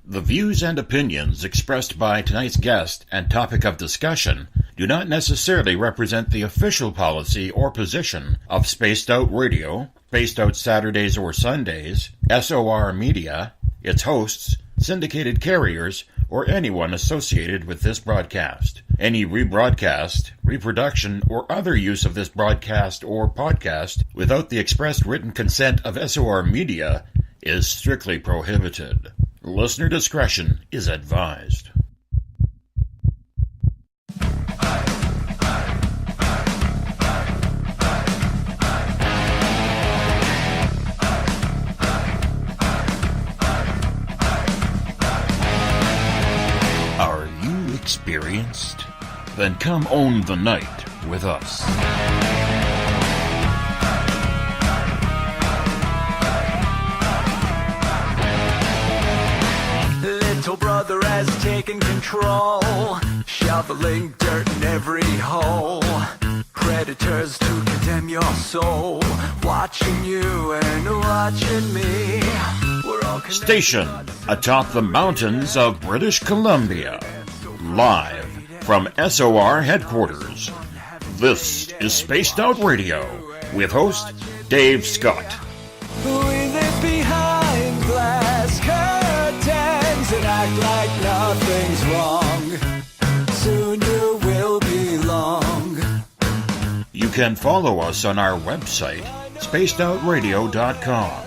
The views and opinions expressed by tonight's guest and topic of discussion do not necessarily represent the official policy or position of Spaced Out Radio, Spaced Out Saturdays or Sundays, SOR Media, its hosts, syndicated carriers, or anyone associated with this broadcast. Any rebroadcast, reproduction, or other use of this broadcast or podcast without the express written consent of SOR Media is strictly prohibited. Listener discretion is advised. Are you experienced? Then come own the night with us. Little brother has taken control, shoveling dirt in every hole. Predators to condemn your soul, watching you and watching me. We're all stationed atop the mountains of British Columbia, live from SOR headquarters. This is Spaced Out Radio with host Dave Scott. We live behind glass curtains and act like nothing's wrong. Soon you will belong. You can follow us on our website, spacedoutradio.com,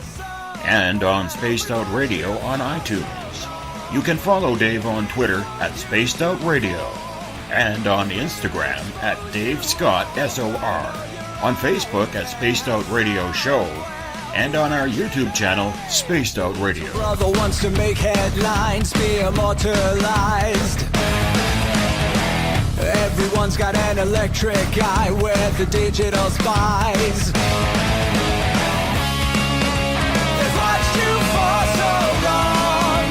and on Spaced Out Radio on iTunes. You can follow Dave on Twitter at Spaced Out Radio, and on Instagram at Dave Scott SOR, on Facebook at Spaced Out Radio Show, and on our YouTube channel, Spaced Out Radio. Brother wants to make headlines, be immortalized. Everyone's got an electric eye with the digital spies. They've watched you for so long.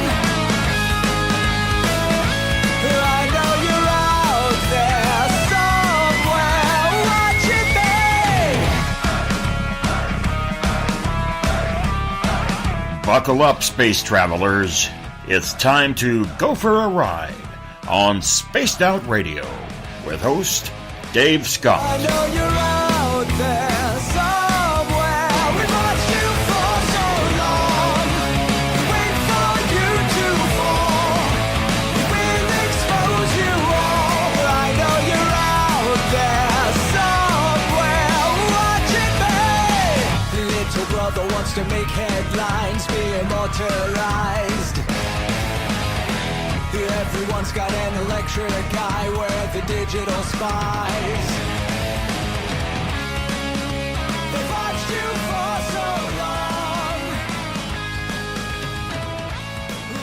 I know you're out there somewhere watching me. Buckle up, space travelers. It's time to go for a ride on Spaced Out Radio with host Dave Scott. I know you're out there somewhere. We've watched you for so long. Wait for you to fall. We'll expose you all. I know you're out there somewhere watching me. Little brother wants to make headlines, be immortalized. Everyone's got an electric eye with the digital spies. They've watched you for so long.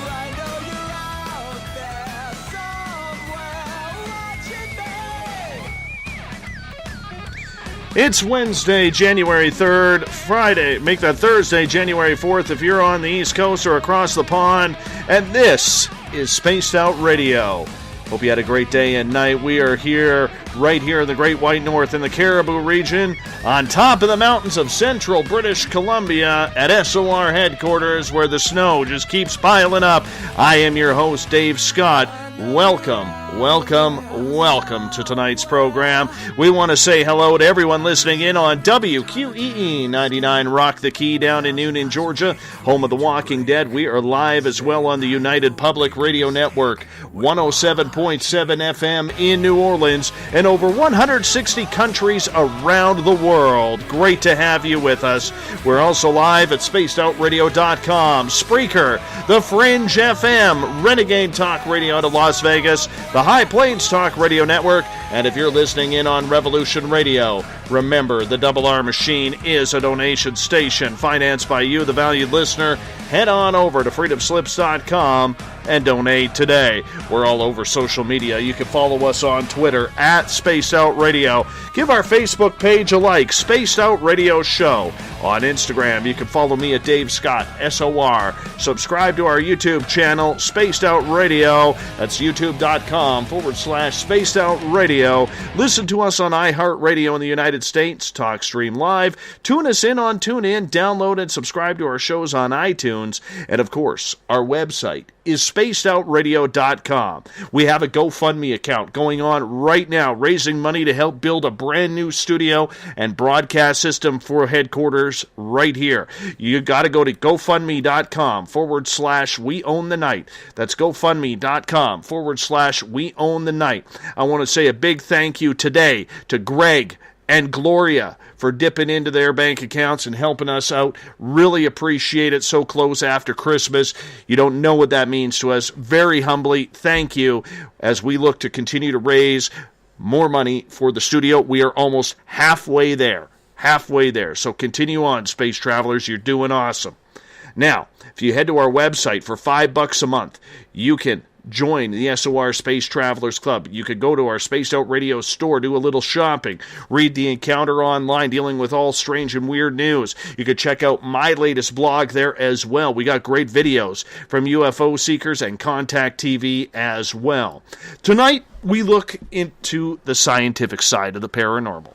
I know you're out there somewhere watching me. It's Wednesday, January 3rd, Friday, make that Thursday, January 4th if you're on the East Coast or across the pond, and this is Spaced Out Radio. Hope you had a great day and night. We are here, right here in the Great White North in the Caribou region, on top of the mountains of central British Columbia at SOR headquarters where the snow just keeps piling up. I am your host, Dave Scott. Welcome to tonight's program. We want to say hello to everyone listening in on WQEE 99 Rock the Key down in Noonan, Georgia, home of The Walking Dead. We are live as well on the United Public Radio Network, 107.7 FM in New Orleans, and over 160 countries around the world. Great to have you with us. We're also live at spacedoutradio.com, Spreaker, The Fringe FM, Renegade Talk Radio out of Las Vegas, the High Plains Talk Radio Network, and if you're listening in on Revolution Radio, remember the Double R Machine is a donation station financed by you, the valued listener. Head on over to freedomslips.com and donate today. We're all over social media. You can follow us on Twitter at Spaced Out Radio. Give our Facebook page a like, Spaced Out Radio Show. on Instagram. You can follow me at Dave Scott, SOR. Subscribe to our YouTube channel, Spaced Out Radio. That's youtube.com/Spaced Out Radio. Listen to us on iHeartRadio in the United States, TalkStream Live. Tune us in on TuneIn, download and subscribe to our shows on iTunes. And of course, our website is spacedoutradio.com. We have a GoFundMe account going on right now, raising money to help build a brand new studio and broadcast system for headquarters right here. You got to go to GoFundMe.com/We Own the Night. That's GoFundMe.com/We Own the Night. I want to say a big thank you today to Greg and Gloria for dipping into their bank accounts and helping us out. Really appreciate it so close after Christmas. You don't know what that means to us. Very humbly, thank you as we look to continue to raise more money for the studio. We are almost halfway there. So continue on, Space Travelers. You're doing awesome. Now, if you head to our website for $5 a month, you can join the SOR Space Travelers Club. You could go to our Spaced Out Radio store, do a little shopping, read the Encounter online dealing with all strange and weird news. You could check out my latest blog there as well. We got great videos from UFO seekers and Contact TV as well. Tonight, we look into the scientific side of the paranormal.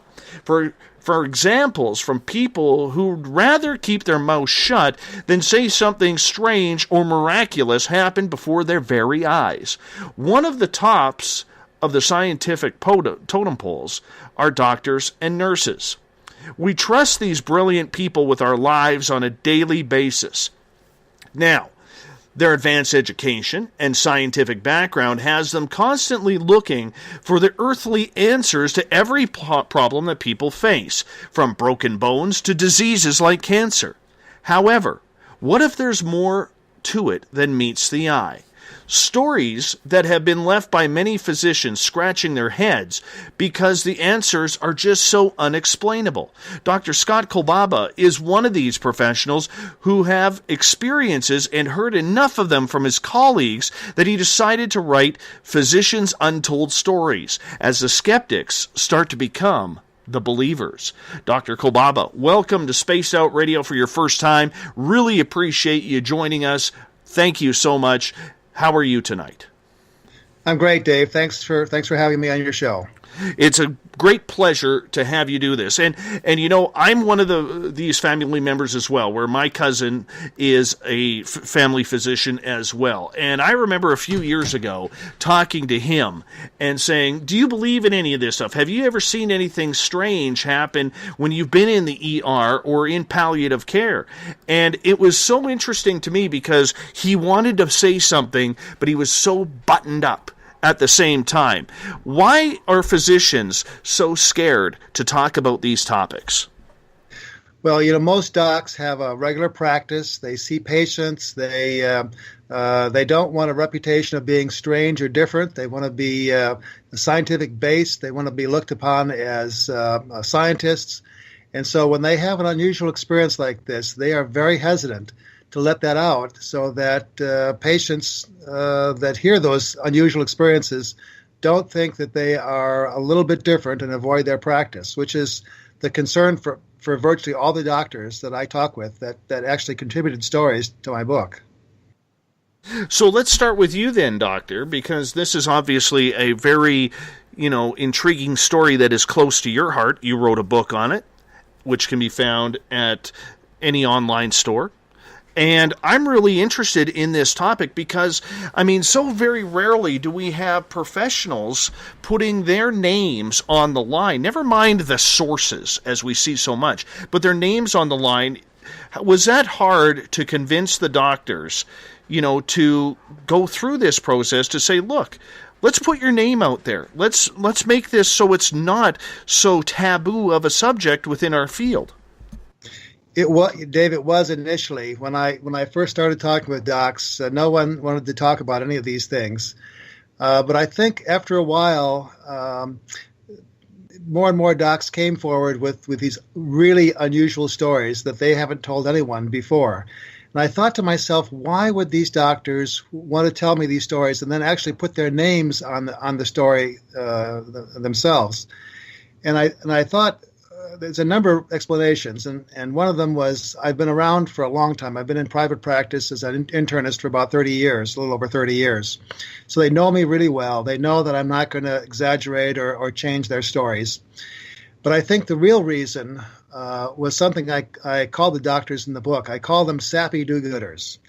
For examples from people who'd rather keep their mouth shut than say something strange or miraculous happened before their very eyes. One of the tops of the scientific totem poles are doctors and nurses. We trust these brilliant people with our lives on a daily basis. Now, their advanced education and scientific background has them constantly looking for the earthly answers to every problem that people face, from broken bones to diseases like cancer. However, what if there's more to it than meets the eye? Stories that have been left by many physicians scratching their heads because the answers are just so unexplainable. Dr. Scott Kolbaba is one of these professionals who have experiences and heard enough of them from his colleagues that he decided to write Physicians Untold Stories as the skeptics start to become the believers. Dr. Kolbaba, welcome to Spaced Out Radio for your first time. Really appreciate you joining us. Thank you so much. How are you tonight? I'm great, Dave. Thanks for having me on your show. It's a great pleasure to have you do this. And you know, I'm one of these family members as well, where my cousin is a family physician as well. And I remember a few years ago talking to him and saying, do you believe in any of this stuff? Have you ever seen anything strange happen when you've been in the ER or in palliative care? And it was so interesting to me because he wanted to say something, but he was so buttoned up at the same time. Why are physicians so scared to talk about these topics? Well, you know, most docs have a regular practice. They see patients. They don't want a reputation of being strange or different. They want to be scientific based. They want to be looked upon as scientists. And so when they have an unusual experience like this, they are very hesitant to let that out so that patients that hear those unusual experiences don't think that they are a little bit different and avoid their practice, which is the concern for virtually all the doctors that I talk with that actually contributed stories to my book. So let's start with you then, Doctor, because this is obviously a very, intriguing story that is close to your heart. You wrote a book on it, which can be found at any online store. And I'm really interested in this topic because, so very rarely do we have professionals putting their names on the line. Never mind the sources, as we see so much, but their names on the line. Was that hard to convince the doctors, to go through this process to say, look, let's put your name out there. Let's make this so it's not so taboo of a subject within our field. It was initially when I first started talking with docs. No one wanted to talk about any of these things, but I think after a while, more and more docs came forward with these really unusual stories that they haven't told anyone before. And I thought to myself, why would these doctors want to tell me these stories and then actually put their names on the story themselves? And I thought, there's a number of explanations, and one of them was I've been around for a long time. I've been in private practice as an internist for about 30 years, a little over 30 years. So they know me really well. They know that I'm not going to exaggerate or change their stories. But I think the real reason was something I call the doctors in the book. I call them sappy do-gooders.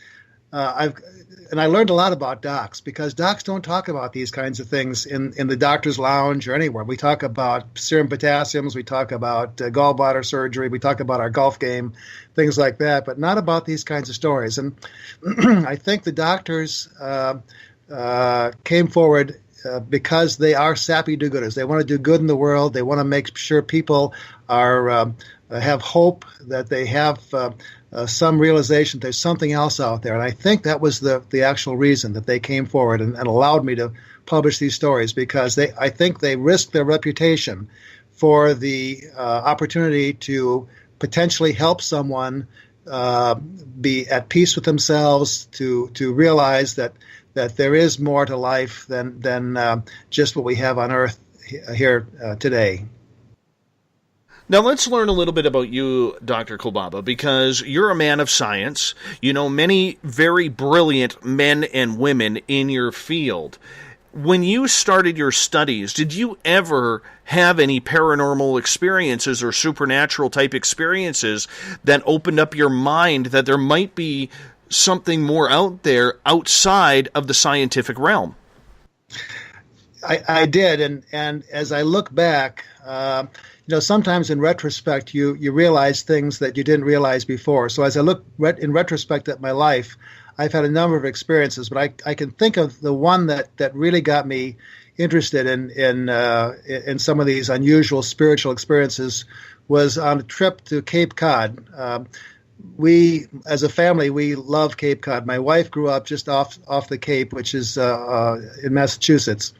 And I learned a lot about docs because docs don't talk about these kinds of things in the doctor's lounge or anywhere. We talk about serum potassiums, we talk about gallbladder surgery, we talk about our golf game, things like that, but not about these kinds of stories. And I think the doctors came forward because they are sappy do-gooders. They want to do good in the world. They want to make sure people are have hope, that they have some realization there's something else out there. And I think that was the actual reason that they came forward and allowed me to publish these stories, because I think they risked their reputation for the opportunity to potentially help someone be at peace with themselves, to realize that there is more to life than just what we have on Earth here today. Now let's learn a little bit about you, Dr. Kolbaba, because you're a man of science. You know many very brilliant men and women in your field. When you started your studies, did you ever have any paranormal experiences or supernatural type experiences that opened up your mind that there might be something more out there outside of the scientific realm? I did, and as I look back, sometimes in retrospect, you realize things that you didn't realize before. So as I look in retrospect at my life, I've had a number of experiences, but I can think of the one that really got me interested in some of these unusual spiritual experiences was on a trip to Cape Cod. We, as a family, we love Cape Cod. My wife grew up just off the Cape, which is in Massachusetts.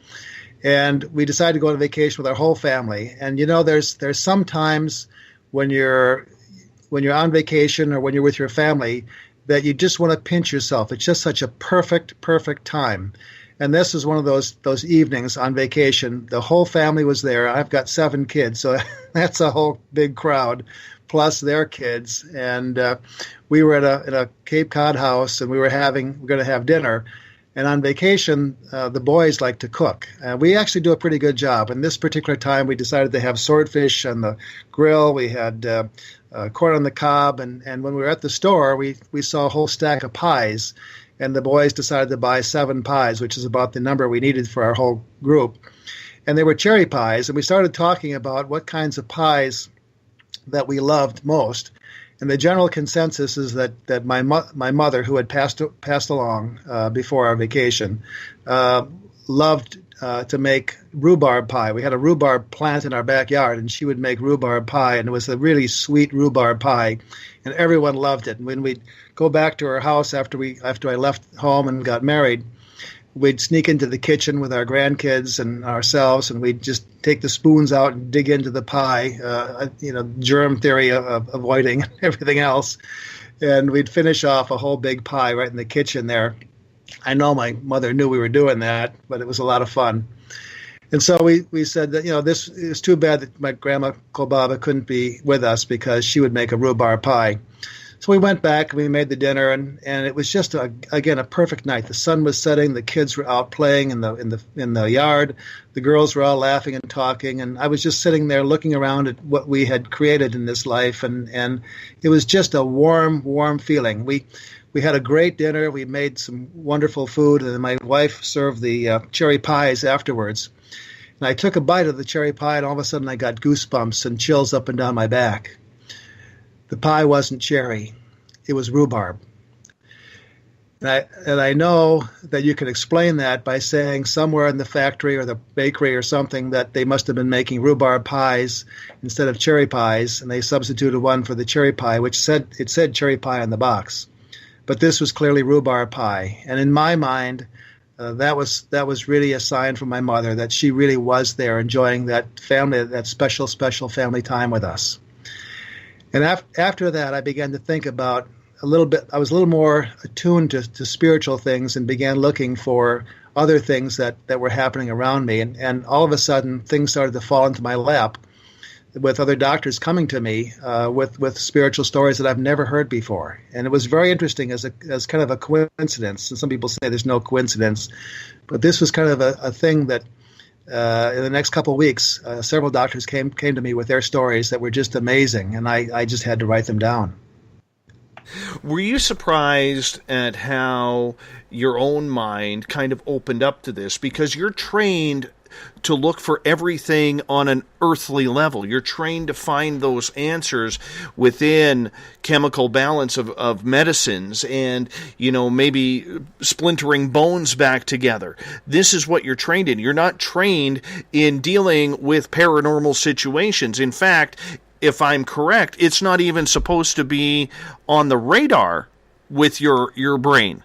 And we decided to go on vacation with our whole family. And there's some times when you're on vacation or when you're with your family that you just want to pinch yourself. It's just such a perfect time. And this is one of those evenings on vacation. The whole family was there. I've got 7 kids, so that's a whole big crowd, plus their kids. And we were at a Cape Cod house, and we were going to have dinner. And on vacation, the boys like to cook. We actually do a pretty good job. And this particular time, we decided to have swordfish on the grill. We had corn on the cob. And when we were at the store, we saw a whole stack of pies. And the boys decided to buy 7 pies, which is about the number we needed for our whole group. And they were cherry pies. And we started talking about what kinds of pies that we loved most. And the general consensus is that my mother, who had passed along before our vacation, loved to make rhubarb pie. We had a rhubarb plant in our backyard, and she would make rhubarb pie, and it was a really sweet rhubarb pie, and everyone loved it. And when we'd go back to her house after I left home and got married, we'd sneak into the kitchen with our grandkids and ourselves, and we'd just take the spoons out and dig into the pie, germ theory avoiding everything else. And we'd finish off a whole big pie right in the kitchen there. I know my mother knew we were doing that, but it was a lot of fun. And so we said that, this is too bad that my grandma Kolbaba couldn't be with us because she would make a rhubarb pie. So we went back and we made the dinner, and it was just again a perfect night. The sun was setting, the kids were out playing in the yard, the girls were all laughing and talking, and I was just sitting there looking around at what we had created in this life, and it was just a warm feeling. We had a great dinner. We made some wonderful food, and then my wife served the cherry pies afterwards. And I took a bite of the cherry pie, and all of a sudden I got goosebumps and chills up and down my back. The pie wasn't cherry. It was rhubarb. And I know that you can explain that by saying somewhere in the factory or the bakery or something that they must have been making rhubarb pies instead of cherry pies, and they substituted one for the cherry pie, which said cherry pie on the box. But this was clearly rhubarb pie. And in my mind, that was really a sign from my mother that she really was there enjoying that family, that special family time with us. And after that, I began to think about a little bit. I was a little more attuned to spiritual things and began looking for other things that were happening around me. And all of a sudden, things started to fall into my lap with other doctors coming to me with spiritual stories that I've never heard before. And it was very interesting as kind of a coincidence. And some people say there's no coincidence, but this was kind of a thing that in the next couple of weeks, several doctors came to me with their stories that were just amazing, and I just had to write them down. Were you surprised at how your own mind kind of opened up to this? Because you're trained to look for everything on an earthly level. You're trained to find those answers within chemical balance of medicines and, maybe splintering bones back together. This is what you're trained in. You're not trained in dealing with paranormal situations. In fact, if I'm correct, it's not even supposed to be on the radar with your brain.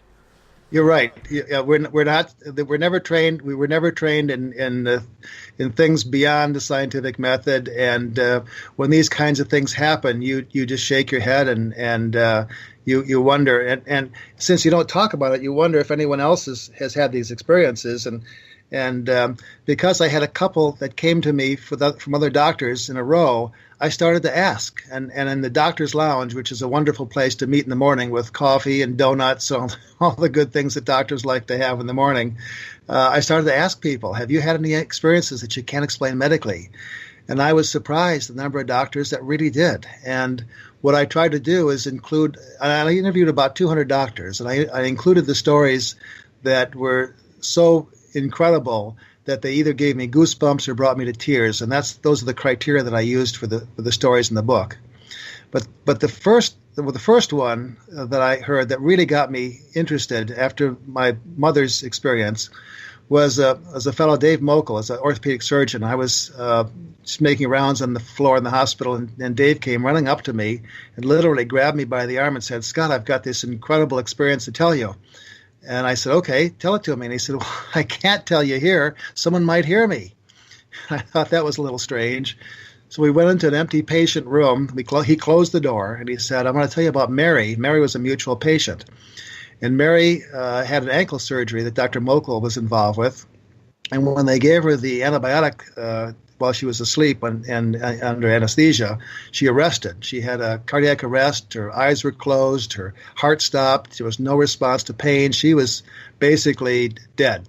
You're right. We're never trained. We were never trained in things beyond the scientific method. And when these kinds of things happen, you just shake your head and you wonder. And since you don't talk about it, you wonder if anyone else has had these experiences. And because I had a couple that came to me from other doctors in a row, I started to ask. And in the doctor's lounge, which is a wonderful place to meet in the morning with coffee and donuts, all the good things that doctors like to have in the morning, I started to ask people, have you had any experiences that you can't explain medically? And I was surprised the number of doctors that really did. And what I tried to do is I interviewed about 200 doctors, and I included the stories that were so incredible that they either gave me goosebumps or brought me to tears, and those are the criteria that I used for the stories in the book. But the first one that I heard that really got me interested after my mother's experience was a fellow, Dave Mokel, as an orthopedic surgeon. I was just making rounds on the floor in the hospital, and Dave came running up to me and literally grabbed me by the arm and said, "Scott, I've got this incredible experience to tell you." And I said, "Okay, tell it to me." And he said, "Well, I can't tell you here. Someone might hear me." I thought that was a little strange. So we went into an empty patient room. He closed the door, and he said, "I'm going to tell you about Mary." Mary was a mutual patient. And Mary had an ankle surgery that Dr. Mokel was involved with. And when they gave her the antibiotic while she was asleep and under anesthesia, she arrested. She had a cardiac arrest. Her eyes were closed. Her heart stopped. There was no response to pain. She was basically dead.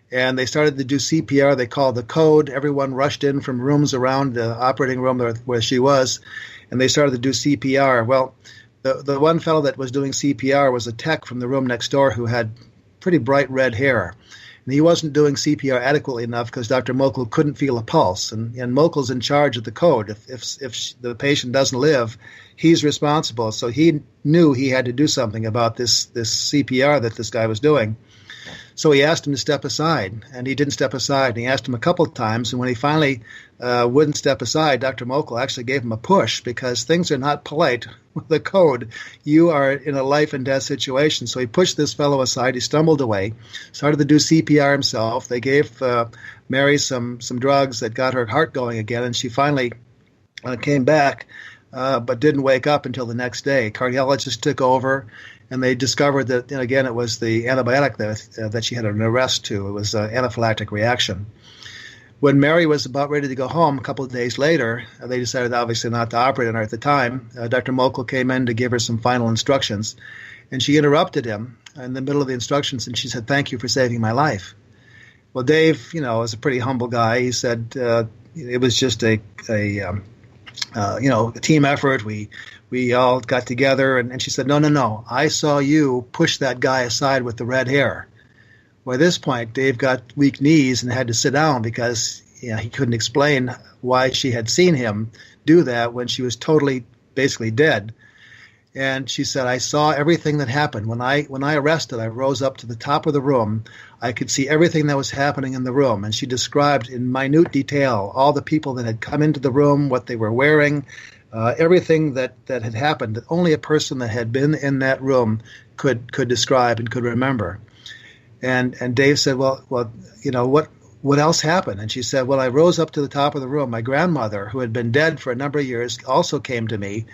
And they started to do CPR. They called the code. Everyone rushed in from rooms around the operating room where she was, and they started to do CPR. Well, the one fellow that was doing CPR was a tech from the room next door who had pretty bright red hair. And he wasn't doing CPR adequately enough because Dr. Mokel couldn't feel a pulse. And Mokel's in charge of the code. If the patient doesn't live, he's responsible. So he knew he had to do something about this CPR that this guy was doing. So he asked him to step aside, and he didn't step aside. And he asked him a couple of times, and when he finally wouldn't step aside, Dr. Mokel actually gave him a push because things are not polite with the code. You are in a life and death situation. So he pushed this fellow aside. He stumbled away, started to do CPR himself. They gave Mary some drugs that got her heart going again, and she finally came back, but didn't wake up until the next day. Cardiologist took over, and they discovered that, again, it was the antibiotic that she had an arrest to. It was an anaphylactic reaction. When Mary was about ready to go home a couple of days later, they decided obviously not to operate on her at the time. Dr. Mokel came in to give her some final instructions, and she interrupted him in the middle of the instructions, and she said, "Thank you for saving my life." Well, Dave, is a pretty humble guy. He said it was just a team effort. We all got together, and she said, No, I saw you push that guy aside with the red hair. Well, at this point, Dave got weak knees and had to sit down because he couldn't explain why she had seen him do that when she was totally, basically dead. And she said, "I saw everything that happened. When I arrested, I rose up to the top of the room. I could see everything that was happening in the room." And she described in minute detail all the people that had come into the room, what they were wearing, everything that had happened that only a person that had been in that room could describe and could remember. And Dave said, well, what else happened? And she said, "Well, I rose up to the top of the room. My grandmother, who had been dead for a number of years, also came to me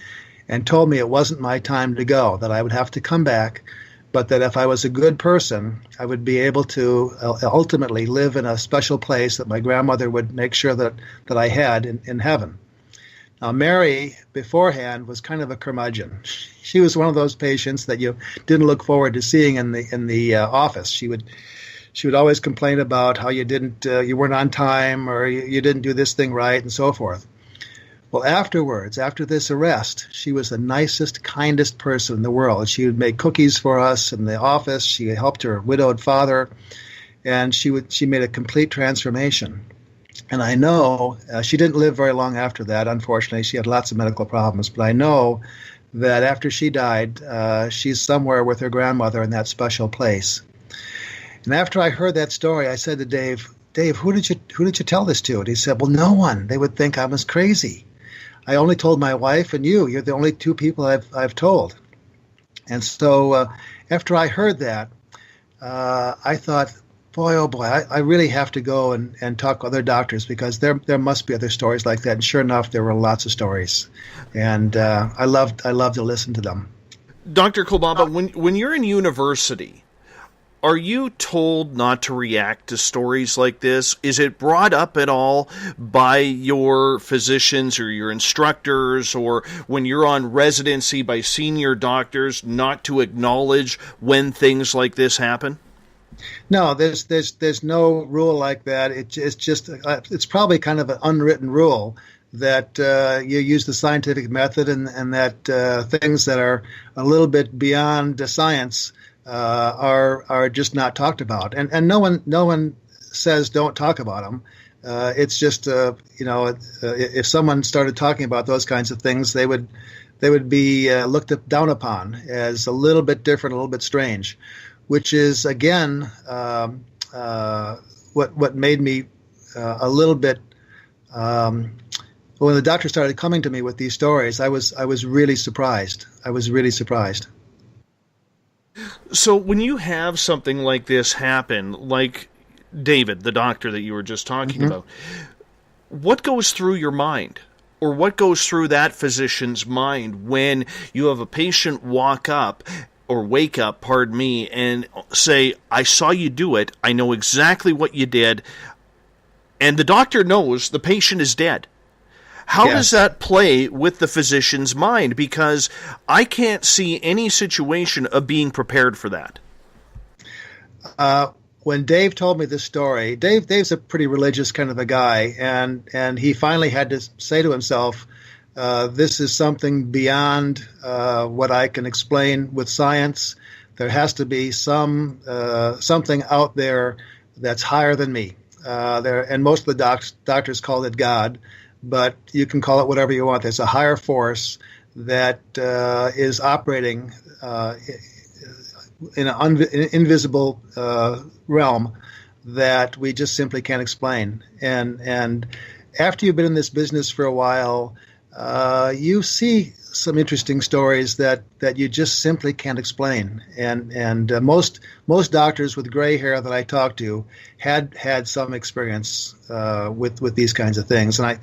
and told me it wasn't my time to go, that I would have to come back, but that if I was a good person, I would be able to ultimately live in a special place that my grandmother would make sure that I had in heaven." Now, Mary, beforehand, was kind of a curmudgeon. She was one of those patients that you didn't look forward to seeing in the office. She would always complain about how you weren't on time, or you didn't do this thing right, and so forth. Well, afterwards, after this arrest, she was the nicest, kindest person in the world. She would make cookies for us in the office. She helped her widowed father, and she made a complete transformation. And I know she didn't live very long after that. Unfortunately, she had lots of medical problems. But I know that after she died, she's somewhere with her grandmother in that special place. And after I heard that story, I said to Dave, who did you tell this to? And he said, well, no one. They would think I was crazy. I only told my wife and you. You're the only two people I've told. And so after I heard that, I thought, boy, oh boy, I really have to go and talk to other doctors, because there must be other stories like that. And sure enough, there were lots of stories. And I loved to listen to them. Dr. Kolbaba, when you're in university, are you told not to react to stories like this? Is it brought up at all by your physicians or your instructors, or when you're on residency by senior doctors, not to acknowledge when things like this happen? No, there's no rule like that. It's just it's probably kind of an unwritten rule that you use the scientific method, and that things that are a little bit beyond the science are just not talked about, and no one says don't talk about them. It's just if someone started talking about those kinds of things, they would be looked down upon as a little bit different, a little bit strange, which is again what made me a little bit. When the doctor started coming to me with these stories, I was really surprised. So when you have something like this happen, like David, the doctor that you were just talking about, what goes through your mind? Or what goes through that physician's mind when you have a patient wake up, and say, I saw you do it, I know exactly what you did, and the doctor knows the patient is dead? How does that play with the physician's mind? Because I can't see any situation of being prepared for that. When Dave told me this story, Dave's a pretty religious kind of a guy, and he finally had to say to himself, this is something beyond what I can explain with science. There has to be something out there that's higher than me. And most of the doctors call it God, but you can call it whatever you want. There's a higher force that is operating in an invisible realm that we just simply can't explain. And after you've been in this business for a while, you see some interesting stories that you just simply can't explain. And most doctors with gray hair that I talked to had some experience with these kinds of things. And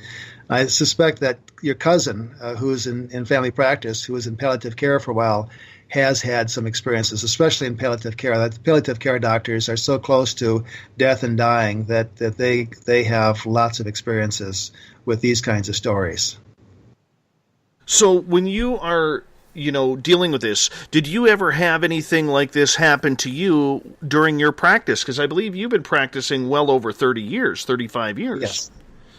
I suspect that your cousin, who's in family practice, who was in palliative care for a while, has had some experiences, especially in palliative care. That the palliative care doctors are so close to death and dying that they have lots of experiences with these kinds of stories. So when you are, dealing with this, did you ever have anything like this happen to you during your practice? Because I believe you've been practicing well over 30 years, 35 years.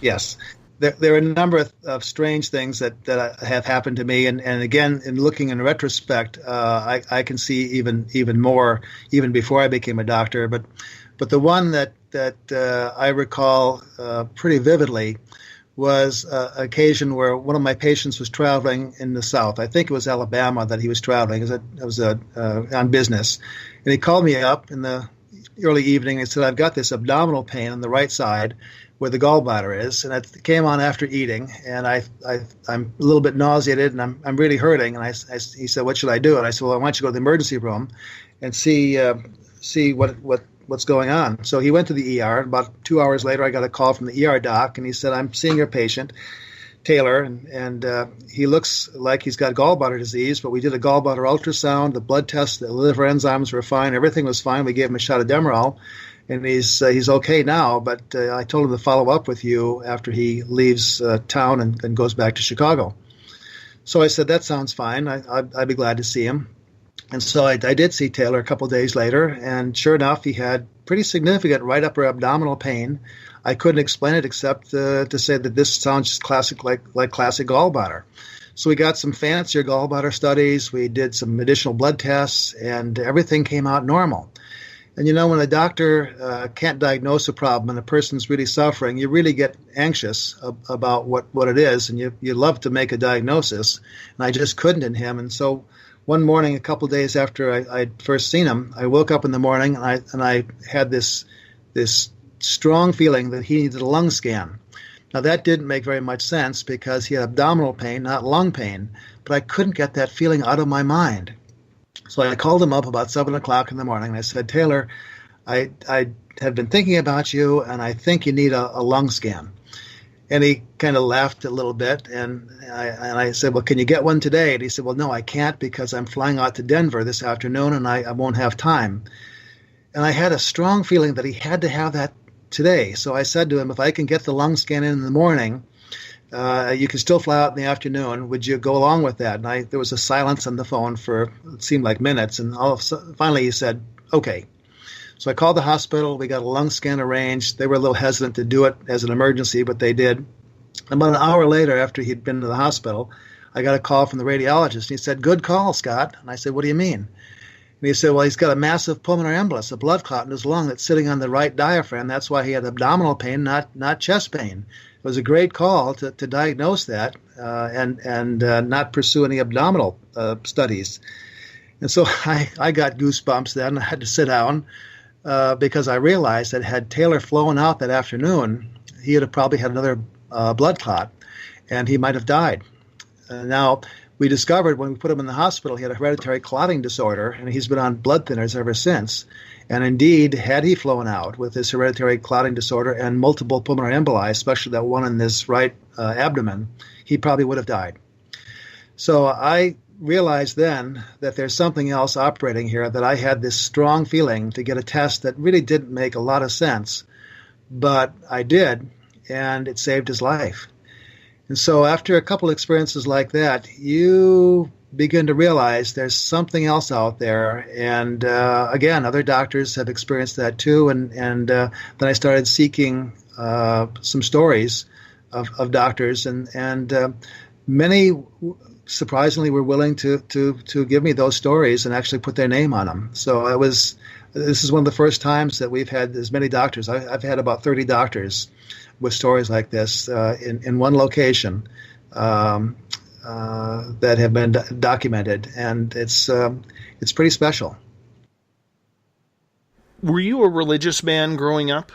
Yes. There are a number of strange things that have happened to me, and again, in looking in retrospect, I can see even more, even before I became a doctor. But the one that I recall pretty vividly was an occasion where one of my patients was traveling in the South. I think it was Alabama that he was traveling. It was on business, and he called me up in the early evening and said, "I've got this abdominal pain on the right side where the gallbladder is," and it came on after eating, and I'm a little bit nauseated, and I'm really hurting. And he said, "What should I do?" And I said, "Well, I want you to go to the emergency room and see what's going on." So he went to the ER. About 2 hours later, I got a call from the ER doc, and he said, "I'm seeing your patient, Taylor, and he looks like he's got gallbladder disease, but we did a gallbladder ultrasound, the blood test, the liver enzymes were fine, everything was fine. We gave him a shot of Demerol, and he's okay now. But I told him to follow up with you after he leaves town and goes back to Chicago. So I said, that sounds fine. I'd be glad to see him. And so I did see Taylor a couple of days later, and sure enough, he had pretty significant right upper abdominal pain. I couldn't explain it except to say that this sounds just classic, like classic gallbladder. So we got some fancier gallbladder studies. We did some additional blood tests, and everything came out normal. And when a doctor can't diagnose a problem and a person's really suffering, you really get anxious about what it is, and you love to make a diagnosis. And I just couldn't in him. And so one morning, a couple of days after I'd first seen him, I woke up in the morning and I had this strong feeling that he needed a lung scan. Now, that didn't make very much sense because he had abdominal pain, not lung pain, but I couldn't get that feeling out of my mind. So I called him up about 7 o'clock in the morning, and I said, Taylor, I have been thinking about you, and I think you need a lung scan. And he kind of laughed a little bit, and I said, well, can you get one today? And he said, well, no, I can't because I'm flying out to Denver this afternoon, and I won't have time. And I had a strong feeling that he had to have that today. So I said to him, if I can get the lung scan in the morning, you can still fly out in the afternoon. Would you go along with that? And there was a silence on the phone for, it seemed like minutes. And finally he said, okay. So I called the hospital. We got a lung scan arranged. They were a little hesitant to do it as an emergency, but they did. About an hour later, after he'd been to the hospital, I got a call from the radiologist. He said, good call, Scott. And I said, what do you mean? And he said, well, he's got a massive pulmonary embolus, a blood clot in his lung that's sitting on the right diaphragm. That's why he had abdominal pain, not chest pain. It was a great call to diagnose that and not pursue any abdominal studies. And so I got goosebumps then. I had to sit down because I realized that had Taylor flown out that afternoon, he would have probably had another blood clot, and he might have died. Now, we discovered when we put him in the hospital, he had a hereditary clotting disorder, and he's been on blood thinners ever since. And indeed, had he flown out with his hereditary clotting disorder and multiple pulmonary emboli, especially that one in his right abdomen, he probably would have died. So I realized then that there's something else operating here, that I had this strong feeling to get a test that really didn't make a lot of sense, but I did, and it saved his life. And so after a couple of experiences like that, you begin to realize there's something else out there. And again, other doctors have experienced that too. And then I started seeking some stories of doctors, and many surprisingly were willing to give me those stories and actually put their name on them. So this is one of the first times that we've had as many doctors. I've had about 30 doctors with stories like this in one location that have been documented, and it's pretty special. Were you a religious man growing up?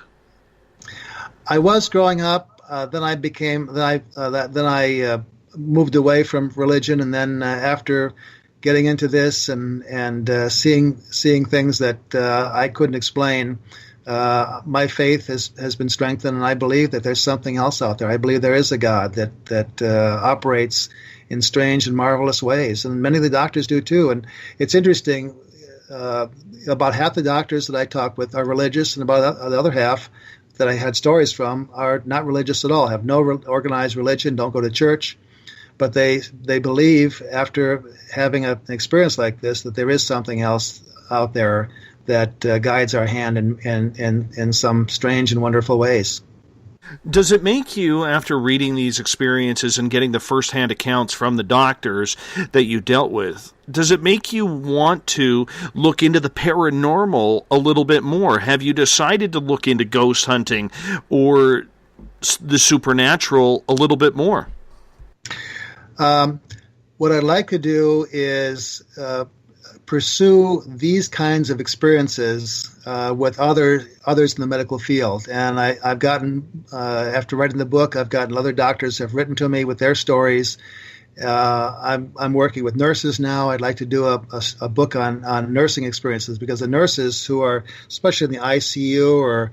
I was growing up. Then I moved away from religion, and then after getting into this and seeing things that I couldn't explain, my faith has been strengthened, and I believe that there's something else out there. I believe there is a God that operates in strange and marvelous ways, and many of the doctors do too. And it's interesting, about half the doctors that I talk with are religious, and about the other half that I had stories from are not religious at all, have no organized religion, don't go to church, but they believe after having an experience like this that there is something else out there that guides our hand in some strange and wonderful ways. Does it make you, after reading these experiences and getting the firsthand accounts from the doctors that you dealt with, does it make you want to look into the paranormal a little bit more? Have you decided to look into ghost hunting or the supernatural a little bit more? What I'd like to do is pursue these kinds of experiences with others in the medical field. And I've gotten, after writing the book, I've gotten other doctors have written to me with their stories. I'm working with nurses now. I'd like to do a book on nursing experiences, because the nurses who are, especially in the ICU or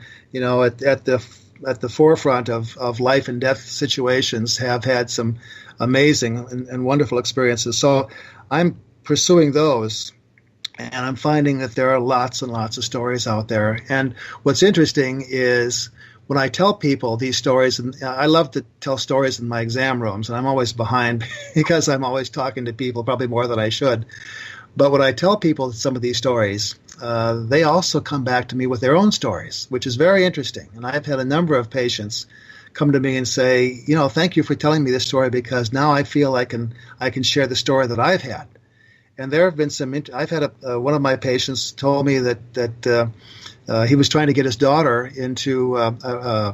at the forefront of life and death situations, have had some amazing and wonderful experiences. So I'm pursuing those. And I'm finding that there are lots and lots of stories out there. And what's interesting is when I tell people these stories, and I love to tell stories in my exam rooms, and I'm always behind because I'm always talking to people, probably more than I should. But when I tell people some of these stories, they also come back to me with their own stories, which is very interesting. And I've had a number of patients come to me and say, thank you for telling me this story, because now I feel I can share the story that I've had. And there have been I've had one of my patients told me that he was trying to get his daughter into an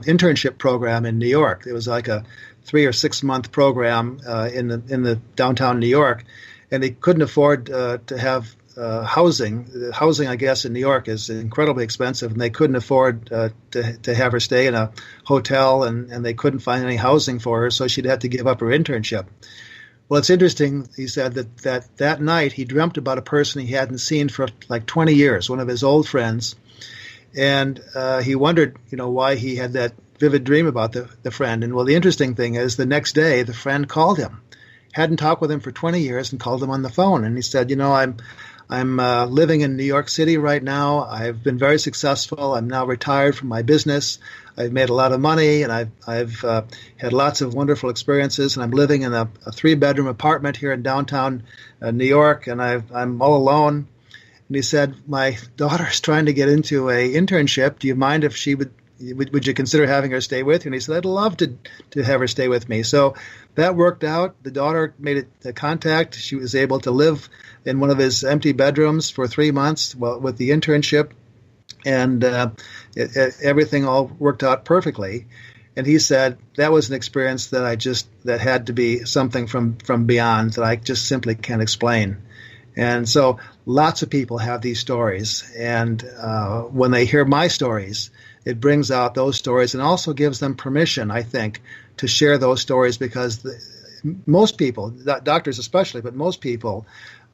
internship program in New York. It was like a 3 or 6 month program in the downtown New York, and they couldn't afford to have housing. Housing, I guess, in New York is incredibly expensive, and they couldn't afford to have her stay in a hotel, and they couldn't find any housing for her, so she'd have to give up her internship. Well, it's interesting, he said, that night he dreamt about a person he hadn't seen for like 20 years, one of his old friends. And he wondered, why he had that vivid dream about the friend. And well, the interesting thing is the next day the friend called him, hadn't talked with him for 20 years, and called him on the phone. And he said, I'm living in New York City right now. I've been very successful. I'm now retired from my business. I've made a lot of money, and I've had lots of wonderful experiences. And I'm living in a 3-bedroom apartment here in downtown New York, and I'm all alone. And he said, my daughter's trying to get into a internship. Do you mind if she would you consider having her stay with you? And he said, I'd love to have her stay with me. So that worked out. The daughter made a contact. She was able to live in one of his empty bedrooms for 3 months with the internship, and everything all worked out perfectly. And he said that was an experience that had to be something from beyond that I just simply can't explain. And so lots of people have these stories, and when they hear my stories, it brings out those stories and also gives them permission, I think, to share those stories, because most people, doctors especially, but most people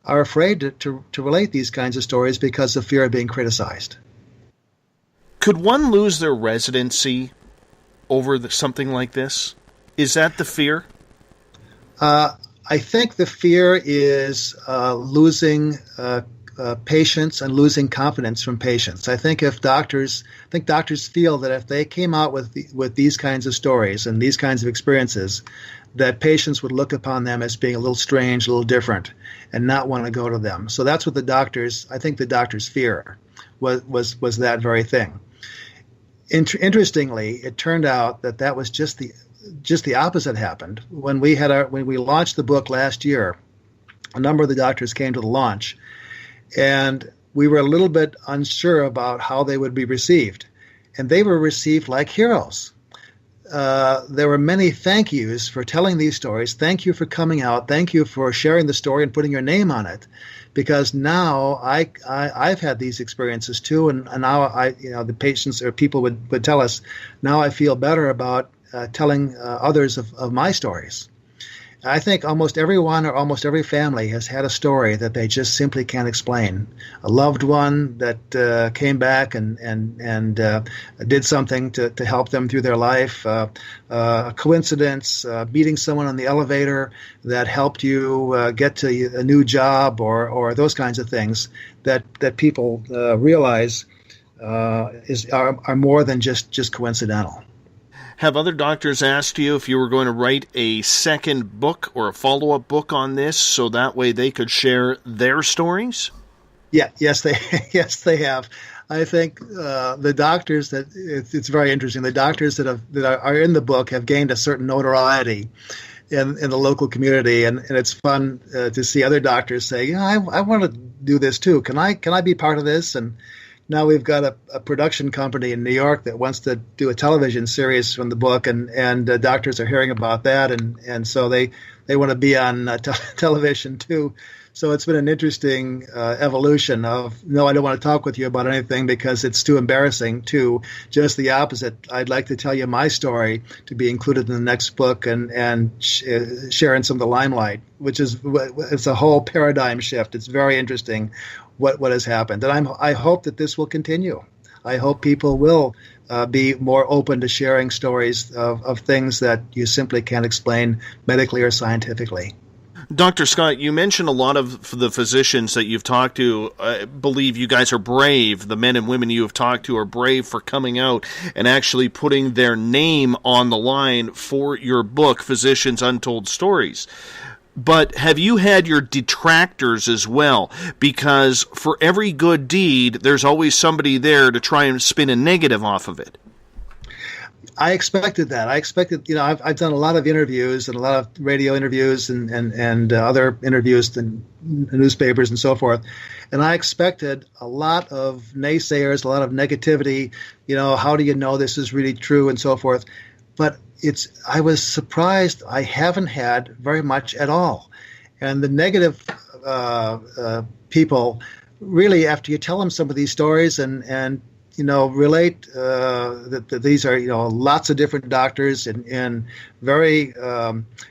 are afraid to relate these kinds of stories because of fear of being criticized. Could one lose their residency over something like this? Is that the fear? I think the fear is losing patients and losing confidence from patients. I think doctors feel that if they came out with these kinds of stories and these kinds of experiences, that patients would look upon them as being a little strange, a little different, and not want to go to them. So that's what the doctors fear was that very thing. Interestingly, it turned out that was just the opposite happened. When we launched the book last year, a number of the doctors came to the launch, and we were a little bit unsure about how they would be received. And they were received like heroes. There were many thank yous for telling these stories. Thank you for coming out. Thank you for sharing the story and putting your name on it. Because now I've had these experiences too, and now the patients or people would tell us, now I feel better about telling others of my stories. I think almost everyone or almost every family has had a story that they just simply can't explain. A loved one that came back and did something to help them through their life. A coincidence, meeting someone on the elevator that helped you get to a new job, or those kinds of things that people realize are more than just coincidental. Have other doctors asked you if you were going to write a second book or a follow-up book on this so that way they could share their stories? Yes, they have. I think the doctors it's very interesting. The doctors that are in the book have gained a certain notoriety in the local community, and it's fun to see other doctors say, I want to do this too. Can I be part of this? And now we've got a production company in New York that wants to do a television series from the book, and doctors are hearing about that, and so they want to be on television too. So it's been an interesting evolution of, no, I don't want to talk with you about anything because it's too embarrassing, to just the opposite. I'd like to tell you my story to be included in the next book and share in some of the limelight, which is, it's a whole paradigm shift. It's very interesting what has happened. And I hope that this will continue. I hope people will be more open to sharing stories of things that you simply can't explain medically or scientifically. Dr. Scott, you mentioned a lot of the physicians that you've talked to believe you guys are brave. The men and women you have talked to are brave for coming out and actually putting their name on the line for your book, Physicians Untold Stories. But have you had your detractors as well? Because for every good deed, there's always somebody there to try and spin a negative off of it. I expected that. I expected, I've done a lot of interviews and a lot of radio interviews and other interviews in newspapers and so forth. And I expected a lot of naysayers, a lot of negativity, how do you know this is really true and so forth. But I was surprised I haven't had very much at all. And the negative people, really, after you tell them some of these stories and relate that these are, lots of different doctors in very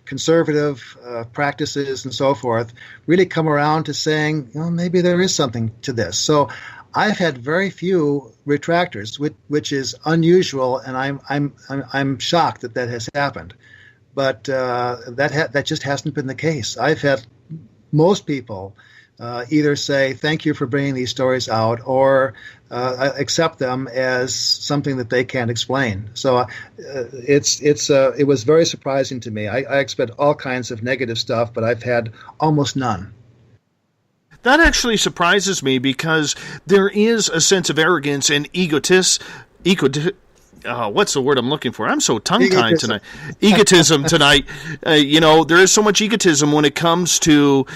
conservative practices and so forth, really come around to saying, maybe there is something to this. So I've had very few retractors, which is unusual, and I'm shocked that has happened. But that just hasn't been the case. I've had most people either say thank you for bringing these stories out, or accept them as something that they can't explain. So it was very surprising to me. I expect all kinds of negative stuff, but I've had almost none. That actually surprises me because there is a sense of arrogance and what's the word I'm looking for? I'm so tongue-tied tonight. Egotism tonight. There is so much egotism when it comes to,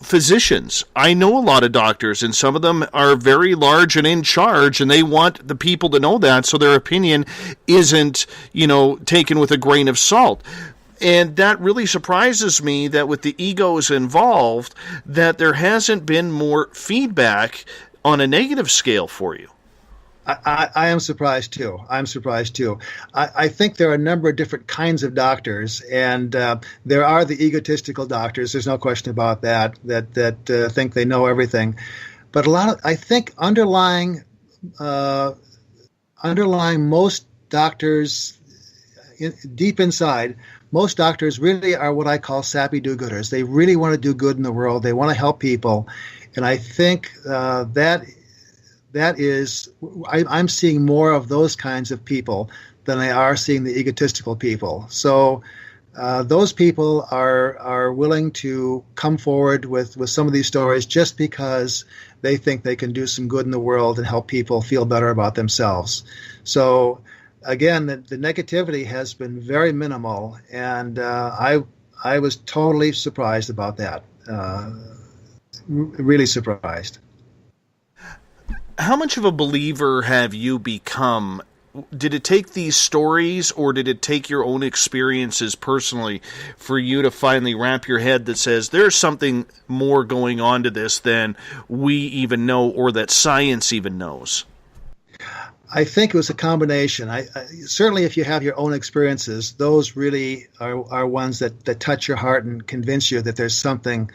physicians. I know a lot of doctors, and some of them are very large and in charge, and they want the people to know that, so their opinion isn't, taken with a grain of salt. And that really surprises me that with the egos involved, that there hasn't been more feedback on a negative scale for you. I am surprised too. I think there are a number of different kinds of doctors, and there are the egotistical doctors. There's no question about that think they know everything. But I think underlying most doctors, deep inside, most doctors really are what I call sappy do-gooders. They really want to do good in the world. They want to help people, and I think that is, I'm seeing more of those kinds of people than I are seeing the egotistical people. So those people are willing to come forward with some of these stories just because they think they can do some good in the world and help people feel better about themselves. So again, the negativity has been very minimal, and I was totally surprised about that. Really surprised. How much of a believer have you become? Did it take these stories, or did it take your own experiences personally for you to finally wrap your head that says there's something more going on to this than we even know, or that science even knows? I think it was a combination. Certainly, if you have your own experiences, those really are ones that touch your heart and convince you that there's something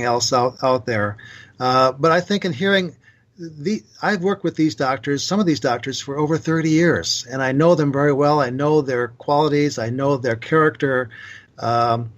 else out there. But I think in hearing I've worked with these doctors, some of these doctors, for over 30 years, and I know them very well. I know their qualities. I know their character. And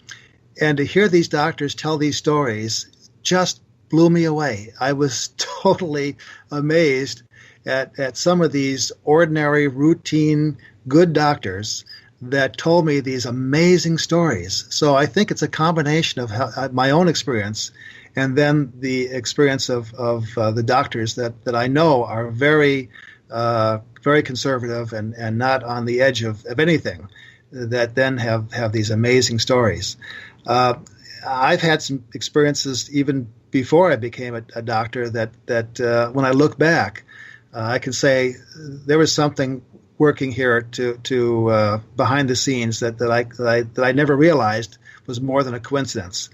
to hear these doctors tell these stories just blew me away. I was totally amazed at some of these ordinary, routine, good doctors that told me these amazing stories. So I think it's a combination of my own experience and then the experience of the doctors that I know are very, very conservative and not on the edge of anything, that then have these amazing stories. I've had some experiences even before I became a doctor that when I look back, I can say there was something working here to behind the scenes that I never realized was more than a coincidence.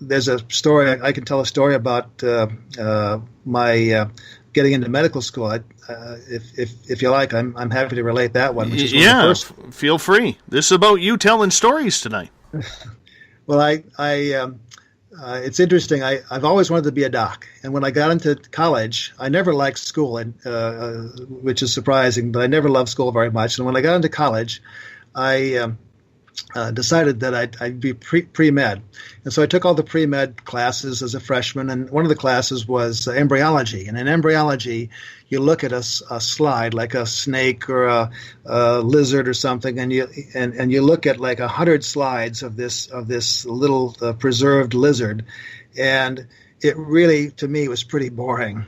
There's a story I can tell a story about my getting into medical school. If you like, I'm happy to relate that one. Which is feel free. This is about you telling stories tonight. Well, it's interesting. I've always wanted to be a doc, and when I got into college, I never liked school, which is surprising. But I never loved school very much. And when I got into college, I decided that I'd be pre-med. And so I took all the pre-med classes as a freshman, and one of the classes was embryology. And in embryology, you look at a slide like a snake or a lizard or something, and you look at like 100 slides of this little preserved lizard, and it really, to me, was pretty boring.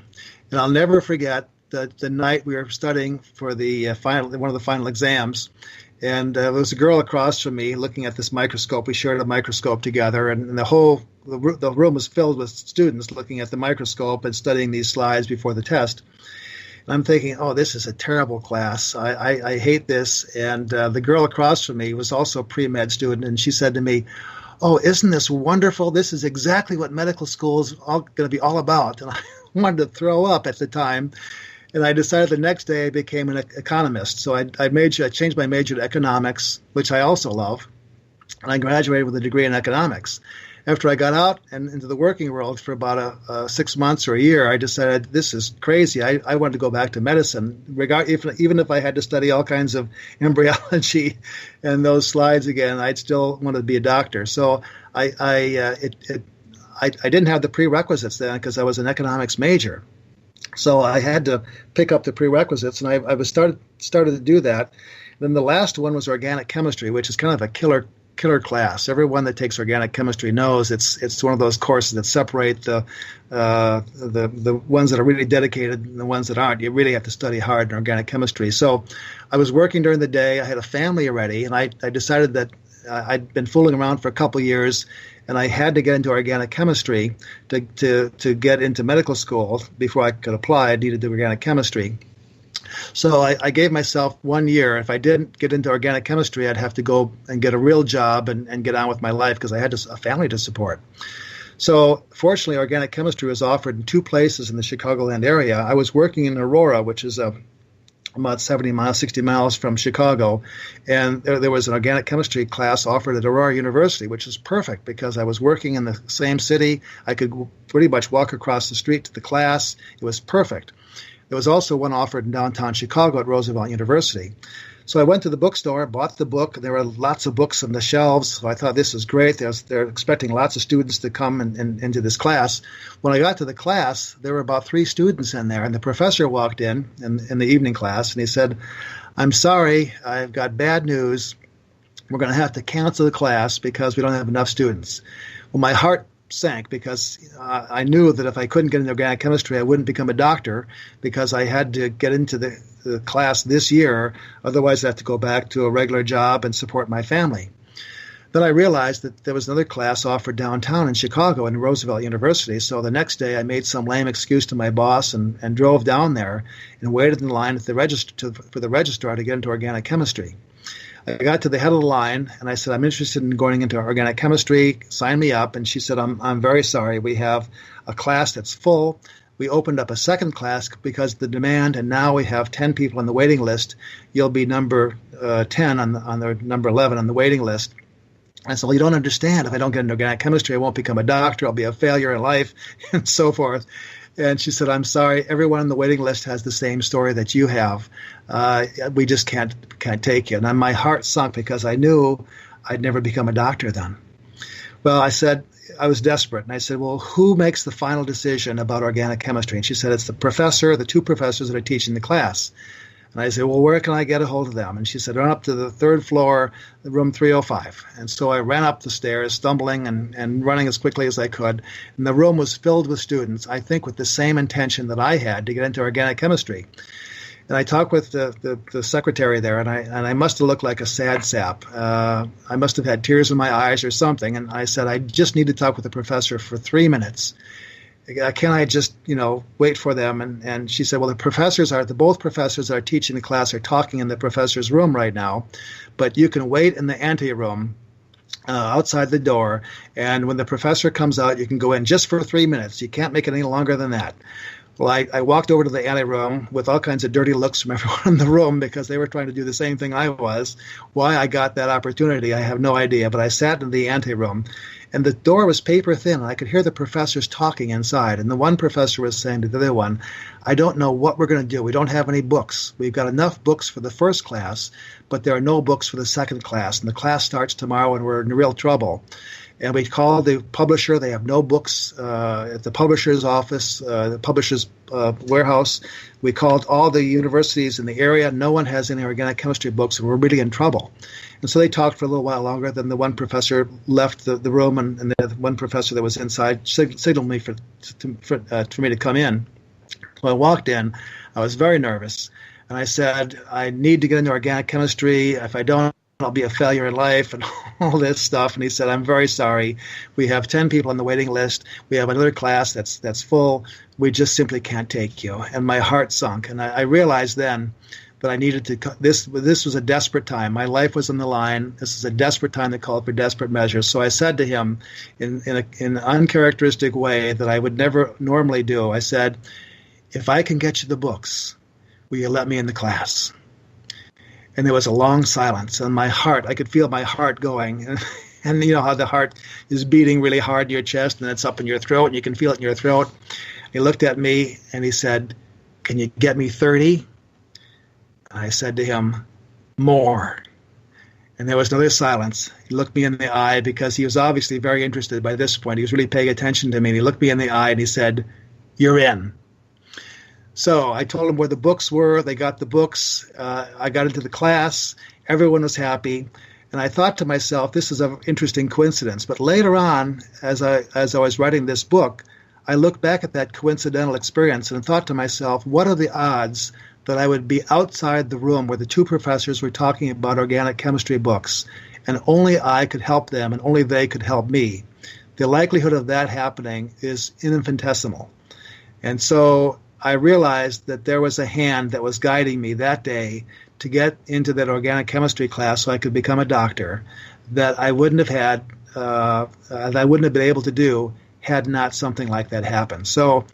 And I'll never forget the night we were studying for the one of the final exams. And there was a girl across from me looking at this microscope. We shared a microscope together, and the room was filled with students looking at the microscope and studying these slides before the test. And I'm thinking, oh, this is a terrible class. I hate this. And the girl across from me was also a pre-med student, and she said to me, oh, isn't this wonderful? This is exactly what medical school is going to be all about. And I wanted to throw up at the time. And I decided the next day I became an economist. So I changed my major to economics, which I also love. And I graduated with a degree in economics. After I got out and into the working world for about 6 months or a year, I decided this is crazy. I wanted to go back to medicine, even if I had to study all kinds of embryology and those slides again. I'd still want to be a doctor. So I didn't have the prerequisites then because I was an economics major. So I had to pick up the prerequisites, and I was started to do that. Then the last one was organic chemistry, which is kind of a killer class. Everyone that takes organic chemistry knows it's one of those courses that separate the ones that are really dedicated and the ones that aren't. You really have to study hard in organic chemistry. So I was working during the day. I had a family already, and I decided that I'd been fooling around for a couple of years, and I had to get into organic chemistry to get into medical school. Before I could apply, I needed to do organic chemistry. So I gave myself 1 year. If I didn't get into organic chemistry, I'd have to go and get a real job and get on with my life because I had a family to support. So fortunately, organic chemistry was offered in 2 places in the Chicagoland area. I was working in Aurora, which is about 60 miles from Chicago. And there was an organic chemistry class offered at Aurora University, which is perfect because I was working in the same city. I could pretty much walk across the street to the class. It was perfect. There was also one offered in downtown Chicago at Roosevelt University. So I went to the bookstore, bought the book. There were lots of books on the shelves. So I thought this is great. They're expecting lots of students to come into this class. When I got to the class, there were about 3 students in there, and the professor walked in the evening class, and he said, I'm sorry, I've got bad news. We're going to have to cancel the class because we don't have enough students. Well, my heart sank because I knew that if I couldn't get into organic chemistry, I wouldn't become a doctor because I had to get into the class this year. Otherwise, I have to go back to a regular job and support my family. Then I realized that there was another class offered downtown in Chicago in Roosevelt University. So the next day I made some lame excuse to my boss and drove down there and waited in line at for the registrar to get into organic chemistry. I got to the head of the line and I said, I'm interested in going into organic chemistry. Sign me up. And she said, I'm very sorry. We have a class that's full. We opened up a second class because of the demand, and now we have 10 people on the waiting list. You'll be number 10 on the number 11 on the waiting list. I said, well, you don't understand. If I don't get into organic chemistry, I won't become a doctor. I'll be a failure in life and so forth. And she said, I'm sorry. Everyone on the waiting list has the same story that you have. We just can't take you. And my heart sunk because I knew I'd never become a doctor then. Well, I was desperate. And I said, well, who makes the final decision about organic chemistry? And she said, it's the 2 professors that are teaching the class. And I said, well, where can I get a hold of them? And she said, run up to the 3rd floor, room 305. And so I ran up the stairs, stumbling and running as quickly as I could. And the room was filled with students, I think with the same intention that I had to get into organic chemistry. And I talked with the secretary there, and I must have looked like a sad sap. I must have had tears in my eyes or something. And I said, I just need to talk with the professor for 3 minutes. Can I just, wait for them? And she said, well, both professors that are teaching the class are talking in the professor's room right now, but you can wait in the anteroom outside the door. And when the professor comes out, you can go in just for 3 minutes. You can't make it any longer than that. Well, I walked over to the anteroom with all kinds of dirty looks from everyone in the room because they were trying to do the same thing I was. Why I got that opportunity, I have no idea. But I sat in the anteroom, and the door was paper thin, and I could hear the professors talking inside. And the one professor was saying to the other one, I don't know what we're going to do. We don't have any books. We've got enough books for the first class, but there are no books for the second class. And the class starts tomorrow, and we're in real trouble. And we called the publisher. They have no books at the publisher's office, the publisher's warehouse. We called all the universities in the area. No one has any organic chemistry books, and we're really in trouble. And so they talked for a little while longer. Then the one professor left the room, and the one professor that was inside signaled me for me to come in. So I walked in. I was very nervous. And I said, I need to get into organic chemistry. If I don't, I'll be a failure in life and all this stuff. And he said, I'm very sorry. We have 10 people on the waiting list. We have another class that's full. We just simply can't take you. And my heart sunk. And I realized then that I needed to, this was a desperate time. My life was on the line. This is a desperate time that called for desperate measures. So I said to him in an uncharacteristic way that I would never normally do, I said, if I can get you the books, will you let me in the class? And there was a long silence, and my heart, I could feel my heart going. And you know how the heart is beating really hard in your chest, and it's up in your throat, and you can feel it in your throat. He looked at me, and he said, can you get me 30? And I said to him, more. And there was another silence. He looked me in the eye because he was obviously very interested by this point. He was really paying attention to me. And he looked me in the eye, and he said, you're in. So I told them where the books were. They got the books. I got into the class. Everyone was happy. And I thought to myself, this is an interesting coincidence. But later on, as I was writing this book, I looked back at that coincidental experience and thought to myself, what are the odds that I would be outside the room where the two professors were talking about organic chemistry books, and only I could help them and only they could help me? The likelihood of that happening is infinitesimal. And so I realized that there was a hand that was guiding me that day to get into that organic chemistry class so I could become a doctor that I wouldn't have had, that I wouldn't have been able to do had not something like that happened. So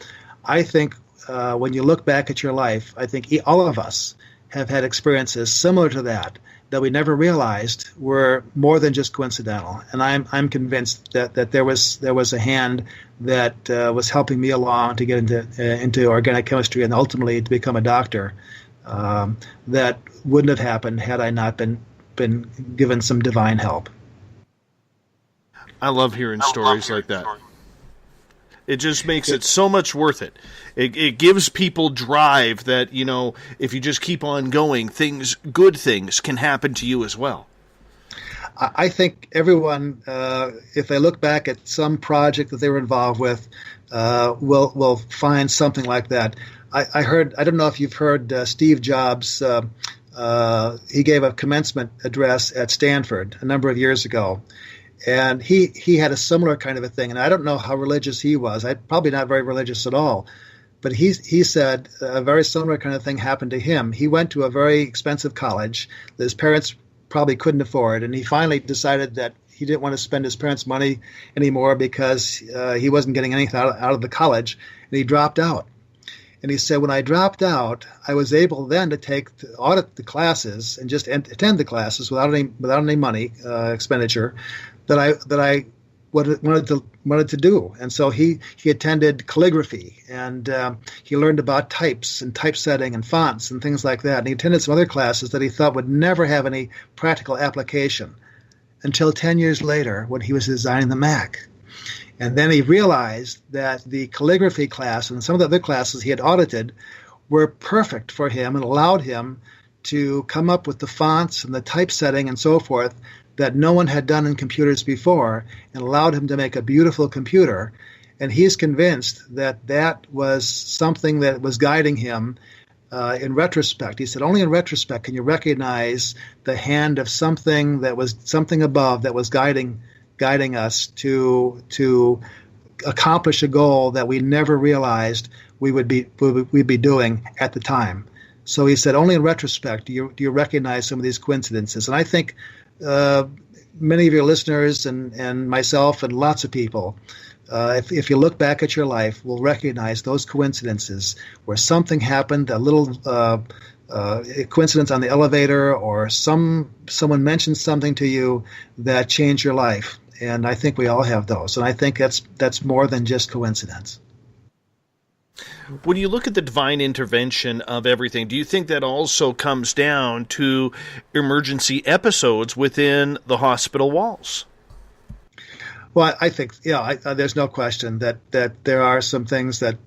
I think when you look back at your life, I think all of us have had experiences similar to that we never realized were more than just coincidental. And I'm convinced that there was a hand that was helping me along to get into organic chemistry and ultimately to become a doctor. That wouldn't have happened had I not been given some divine help. I love hearing stories like that. It just makes it so much worth it. It gives people drive that, you know, if you just keep on going, good things can happen to you as well. I think everyone, if they look back at some project that they were involved with, will find something like that. I don't know if you've heard Steve Jobs. He gave a commencement address at Stanford a number of years ago. And he had a similar kind of a thing. And I don't know how religious he was. Probably not very religious at all. But he said a very similar kind of thing happened to him. He went to a very expensive college that his parents probably couldn't afford. And he finally decided that he didn't want to spend his parents' money anymore because he wasn't getting anything out of the college. And he dropped out. And he said, when I dropped out, I was able then to audit the classes and just attend the classes without any money expenditure that I wanted to do. And so he attended calligraphy, and he learned about types and typesetting and fonts and things like that. And he attended some other classes that he thought would never have any practical application until 10 years later when he was designing the Mac. And then he realized that the calligraphy class and some of the other classes he had audited were perfect for him and allowed him to come up with the fonts and the typesetting and so forth that no one had done in computers before, and allowed him to make a beautiful computer. And he's convinced that was something that was guiding him in retrospect. He said, only in retrospect can you recognize the hand of something above that was guiding us to accomplish a goal that we never realized we'd be doing at the time. So he said, only in retrospect do you recognize some of these coincidences. And I think many of your listeners and myself and lots of people if you look back at your life, will recognize those coincidences where something happened, a little coincidence on the elevator, or someone mentioned something to you that changed your life. And I think we all have those. And I think that's more than just coincidence. When you look at the divine intervention of everything, do you think that also comes down to emergency episodes within the hospital walls? Well, I think, there's no question that there are some things that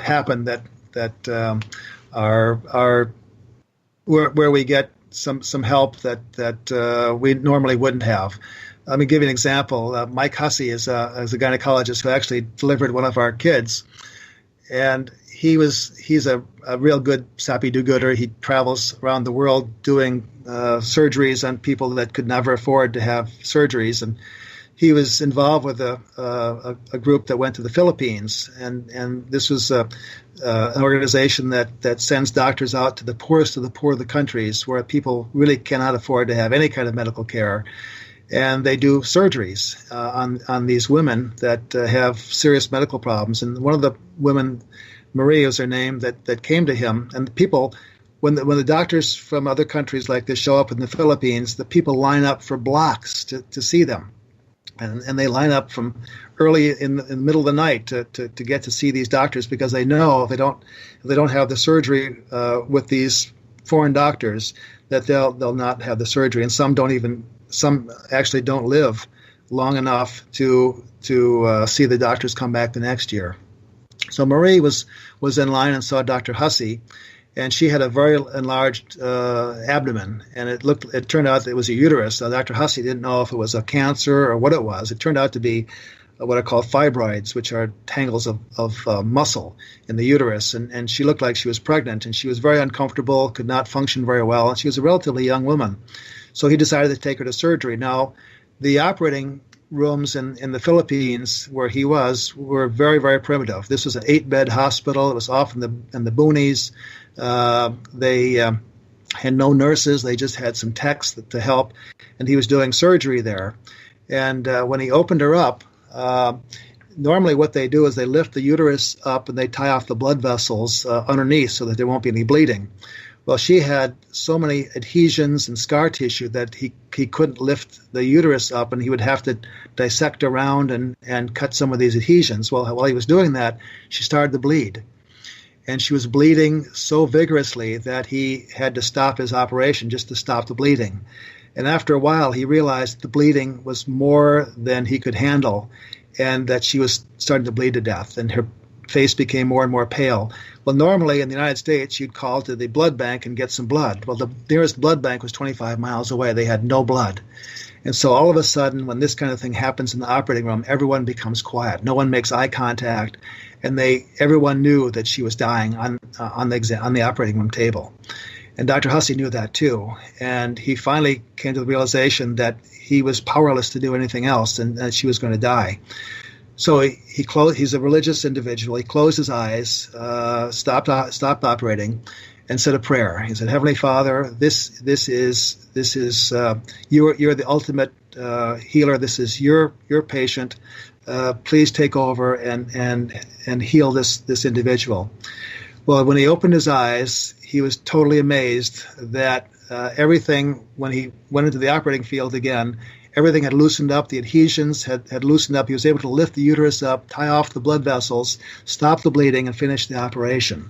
happen that are where we get some help that we normally wouldn't have. Let me give you an example. Mike Hussey is a gynecologist who actually delivered one of our kids, and he's a real good sappy do-gooder. He travels around the world doing surgeries on people that could never afford to have surgeries, and he was involved with a group that went to the Philippines, and this was an organization that sends doctors out to the poorest of the poor of the countries where people really cannot afford to have any kind of medical care. And they do surgeries on these women that have serious medical problems. And one of the women, Marie is her name, that came to him, and the people, when the doctors from other countries like this show up in the Philippines, the people line up for blocks to see them. And they line up from early in the middle of the night to get to see these doctors, because they know if they don't have the surgery with these foreign doctors, that they'll not have the surgery. And some actually don't live long enough to see the doctors come back the next year. So Marie was in line and saw Dr. Hussey, and she had a very enlarged abdomen, and it turned out that it was a uterus. Now, Dr. Hussey didn't know if it was a cancer or what it was. It turned out to be what are called fibroids, which are tangles of muscle in the uterus, and she looked like she was pregnant, and she was very uncomfortable, could not function very well, and she was a relatively young woman. So he decided to take her to surgery. Now, the operating rooms in the Philippines where he was were very, very primitive. This was an 8-bed hospital. It was off in the boonies. They had no nurses. They just had some techs to help, and he was doing surgery there. And when he opened her up, normally what they do is they lift the uterus up and they tie off the blood vessels underneath so that there won't be any bleeding. Well, she had so many adhesions and scar tissue that he couldn't lift the uterus up, and he would have to dissect around and cut some of these adhesions. Well, while he was doing that, she started to bleed. And she was bleeding so vigorously that he had to stop his operation just to stop the bleeding. And after a while, he realized the bleeding was more than he could handle, and that she was starting to bleed to death, and her face became more and more pale. Well, normally in the United States, you'd call to the blood bank and get some blood. Well, the nearest blood bank was 25 miles away. They had no blood. And so all of a sudden, when this kind of thing happens in the operating room, everyone becomes quiet. No one makes eye contact, and everyone knew that she was dying on the operating room table. And Dr. Hussey knew that too. And he finally came to the realization that he was powerless to do anything else, and that she was going to die. So he's a religious individual. He closed his eyes, stopped operating, and said a prayer. He said, "Heavenly Father, this is you're the ultimate healer. This is your patient. Please take over and heal this individual." Well, when he opened his eyes, he was totally amazed that everything, when he went into the operating field again, everything had loosened up. The adhesions had loosened up. He was able to lift the uterus up, tie off the blood vessels, stop the bleeding, and finish the operation.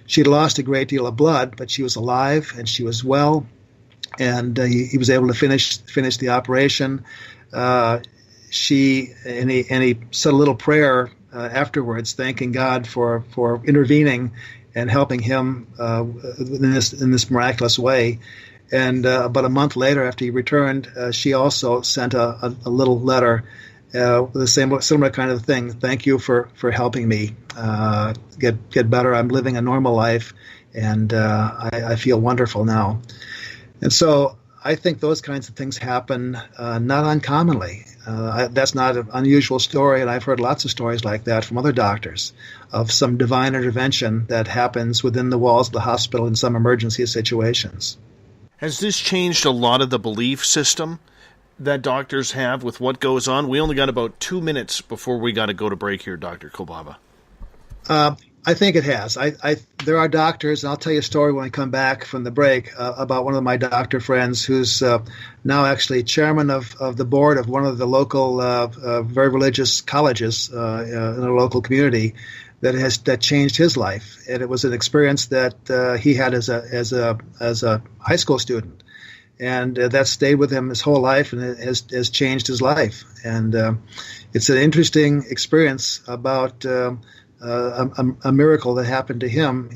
She had lost a great deal of blood, but she was alive and she was well, and he was able to finish the operation. He said a little prayer afterwards, thanking God for intervening and helping him in this miraculous way. And about a month later, after he returned, she also sent a little letter with the similar kind of thing. Thank you for helping me get better. I'm living a normal life, and I feel wonderful now. And so I think those kinds of things happen not uncommonly. That's not an unusual story, and I've heard lots of stories like that from other doctors of some divine intervention that happens within the walls of the hospital in some emergency situations. Has this changed a lot of the belief system that doctors have with what goes on? We only got about 2 minutes before we got to go to break here, Dr. Kolbaba. I think it has. There are doctors, and I'll tell you a story when I come back from the break about one of my doctor friends who's now actually chairman of the board of one of the local very religious colleges in a local community that changed his life, and it was an experience that he had as a high school student, and that stayed with him his whole life, and it has changed his life. And it's an interesting experience about a miracle that happened to him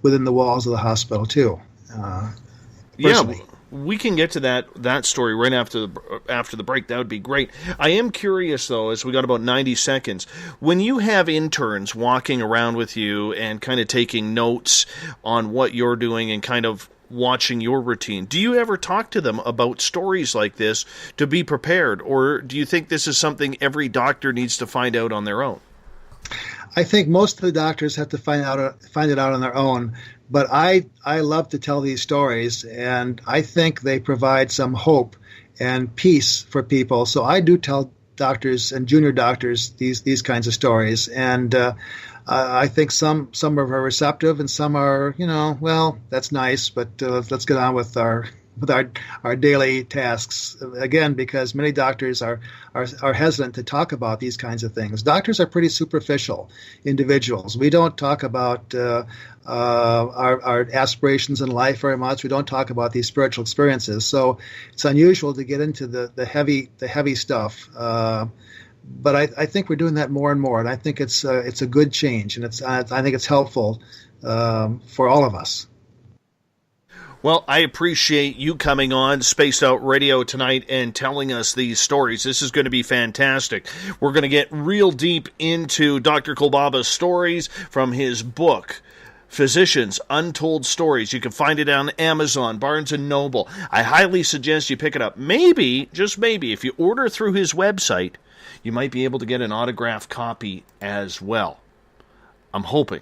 within the walls of the hospital too. Personally. Yeah, we can get to that story right after the break. That would be great. I am curious though, as we got about 90 seconds, when you have interns walking around with you and kind of taking notes on what you're doing and kind of watching your routine, do you ever talk to them about stories like this to be prepared, or do you think this is something every doctor needs to find out on their own? I think most of the doctors have to find it out on their own, but I love to tell these stories, and I think they provide some hope and peace for people. So I do tell doctors and junior doctors these kinds of stories, and I think some are very receptive, and some are, well, that's nice, but let's get on with our daily tasks, again, because many doctors are hesitant to talk about these kinds of things. Doctors are pretty superficial individuals. We don't talk about our aspirations in life very much. We don't talk about these spiritual experiences. So it's unusual to get into the heavy stuff. But I think we're doing that more and more, and I think it's a good change, and I think it's helpful for all of us. Well, I appreciate you coming on Spaced Out Radio tonight and telling us these stories. This is going to be fantastic. We're going to get real deep into Dr. Kolbaba's stories from his book, Physicians Untold Stories. You can find it on Amazon, Barnes & Noble. I highly suggest you pick it up. Maybe, just maybe, if you order through his website, you might be able to get an autographed copy as well. I'm hoping.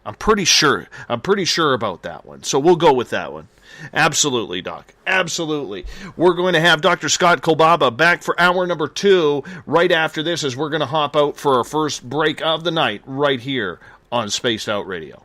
I'm pretty sure about that one. So we'll go with that one. Absolutely, Doc. Absolutely. We're going to have Dr. Scott Kolbaba back for hour number 2 right after this, as we're going to hop out for our first break of the night right here on Spaced Out Radio.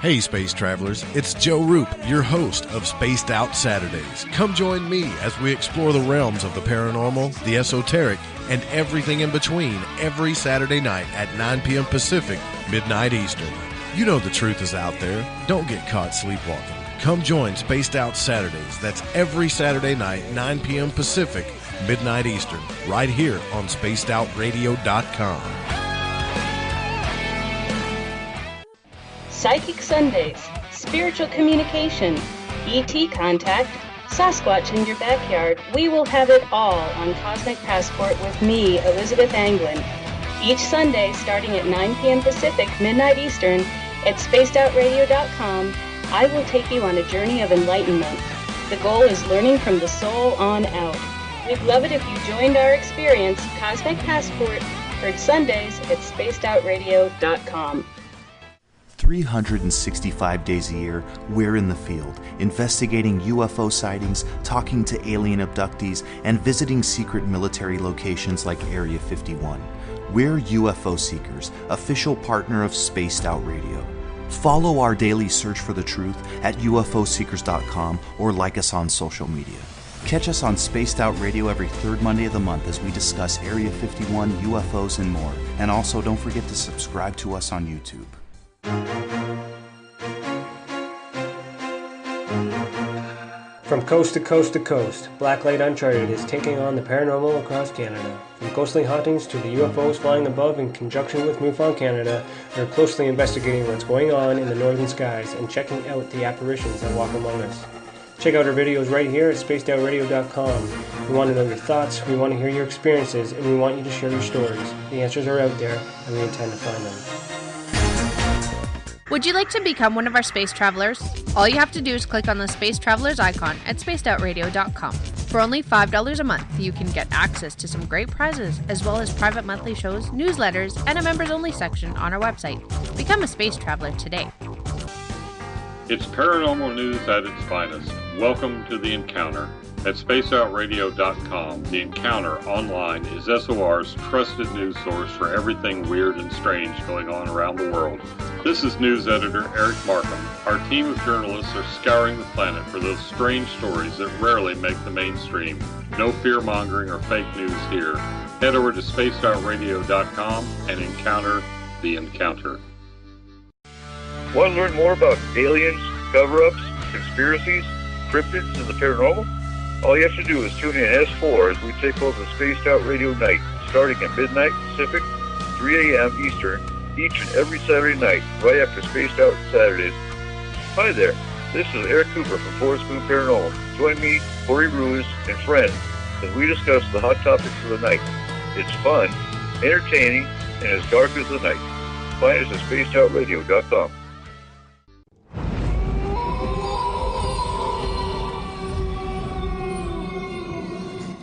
Hey, space travelers, it's Joe Roop, your host of Spaced Out Saturdays. Come join me as we explore the realms of the paranormal, the esoteric, and everything in between every Saturday night at 9 p.m. Pacific, midnight Eastern. You know the truth is out there. Don't get caught sleepwalking. Come join Spaced Out Saturdays. That's every Saturday night, 9 p.m. Pacific, midnight Eastern, right here on SpacedOutRadio.com. Psychic Sundays, spiritual communication, ET contact, Sasquatch in your backyard. We will have it all on Cosmic Passport with me, Elizabeth Anglin. Each Sunday, starting at 9 p.m. Pacific, midnight Eastern, at SpacedOutRadio.com, I will take you on a journey of enlightenment. The goal is learning from the soul on out. We'd love it if you joined our experience. Cosmic Passport, heard Sundays at SpacedOutRadio.com. 365 days a year, we're in the field, investigating UFO sightings, talking to alien abductees, and visiting secret military locations like Area 51. We're UFO Seekers, official partner of Spaced Out Radio. Follow our daily search for the truth at ufoseekers.com or like us on social media. Catch us on Spaced Out Radio every third Monday of the month as we discuss Area 51, UFOs, and more. And also, don't forget to subscribe to us on YouTube. From coast to coast to coast, Blacklight Uncharted is taking on the paranormal across Canada. From ghostly hauntings to the UFOs flying above in conjunction with MUFON Canada, we're closely investigating what's going on in the northern skies and checking out the apparitions that walk among us. Check out our videos right here at SpacedOutRadio.com. We want to know your thoughts, we want to hear your experiences, and we want you to share your stories. The answers are out there, and we intend to find them. Would you like to become one of our space travelers? All you have to do is click on the Space Travelers icon at SpacedOutRadio.com. For only $5 a month, you can get access to some great prizes, as well as private monthly shows, newsletters, and a members-only section on our website. Become a space traveler today. It's paranormal news at its finest. Welcome to The Encounter. at spacedoutradio.com. The Encounter online is SOR's trusted news source for everything weird and strange going on around the world. This is news editor Eric Markham. Our team of journalists are scouring the planet for those strange stories that rarely make the mainstream. No fear-mongering or fake news here. Head over to spacedoutradio.com and encounter the Encounter. Want to learn more about aliens, cover-ups, conspiracies, cryptids, and the paranormal? All you have to do is tune in S4 as we take over the Spaced Out Radio Night, starting at midnight Pacific, 3 a.m. Eastern, each and every Saturday night, right after Spaced Out Saturdays. Hi there, this is Eric Cooper from Forest Moon Paranormal. Join me, Corey Ruiz, and friends as we discuss the hot topics of the night. It's fun, entertaining, and as dark as the night. Find us at spacedoutradio.com.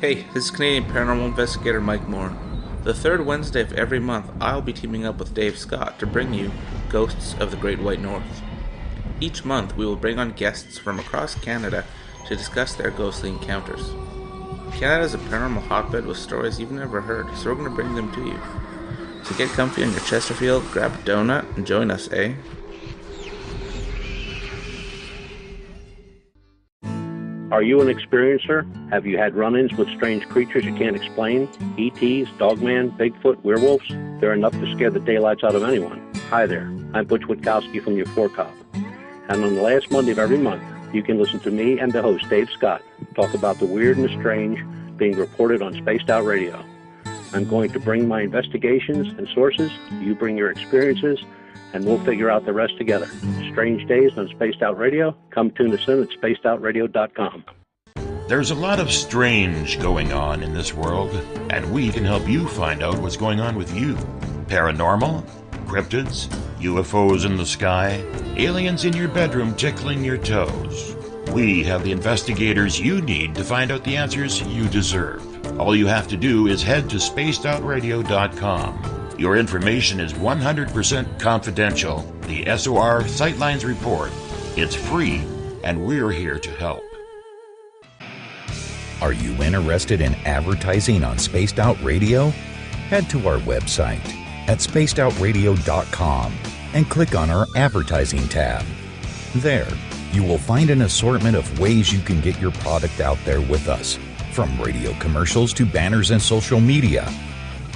Hey, this is Canadian Paranormal Investigator Mike Moore. The third Wednesday of every month, I'll be teaming up with Dave Scott to bring you Ghosts of the Great White North. Each month, we will bring on guests from across Canada to discuss their ghostly encounters. Canada is a paranormal hotbed with stories you've never heard, so we're going to bring them to you. So get comfy on your Chesterfield, grab a donut, and join us, eh? Are you an experiencer? Have you had run-ins with strange creatures you can't explain? ETs, Dogman, Bigfoot, werewolves? They're enough to scare the daylights out of anyone. Hi there, I'm Butch Witkowski from your Four Cop. And on the last Monday of every month, you can listen to me and the host, Dave Scott, talk about the weird and the strange being reported on Spaced Out Radio. I'm going to bring my investigations and sources, you bring your experiences, and we'll figure out the rest together. Strange Days on Spaced Out Radio. Come tune us in at spacedoutradio.com. There's a lot of strange going on in this world, and we can help you find out what's going on with you. Paranormal, cryptids, UFOs in the sky, aliens in your bedroom tickling your toes. We have the investigators you need to find out the answers you deserve. All you have to do is head to spacedoutradio.com. Your information is 100% confidential. The SOR Sightlines Report. It's free, and we're here to help. Are you interested in advertising on Spaced Out Radio? Head to our website at spacedoutradio.com and click on our Advertising tab. There, you will find an assortment of ways you can get your product out there with us, from radio commercials to banners and social media.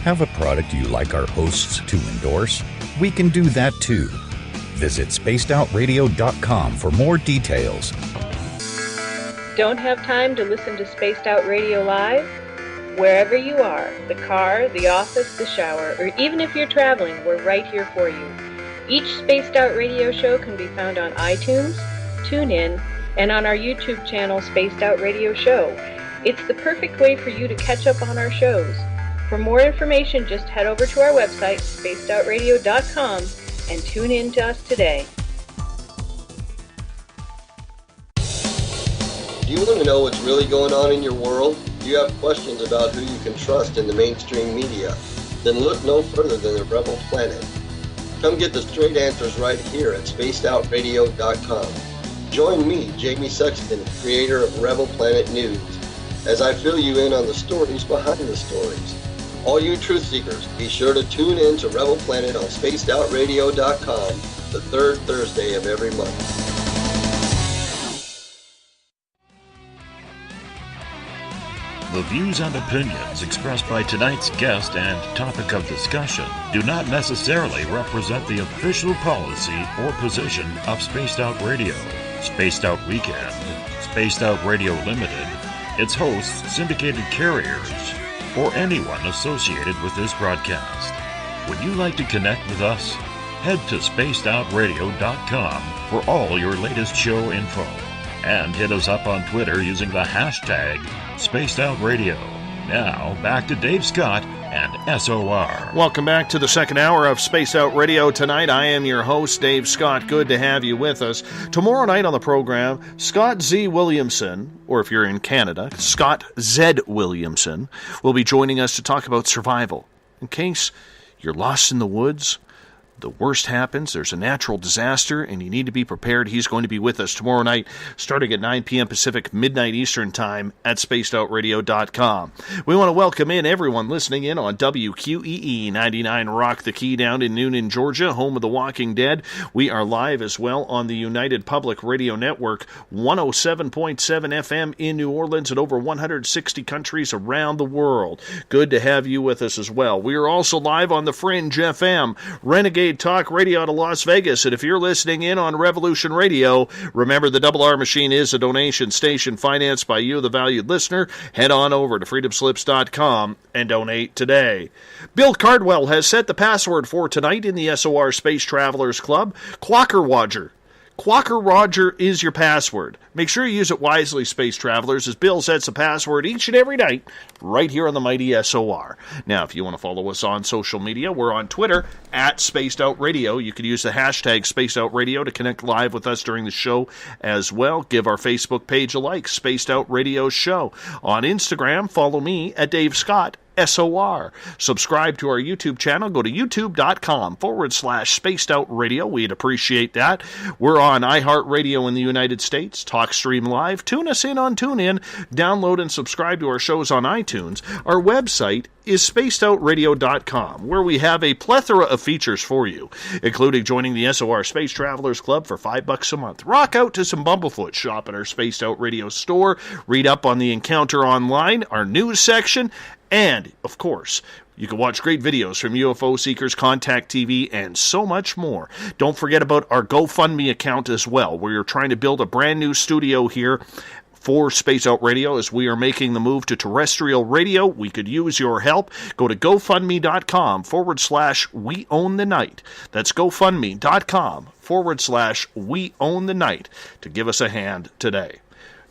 Have a product you like our hosts to endorse? We can do that too. Visit spacedoutradio.com for more details. Don't have time to listen to Spaced Out Radio live? Wherever you are, the car, the office, the shower, or even if you're traveling, we're right here for you. Each Spaced Out Radio show can be found on iTunes, TuneIn, and on our YouTube channel, Spaced Out Radio Show. It's the perfect way for you to catch up on our shows. For more information, just head over to our website, spacedoutradio.com, and tune in to us today. Do you want to know what's really going on in your world? Do you have questions about who you can trust in the mainstream media? Then look no further than the Rebel Planet. Come get the straight answers right here at spacedoutradio.com. Join me, Jamie Sexton, creator of Rebel Planet News, as I fill you in on the stories behind the stories. All you truth seekers, be sure to tune in to Rebel Planet on spacedoutradio.com the third Thursday of every month. The views and opinions expressed by tonight's guest and topic of discussion do not necessarily represent the official policy or position of Spaced Out Radio, Spaced Out Weekend, Spaced Out Radio Limited, its hosts, syndicated carriers, or anyone associated with this broadcast. Would you like to connect with us? Head to spacedoutradio.com for all your latest show info. And hit us up on Twitter using the hashtag SpacedOutRadio. Now, back to Dave Scott and SOR. Welcome back to the second hour of Spaced Out Radio tonight. I am your host, Dave Scott. Good to have you with us. Tomorrow night on the program, Scott Z. Williamson, or if you're in Canada, Scott Z. Williamson, will be joining us to talk about survival. In case you're lost in the woods, the worst happens, there's a natural disaster, and you need to be prepared. He's going to be with us tomorrow night, starting at 9 p.m. Pacific, midnight Eastern Time at spacedoutradio.com. We want to welcome in everyone listening in on WQEE 99 Rock the Key down in Noonan, Georgia, home of The Walking Dead. We are live as well on the United Public Radio Network, 107.7 FM in New Orleans and over 160 countries around the world. Good to have you with us as well. We are also live on the Fringe FM, Renegade Talk Radio out of Las Vegas. And if you're listening in on Revolution Radio, remember the Double R Machine is a donation station financed by you, the valued listener. Head on over to freedomslips.com and donate today. Bill Cardwell has set the password for tonight in the SOR Space Travelers Club, Quacker Roger. Quacker Roger is your password. Make sure you use it wisely, Space Travelers, as Bill sets the password each and every night right here on the mighty SOR. Now, if you want to follow us on social media, we're on Twitter at Spaced Out Radio. You can use the hashtag Spaced Out Radio to connect live with us during the show as well. Give our Facebook page a like, Spaced Out Radio Show. On Instagram, follow me at Dave Scott, SOR. Subscribe to our YouTube channel. Go to youtube.com/Spaced Out Radio. We'd appreciate that. We're on iHeartRadio in the United States, TalkStream Live. Tune us in on TuneIn. Download and subscribe to our shows on iTunes. Our website is spacedoutradio.com, where we have a plethora of features for you, including joining the SOR Space Travelers Club for $5 a month. Rock out to some Bumblefoot. Shop at our Spaced Out Radio store. Read up on the Encounter Online, our news section, and, of course, you can watch great videos from UFO Seekers, Contact TV, and so much more. Don't forget about our GoFundMe account as well, where you're trying to build a brand new studio here for Space Out Radio as we are making the move to terrestrial radio. We could use your help. Go to GoFundMe.com/We Own the Night. That's GoFundMe.com/We Own the Night to give us a hand today.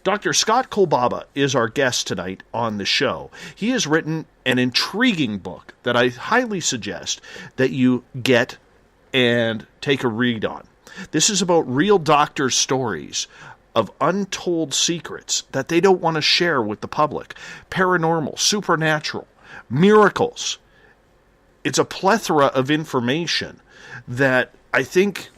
Dr. Scott Kolbaba is our guest tonight on the show. He has written an intriguing book that I highly suggest that you get and take a read on. This is about real doctors' stories of untold secrets that they don't want to share with the public. Paranormal, supernatural, miracles. It's a plethora of information that I think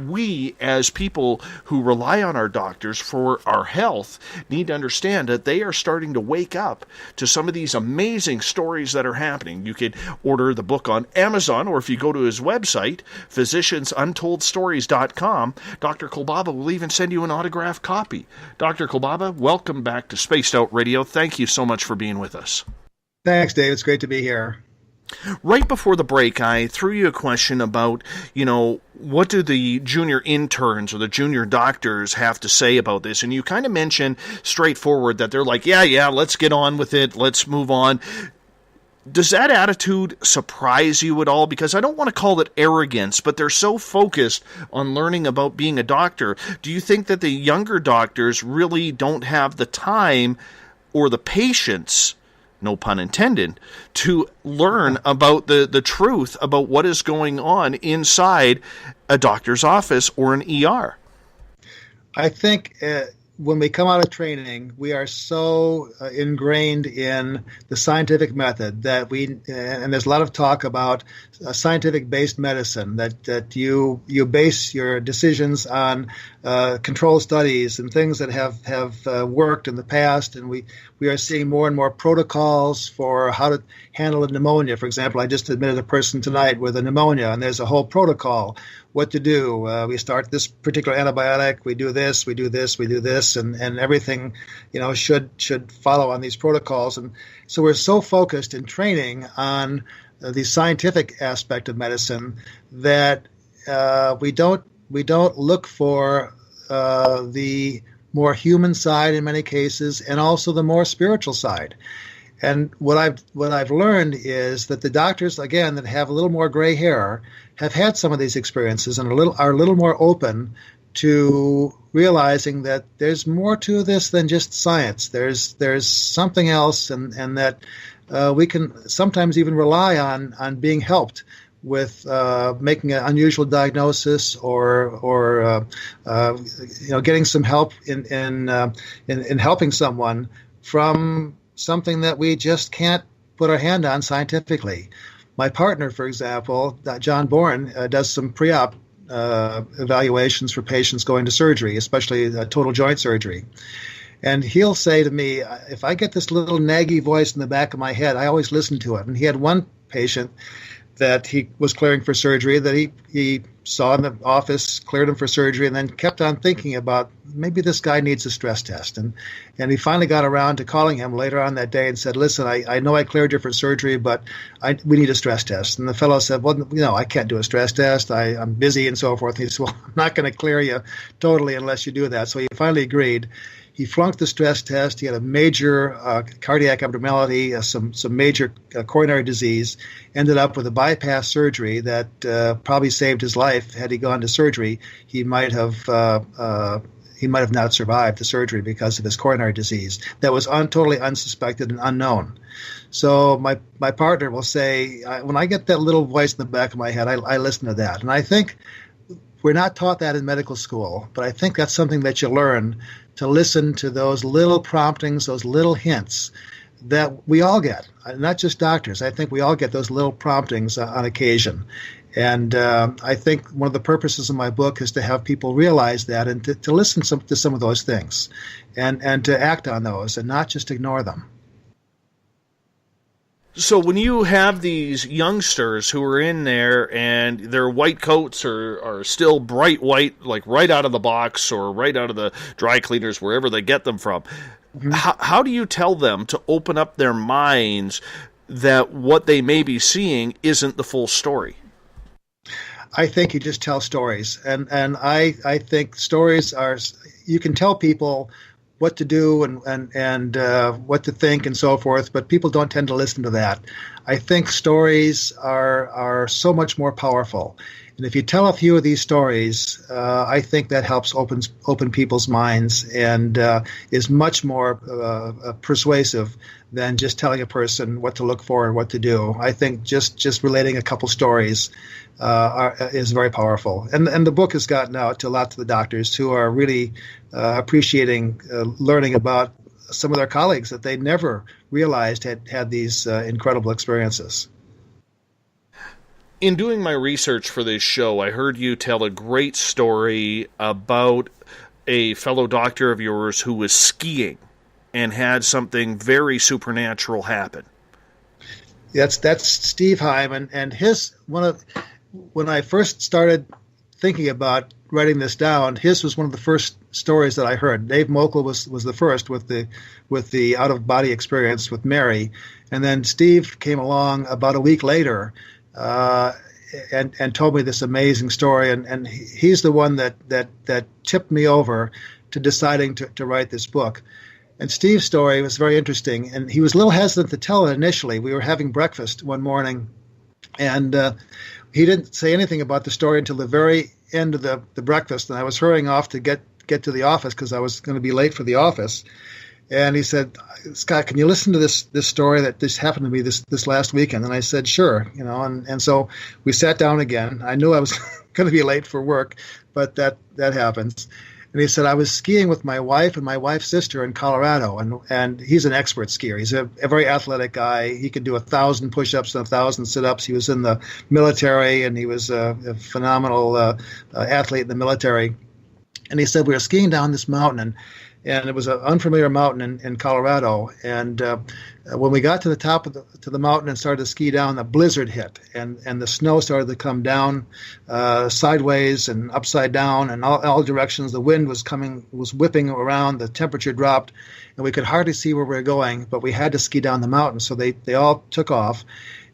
we, as people who rely on our doctors for our health, need to understand that they are starting to wake up to some of these amazing stories that are happening. You can order the book on Amazon, or if you go to his website, Physiciansuntoldsstories.com, Dr. Kolbaba will even send you an autographed copy. Dr. Kolbaba, welcome back to Spaced Out Radio. Thank you so much for being with us. Thanks, Dave. It's great to be here. Right before the break, I threw you a question about, what do the junior interns or the junior doctors have to say about this? And you kind of mentioned straightforward that they're like, yeah, let's get on with it. Let's move on. Does that attitude surprise you at all? Because I don't want to call it arrogance, but they're so focused on learning about being a doctor. Do you think that the younger doctors really don't have the time or the patience, no pun intended, to learn about the truth about what is going on inside a doctor's office or an ER? I think when we come out of training, we are so ingrained in the scientific method that and there's a lot of talk about scientific-based medicine, that you base your decisions on controlled studies and things that have worked in the past, and we are seeing more and more protocols for how to handle a pneumonia. For example, I just admitted a person tonight with a pneumonia, and there's a whole protocol what to do. We start this particular antibiotic, we do this, we do this, we do this, and everything, should follow on these protocols. And so we're so focused in training on the scientific aspect of medicine that we don't look for the more human side in many cases, and also the more spiritual side. And what I've learned is that the doctors, again, that have a little more gray hair, have had some of these experiences and are a little more open to realizing that there's more to this than just science. There's something else, and that we can sometimes even rely on being helped with making an unusual diagnosis or getting some help in helping someone from something that we just can't put our hand on scientifically. My partner, for example, John Bourne, does some pre-op evaluations for patients going to surgery, especially total joint surgery. And he'll say to me, if I get this little naggy voice in the back of my head, I always listen to it. And he had one patient that he was clearing for surgery that he saw in the office, cleared him for surgery, and then kept on thinking about maybe this guy needs a stress test. And he finally got around to calling him later on that day and said, listen, I know I cleared you for surgery, but we need a stress test. And the fellow said, well, I can't do a stress test. I'm busy and so forth. And he said, well, I'm not going to clear you totally unless you do that. So he finally agreed. He flunked the stress test. He had a major cardiac abnormality, some major coronary disease. Ended up with a bypass surgery that probably saved his life. Had he gone to surgery, he might have not survived the surgery because of his coronary disease that was totally unsuspected and unknown. So my partner will say, when I get that little voice in the back of my head, I listen to that, and I think we're not taught that in medical school, but I think that's something that you learn, to listen to those little promptings, those little hints that we all get, not just doctors. I think we all get those little promptings on occasion. And I think one of the purposes of my book is to have people realize that and to listen to some of those things and to act on those and not just ignore them. So when you have these youngsters who are in there and their white coats are still bright white, like right out of the box or right out of the dry cleaners, wherever they get them from, how do you tell them to open up their minds that what they may be seeing isn't the full story? I think you just tell stories. And I think stories are, you can tell people what to do and what to think and so forth, but people don't tend to listen to that. I think stories are so much more powerful. And if you tell a few of these stories, I think that helps open people's minds and is much more persuasive than just telling a person what to look for and what to do. I think just relating a couple stories is very powerful. And the book has gotten out to lots of the doctors who are really appreciating learning about some of their colleagues that they never realized had these incredible experiences. In doing my research for this show, I heard you tell a great story about a fellow doctor of yours who was skiing and had something very supernatural happen. That's Steve Hyman, and when I first started thinking about writing this down, his was one of the first stories that I heard. Dave Mokel was the first with the out of body experience with Mary, and then Steve came along about a week later and told me this amazing story, and he's the one that tipped me over to deciding to write this book. And Steve's story was very interesting, and he was a little hesitant to tell it initially. We were having breakfast one morning, and he didn't say anything about the story until the very end of the breakfast, and I was hurrying off to get to the office because I was going to be late for the office. And he said, Scott, can you listen to this story that this happened to me this last weekend? And I said, sure, and so we sat down again. I knew I was going to be late for work, but that happens. And he said, I was skiing with my wife and my wife's sister in Colorado, and he's an expert skier. He's a very athletic guy. He could do 1,000 push-ups and 1,000 sit-ups. He was in the military, and he was a phenomenal athlete in the military. And he said, we were skiing down this mountain, and it was an unfamiliar mountain in Colorado. And when we got to the top of the mountain and started to ski down, a blizzard hit, and the snow started to come down sideways and upside down in all directions. The wind was whipping around. The temperature dropped, and we could hardly see where we were going. But we had to ski down the mountain, so they all took off.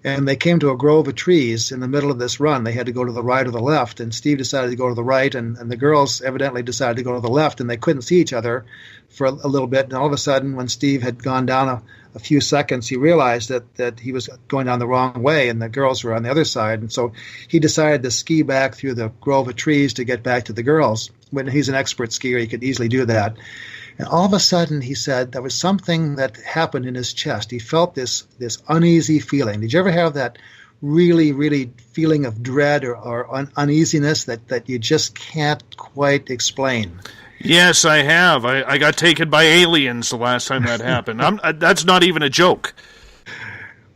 And they came to a grove of trees in the middle of this run. They had to go to the right or the left, and Steve decided to go to the right, and the girls evidently decided to go to the left, and they couldn't see each other for a little bit. And all of a sudden, when Steve had gone down a few seconds, he realized that he was going down the wrong way, and the girls were on the other side. And so he decided to ski back through the grove of trees to get back to the girls. When he's an expert skier, he could easily do that. And all of a sudden, he said, there was something that happened in his chest. He felt this uneasy feeling. Did you ever have that really, really feeling of dread or uneasiness that you just can't quite explain? Yes, I have. I got taken by aliens the last time that happened. That's not even a joke.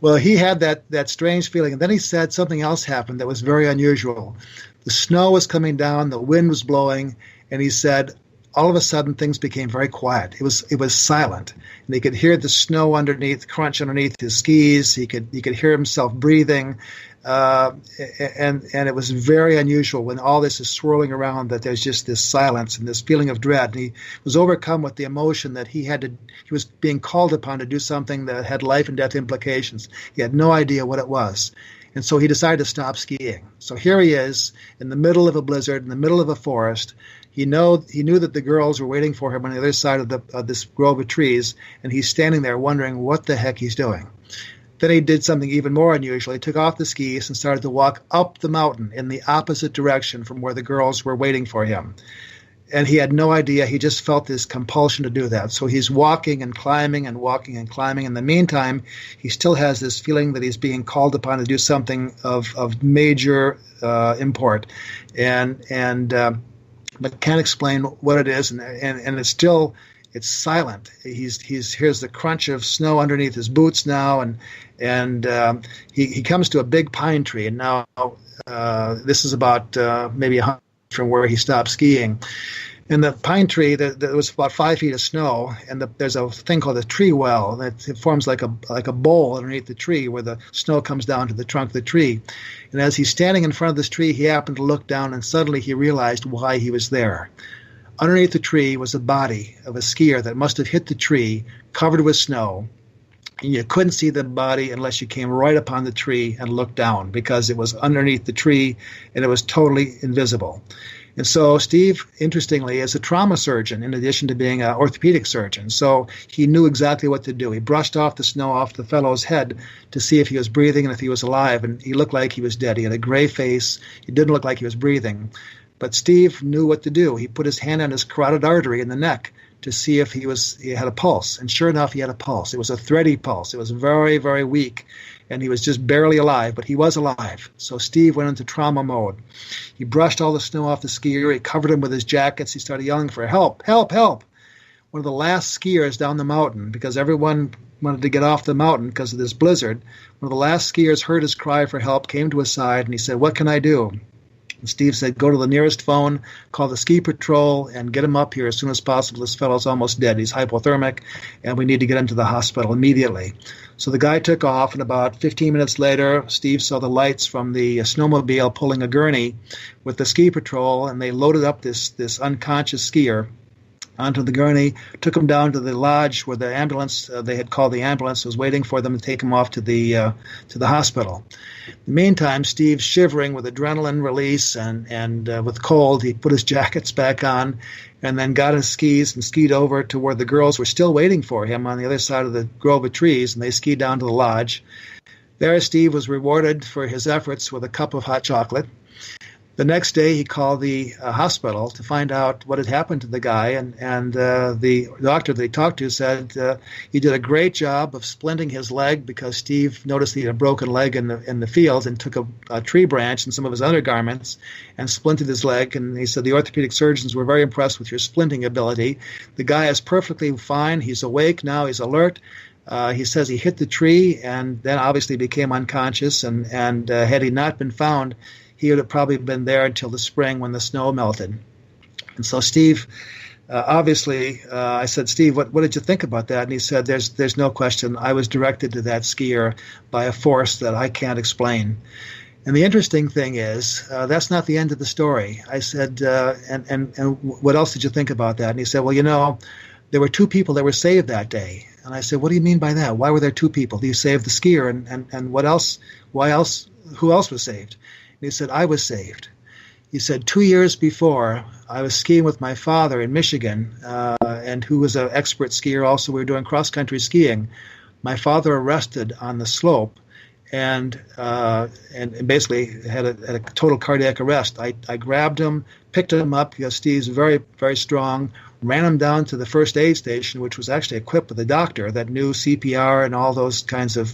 Well, he had that strange feeling, and then he said something else happened that was very unusual. The snow was coming down, the wind was blowing, and he said, all of a sudden things became very quiet. It was silent, and he could hear the snow crunch underneath his skis. He could hear himself breathing, and it was very unusual when all this is swirling around, that there's just this silence and this feeling of dread. And he was overcome with the emotion that he was being called upon to do something that had life and death implications. He had no idea what it was. And so he decided to stop skiing. So here he is in the middle of a blizzard, in the middle of a forest. He knew that the girls were waiting for him on the other side of this grove of trees, and he's standing there wondering what the heck he's doing. Then he did something even more unusual. He took off the skis and started to walk up the mountain in the opposite direction from where the girls were waiting for him. And he had no idea. He just felt this compulsion to do that. So he's walking and climbing and walking and climbing. In the meantime, he still has this feeling that he's being called upon to do something of major import, but can't explain what it is. And it's silent. He hears the crunch of snow underneath his boots now, and he comes to a big pine tree. And now this is about maybe 100 from where he stopped skiing. And the pine tree, there was about 5 feet of snow, and there's a thing called a tree well that it forms like a bowl underneath the tree where the snow comes down to the trunk of the tree. And as he's standing in front of this tree, he happened to look down, and suddenly he realized why he was there. Underneath the tree was the body of a skier that must have hit the tree, covered with snow. And you couldn't see the body unless you came right upon the tree and looked down, because it was underneath the tree and it was totally invisible. And so Steve, interestingly, is a trauma surgeon in addition to being an orthopedic surgeon. So he knew exactly what to do. He brushed off the snow off the fellow's head to see if he was breathing and if he was alive. And he looked like he was dead. He had a gray face. He didn't look like he was breathing. But Steve knew what to do. He put his hand on his carotid artery in the neck to see if he had a pulse. And sure enough, he had a pulse. It was a thready pulse. It was very, very weak. And he was just barely alive, but he was alive. So Steve went into trauma mode. He brushed all the snow off the skier. He covered him with his jackets. He started yelling for help, help, help. One of the last skiers down the mountain, because everyone wanted to get off the mountain because of this blizzard, one of the last skiers heard his cry for help, came to his side, and he said, "What can I do?" And Steve said, "Go to the nearest phone, call the ski patrol, and get him up here as soon as possible. This fellow's almost dead. He's hypothermic, and we need to get him to the hospital immediately." So the guy took off, and about 15 minutes later, Steve saw the lights from the snowmobile pulling a gurney with the ski patrol, and they loaded up this unconscious skier onto the gurney, took him down to the lodge where the ambulance, they had called the ambulance, was waiting for them to take him off to the hospital. In the meantime, Steve's shivering with adrenaline release and with cold. He put his jackets back on and then got his skis and skied over to where the girls were still waiting for him on the other side of the grove of trees, and they skied down to the lodge. There, Steve was rewarded for his efforts with a cup of hot chocolate. The next day, he called the hospital to find out what had happened to the guy, and the doctor that he talked to said he did a great job of splinting his leg, because Steve noticed he had a broken leg in the field and took a tree branch and some of his undergarments and splinted his leg. And he said the orthopedic surgeons were very impressed with your splinting ability. The guy is perfectly fine. He's awake now. He's alert. He says he hit the tree and then obviously became unconscious, and had he not been found, he would have probably been there until the spring when the snow melted. And so Steve, obviously, I said, "Steve, what did you think about that?" And he said, there's no question. I was directed to that skier by a force that I can't explain. And the interesting thing is, that's not the end of the story. I said, and what else did you think about that? And he said, well, there were 2 people that were saved that day. And I said, what do you mean by that? Why were there 2 people? You saved the skier, and what else? Why else? Who else was saved? And he said, I was saved. He said, 2 years before, I was skiing with my father in Michigan, and who was an expert skier. Also, we were doing cross-country skiing. My father arrested on the slope and basically had a total cardiac arrest. I grabbed him, picked him up, because Steve's very, very strong, ran him down to the first aid station, which was actually equipped with a doctor that knew CPR and all those kinds of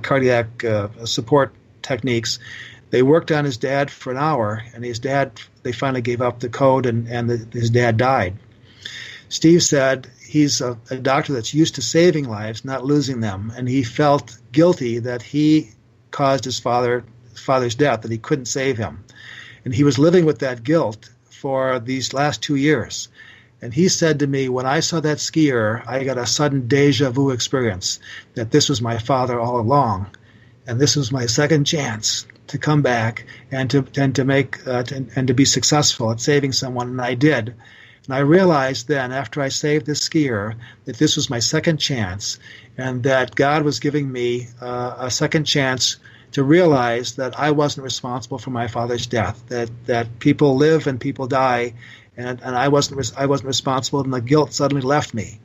cardiac support techniques. They worked on his dad for an hour, and they finally gave up the code, and his dad died. Steve said he's a doctor that's used to saving lives, not losing them, and he felt guilty that he caused his father's death, that he couldn't save him. And he was living with that guilt for these last 2 years. And he said to me, when I saw that skier, I got a sudden deja vu experience that this was my father all along, and this was my second chance to come back and to be successful at saving someone, and I did. And I realized then, after I saved this skier, that this was my second chance, and that God was giving me a second chance to realize that I wasn't responsible for my father's death. That people live and people die, and I wasn't responsible, and the guilt suddenly left me.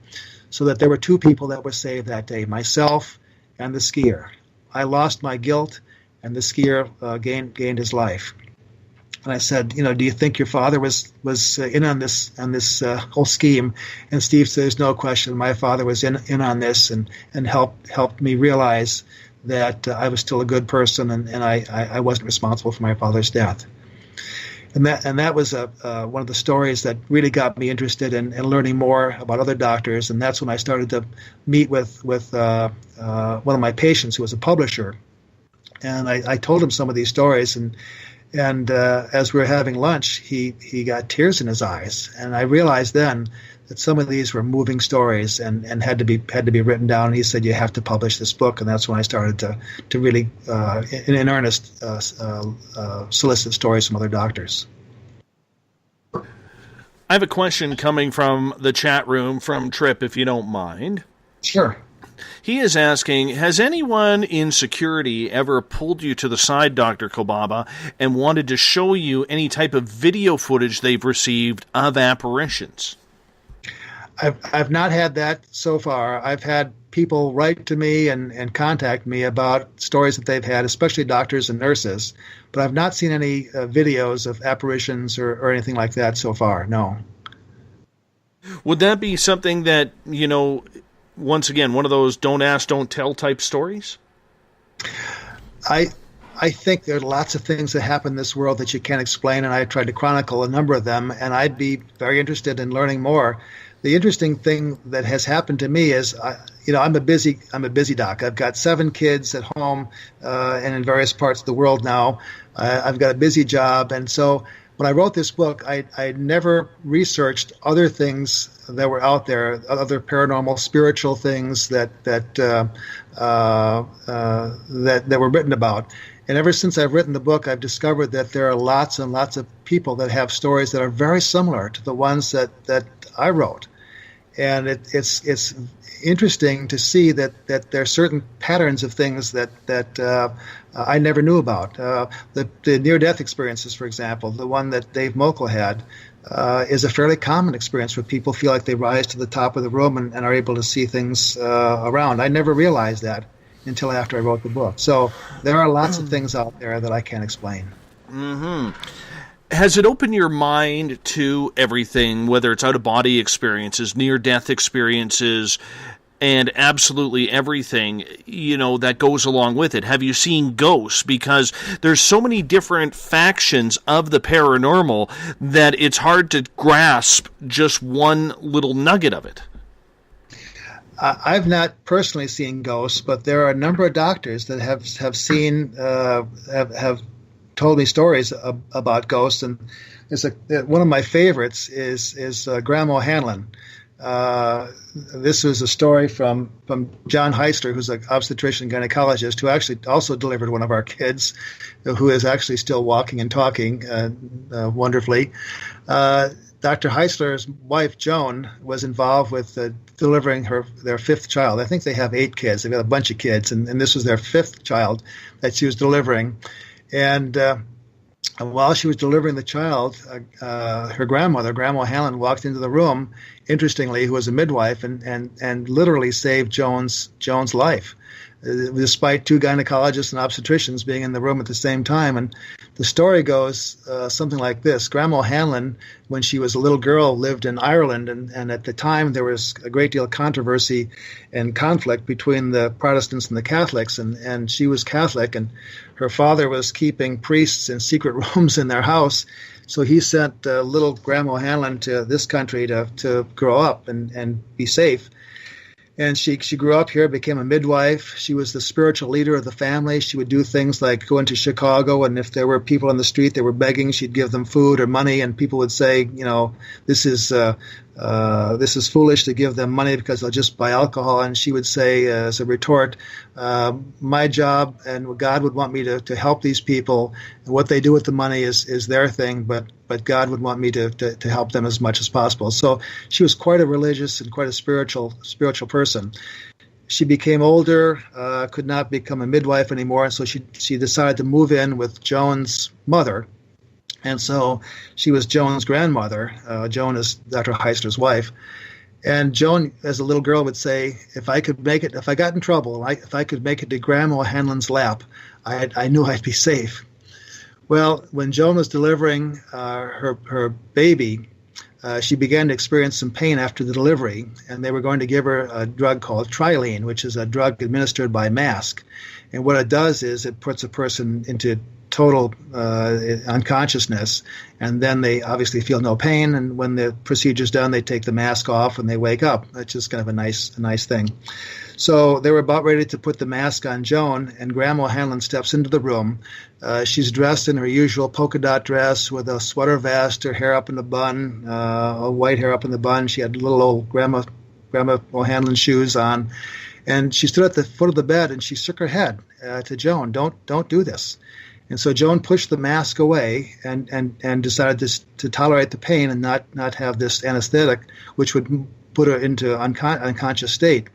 So that there were two people that were saved that day: myself and the skier. I lost my guilt, and the skier gained his life. And I said, do you think your father was in on this whole scheme? And Steve said, there's no question. My father was in on this and helped me realize that I was still a good person, and I wasn't responsible for my father's death. And that was one of the stories that really got me interested in learning more about other doctors. And that's when I started to meet with one of my patients who was a publisher. And I told him some of these stories, and as we were having lunch, he got tears in his eyes, and I realized then that some of these were moving stories and had to be written down. And he said, "You have to publish this book," and that's when I started to really, in earnest, solicit stories from other doctors. I have a question coming from the chat room from Trip, if you don't mind. Sure. He is asking, has anyone in security ever pulled you to the side, Dr. Kolbaba, and wanted to show you any type of video footage they've received of apparitions? I've not had that so far. I've had people write to me and contact me about stories that they've had, especially doctors and nurses, but I've not seen any videos of apparitions or anything like that so far, no. Would that be something that, once again, one of those don't ask, don't tell type stories? I think there are lots of things that happen in this world that you can't explain, and I tried to chronicle a number of them, and I'd be very interested in learning more. The interesting thing that has happened to me is, I'm a busy doc. I've got 7 kids at home and in various parts of the world now. I've got a busy job, and so when I wrote this book, I never researched other things that were out there, other paranormal, spiritual things that were written about. And ever since I've written the book, I've discovered that there are lots and lots of people that have stories that are very similar to the ones that I wrote. And it's interesting to see that there are certain patterns of things that I never knew about. The near-death experiences, for example, the one that Dave Mokel had, is a fairly common experience where people feel like they rise to the top of the room and are able to see things around. I never realized that until after I wrote the book. So there are lots of things out there that I can't explain. Mm-hmm. Has it opened your mind to everything, whether it's out-of-body experiences, near-death experiences, and absolutely everything, that goes along with it? Have you seen ghosts? Because there's so many different factions of the paranormal that it's hard to grasp just one little nugget of it. I've not personally seen ghosts, but there are a number of doctors that have seen, have told me stories about ghosts, and one of my favorites is Grandma Hanlon. This was a story from John Heisler, who's an obstetrician gynecologist who actually also delivered one of our kids, who is actually still walking and talking wonderfully. Dr. Heisler's wife, Joan, was involved with delivering their 5th child. I think they have 8 kids. They've got a bunch of kids, and this was their 5th child that she was delivering. And while she was delivering the child, her grandmother, Grandma Hanlon, walked into the room, interestingly, who was a midwife, and literally saved Joan's life. despite two gynecologists and obstetricians being in the room at the same time. And the story goes something like this. Grandma Hanlon, when she was a little girl, lived in Ireland, and at the time there was a great deal of controversy and conflict between the Protestants and the Catholics, and she was Catholic, and her father was keeping priests in secret rooms in their house. So he sent little Grandma Hanlon to this country to grow up and be safe. And she grew up here, became a midwife. She was the spiritual leader of the family. She would do things like go into Chicago, and if there were people on the street that were begging, she'd give them food or money, and people would say, this is foolish to give them money because they'll just buy alcohol. And she would say as a retort, my job and God would want me to help these people, and what they do with the money is their thing, but God would want me to help them as much as possible. So she was quite a religious and quite a spiritual person. She became older, could not become a midwife anymore, and so she decided to move in with Joan's mother. And so she was Joan's grandmother. Joan is Dr. Heisler's wife. And Joan, as a little girl, would say, if I got in trouble, if I could make it to Grandma Hanlon's lap, I knew I'd be safe. Well, when Joan was delivering her baby, she began to experience some pain after the delivery, and they were going to give her a drug called Trilene, which is a drug administered by mask. And what it does is it puts a person into total unconsciousness, and then they obviously feel no pain, and when the procedure's done, they take the mask off and they wake up. That's just kind of a nice thing. So they were about ready to put the mask on Joan, and Grandma Hanlon steps into the room. She's dressed in her usual polka dot dress with a sweater vest, her hair up in a bun, a white hair up in the bun. She had little old Grandma O'Hanlon shoes on, and she stood at the foot of the bed and she shook her head to Joan, don't do this. And so Joan pushed the mask away and decided to tolerate the pain and not have this anesthetic, which would put her into unconscious state.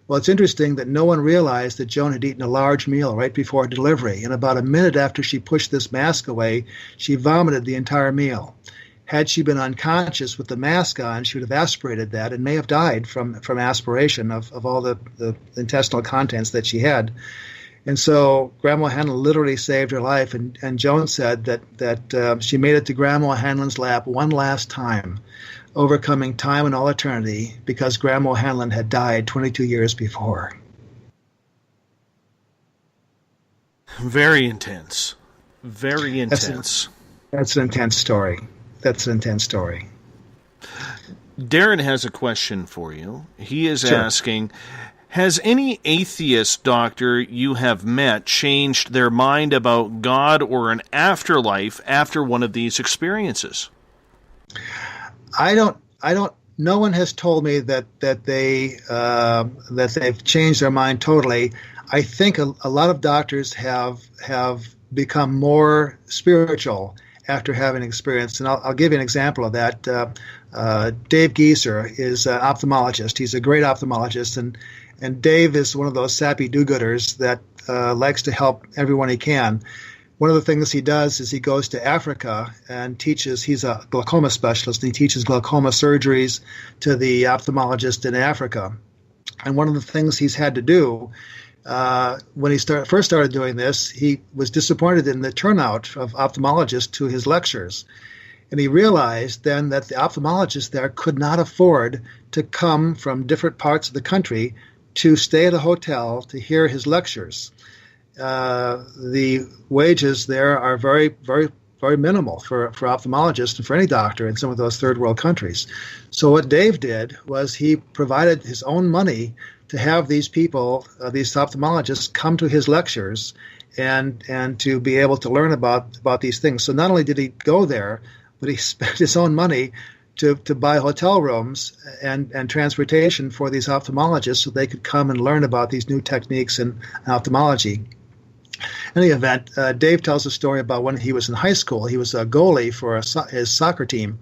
Well, it's interesting that no one realized that Joan had eaten a large meal right before delivery, and about a minute after she pushed this mask away, she vomited the entire meal. Had she been unconscious with the mask on, she would have aspirated that and may have died from aspiration of all the intestinal contents that she had. And so Grandma Hanlon literally saved her life, and Joan said that she made it to Grandma Hanlon's lap one last time, overcoming time and all eternity, because Grandma Hanlon had died 22 years before. Very intense. Very intense. That's an intense story. Darren has a question for you. He is asking, has any atheist doctor you have met changed their mind about God or an afterlife after one of these experiences? I don't. No one has told me that they've changed their mind totally. I think a lot of doctors have become more spiritual after having experience, and I'll give you an example of that. Dave Gieser is an ophthalmologist. He's a great ophthalmologist, and Dave is one of those sappy do-gooders that likes to help everyone he can. One of the things he does is he goes to Africa and teaches. He's a glaucoma specialist, and he teaches glaucoma surgeries to the ophthalmologists in Africa. And one of the things he's had to do when he first started doing this, he was disappointed in the turnout of ophthalmologists to his lectures. And he realized then that the ophthalmologists there could not afford to come from different parts of the country to stay at a hotel to hear his lectures. The wages there are very, very, very minimal for ophthalmologists and for any doctor in some of those third world countries. So what Dave did was he provided his own money to have these people, these ophthalmologists, come to his lectures and to be able to learn about these things. So not only did he go there, but he spent his own money to buy hotel rooms and transportation for these ophthalmologists so they could come and learn about these new techniques in ophthalmology. In any event, Dave tells a story about when he was in high school. He was a goalie for his soccer team,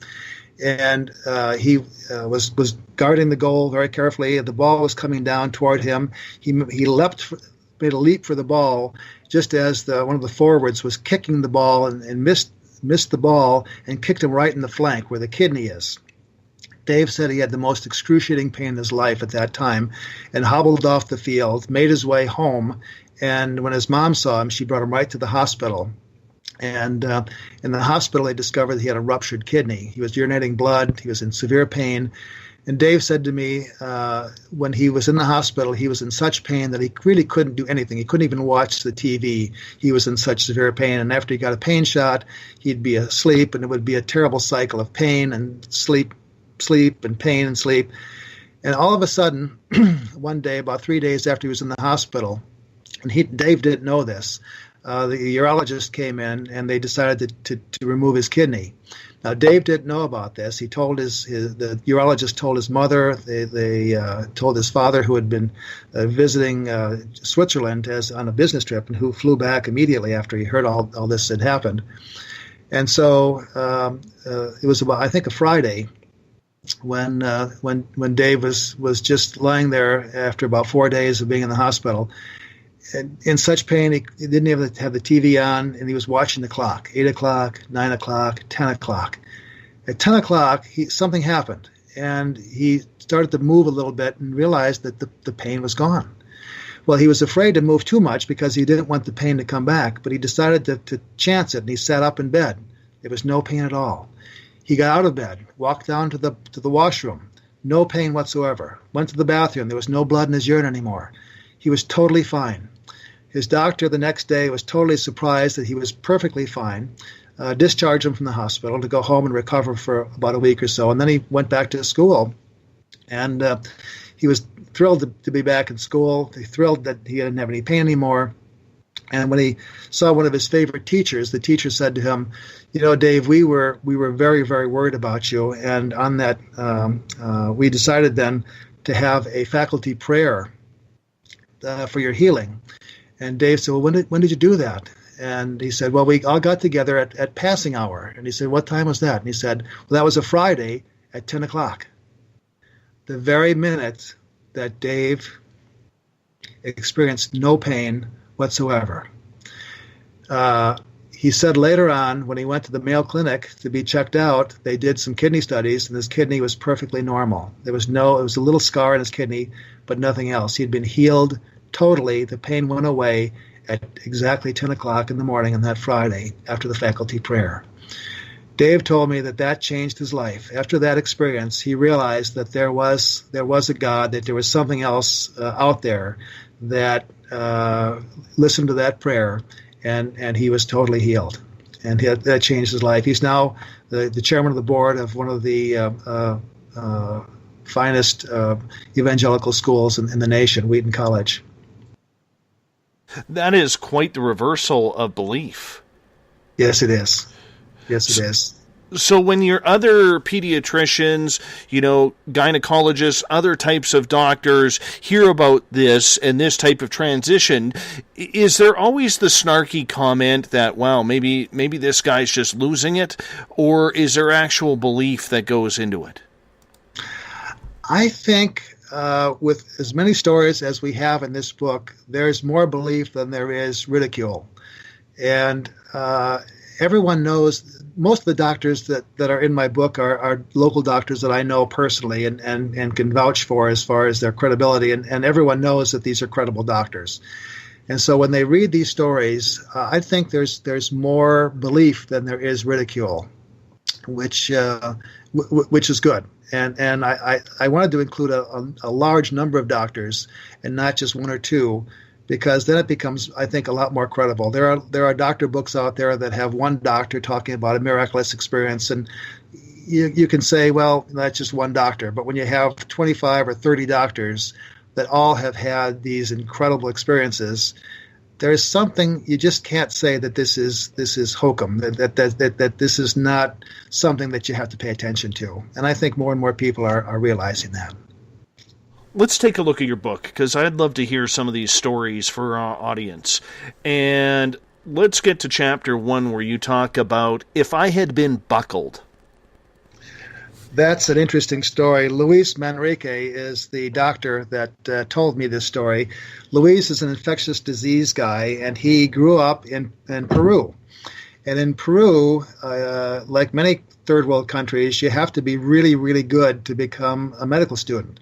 and he was guarding the goal very carefully. The ball was coming down toward him. He made a leap for the ball just as one of the forwards was kicking the ball and missed the ball and kicked him right in the flank where the kidney is. Dave said he had the most excruciating pain in his life at that time and hobbled off the field, made his way home. And when his mom saw him, she brought him right to the hospital. And in the hospital, they discovered that he had a ruptured kidney. He was urinating blood. He was in severe pain. And Dave said to me, when he was in the hospital, he was in such pain that he really couldn't do anything. He couldn't even watch the TV. He was in such severe pain. And after he got a pain shot, he'd be asleep, and it would be a terrible cycle of pain and sleep, and pain and sleep. And all of a sudden, one day, about 3 days after he was in the hospital, and Dave didn't know this, the urologist came in, and they decided to remove his kidney. Now, Dave didn't know about this. He told the urologist told his mother. They told his father, who had been visiting Switzerland on a business trip, and who flew back immediately after he heard all this had happened. And so it was about, I think, a Friday when Dave was just lying there after about 4 days of being in the hospital. And in such pain, he didn't even have the TV on, and he was watching the clock, 8 o'clock, 9 o'clock, 10 o'clock. At 10 o'clock, something happened, and he started to move a little bit and realized that the pain was gone. Well, he was afraid to move too much because he didn't want the pain to come back, but he decided to chance it, and he sat up in bed. There was no pain at all. He got out of bed, walked down to the washroom, no pain whatsoever. Went to the bathroom. There was no blood in his urine anymore. He was totally fine. His doctor the next day was totally surprised that he was perfectly fine, discharged him from the hospital to go home and recover for about a week or so. And then he went back to school, and he was thrilled to be back in school, thrilled that he didn't have any pain anymore. And when he saw one of his favorite teachers, the teacher said to him, "You know, Dave, we were very, very worried about you. And on that, we decided then to have a faculty prayer for your healing." And Dave said, "Well, when did you do that?" And he said, "Well, we all got together at passing hour." And he said, "What time was that?" And he said, "Well, that was a Friday at 10 o'clock. The very minute that Dave experienced no pain whatsoever. He said later on, when he went to the Mayo Clinic to be checked out, they did some kidney studies, and his kidney was perfectly normal. It was a little scar in his kidney, but nothing else. He had been healed totally. The pain went away at exactly 10 o'clock in the morning on that Friday after the faculty prayer. Dave told me that changed his life. After that experience, he realized that there was a God, that there was something else out there that listened to that prayer, and he was totally healed. And that changed his life. He's now the chairman of the board of one of the finest evangelical schools in the nation, Wheaton College. That is quite the reversal of belief. Yes, it is. Yes, it is. So when your other pediatricians, gynecologists, other types of doctors hear about this and this type of transition, is there always the snarky comment that, wow, maybe this guy's just losing it? Or is there actual belief that goes into it? I think with as many stories as we have in this book, there's more belief than there is ridicule. And everyone knows, most of the doctors that are in my book are local doctors that I know personally and can vouch for as far as their credibility. And everyone knows that these are credible doctors. And so when they read these stories, I think there's more belief than there is ridicule, which is good. And I wanted to include a large number of doctors and not just one or two, because then it becomes, I think, a lot more credible. There are doctor books out there that have one doctor talking about a miraculous experience, and you can say, well, that's just one doctor. But when you have 25 or 30 doctors that all have had these incredible experiences, there's something you just can't say that this is hokum, that this is not something that you have to pay attention to. And I think more and more people are realizing that. Let's take a look at your book, because I'd love to hear some of these stories for our audience. And let's get to chapter 1, where you talk about If I Had Been Buckled. That's an interesting story. Luis Manrique is the doctor that told me this story. Luis is an infectious disease guy, and he grew up in Peru. And in Peru, like many third world countries, you have to be really, really good to become a medical student.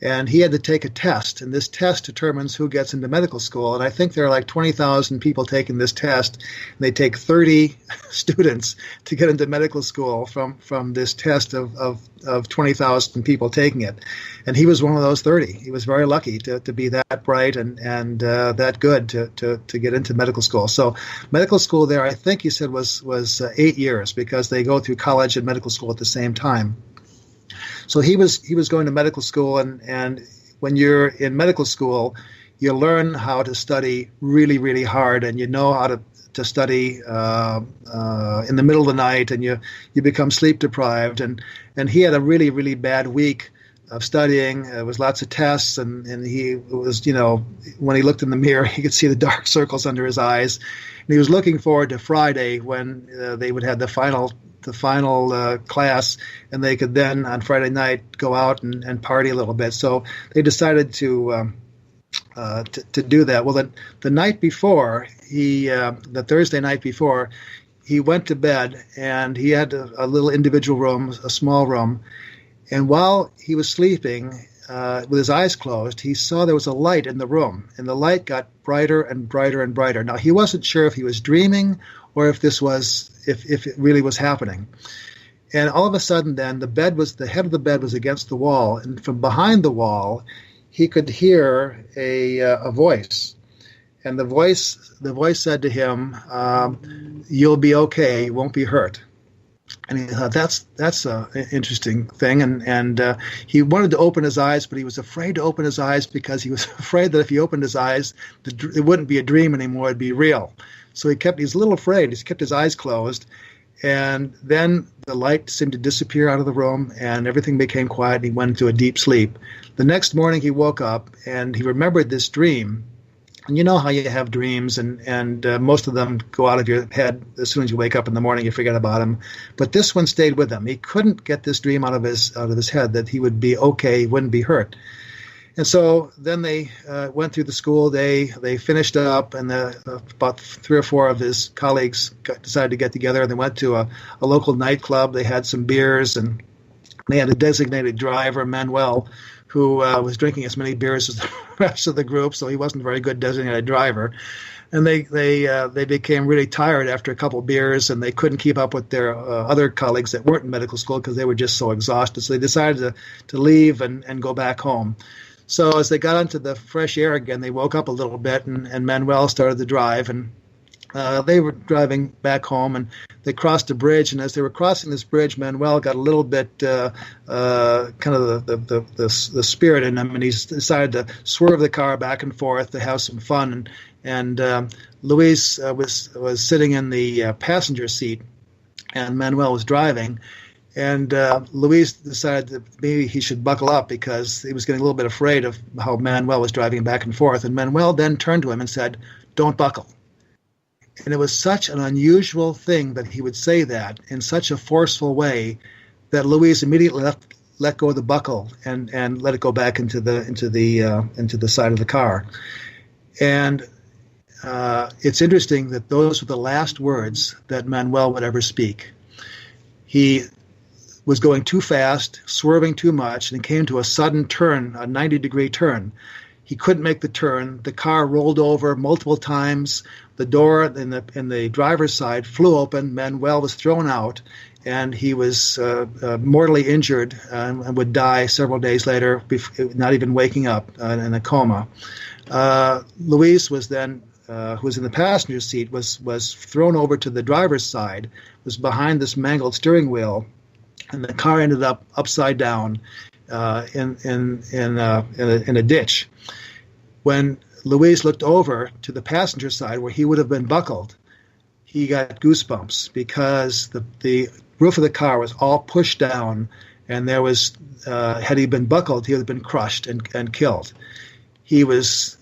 And he had to take a test, and this test determines who gets into medical school. And I think there are like 20,000 people taking this test, and they take 30 students to get into medical school from this test of 20,000 people taking it. And he was one of those 30. He was very lucky to be that bright and that good to get into medical school. So medical school there, I think he said, was 8 years, because they go through college and medical school at the same time. So he was going to medical school, and when you're in medical school, you learn how to study really, really hard, and you know how to study in the middle of the night, and you become sleep deprived. And he had a really, really bad week of studying. There was lots of tests, and he was, when he looked in the mirror, he could see the dark circles under his eyes. And he was looking forward to Friday when they would have the final class, and they could then on Friday night go out and party a little bit. So they decided to do that. Well, the night before, the Thursday night before, he went to bed, and he had a little individual room, a small room. And while he was sleeping, with his eyes closed, he saw there was a light in the room, and the light got brighter and brighter and brighter. Now, he wasn't sure if he was dreaming or if it really was happening. And all of a sudden then, the head of the bed was against the wall, and from behind the wall, he could hear a voice. And the voice said to him, "You'll be okay, you won't be hurt." And he thought, that's an interesting thing. And he wanted to open his eyes, but he was afraid to open his eyes, because he was afraid that if he opened his eyes, it wouldn't be a dream anymore, it'd be real. So he's a little afraid. He's kept his eyes closed. And then the light seemed to disappear out of the room, and everything became quiet, and he went into a deep sleep. The next morning he woke up, and he remembered this dream. And you know how you have dreams, and most of them go out of your head as soon as you wake up in the morning. You forget about them, but this one stayed with him. He couldn't get this dream out of his head, that he would be okay, he wouldn't be hurt. And so then they went through the school. They finished up, and about 3 or 4 of his colleagues decided to get together. And they went to a local nightclub. They had some beers, and they had a designated driver, Manuel, who was drinking as many beers as the rest of the group, so he wasn't a very good designated driver. And they became really tired after a couple of beers, and they couldn't keep up with their other colleagues that weren't in medical school, because they were just so exhausted. So they decided to leave and go back home. So as they got into the fresh air again, they woke up a little bit, and Manuel started to drive, and they were driving back home, and they crossed a bridge. And as they were crossing this bridge, Manuel got a little bit kind of the spirit in him, and he decided to swerve the car back and forth to have some fun. And Luis was sitting in the passenger seat, and Manuel was driving. And Luis decided that maybe he should buckle up, because he was getting a little bit afraid of how Manuel was driving back and forth. And Manuel then turned to him and said, "Don't buckle." And it was such an unusual thing that he would say that in such a forceful way that Luis immediately let go of the buckle and let it go back into the side of the car. And it's interesting that those were the last words that Manuel would ever speak. He was going too fast, swerving too much, and came to a sudden turn, a 90-degree turn. He couldn't make the turn. The car rolled over multiple times. The door in the driver's side flew open. Manuel was thrown out, and he was mortally injured and would die several days later, not even waking up in a coma. Luis was then, who was in the passenger seat, was thrown over to the driver's side, was behind this mangled steering wheel, and the car ended up upside down in a ditch. When Luis looked over to the passenger side where he would have been buckled, he got goosebumps, because the roof of the car was all pushed down, and there was, had he been buckled, he would have been crushed and killed. He was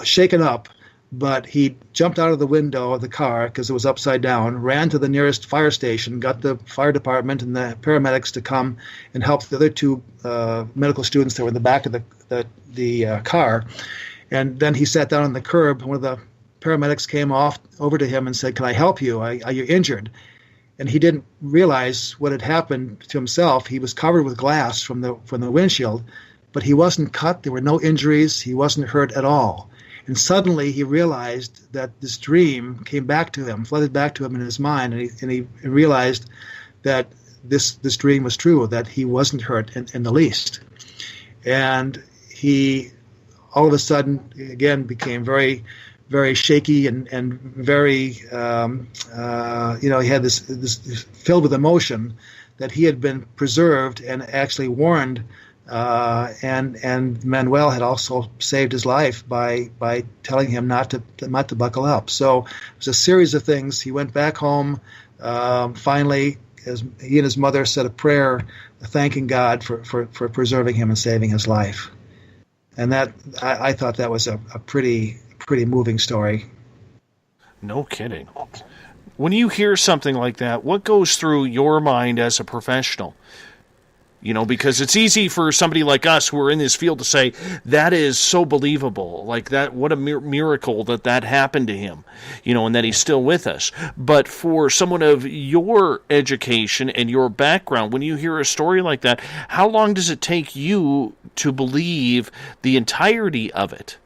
shaken up, but he jumped out of the window of the car, because it was upside down, ran to the nearest fire station, got the fire department and the paramedics to come and help the other 2 medical students that were in the back of the car. And then he sat down on the curb. One of the paramedics came over to him and said, "Can I help you? Are you injured?" And he didn't realize what had happened to himself. He was covered with glass from the windshield, but he wasn't cut. There were no injuries. He wasn't hurt at all. And suddenly he realized that this dream came back to him, flooded back to him in his mind, and he realized that this dream was true, that he wasn't hurt in the least. And he all of a sudden, again, became very, very shaky and very, he had this filled with emotion that he had been preserved and actually warned, and Manuel had also saved his life by telling him not to buckle up. So it was a series of things. He went back home. Finally, as he and his mother said a prayer, thanking God for preserving him and saving his life. And that I thought that was a pretty moving story. No kidding. When you hear something like that, what goes through your mind as a professional? Because it's easy for somebody like us who are in this field to say, that is so believable. Like that, what a miracle that happened to him, and that he's still with us. But for someone of your education and your background, when you hear a story like that, how long does it take you to believe the entirety of it?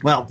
Well,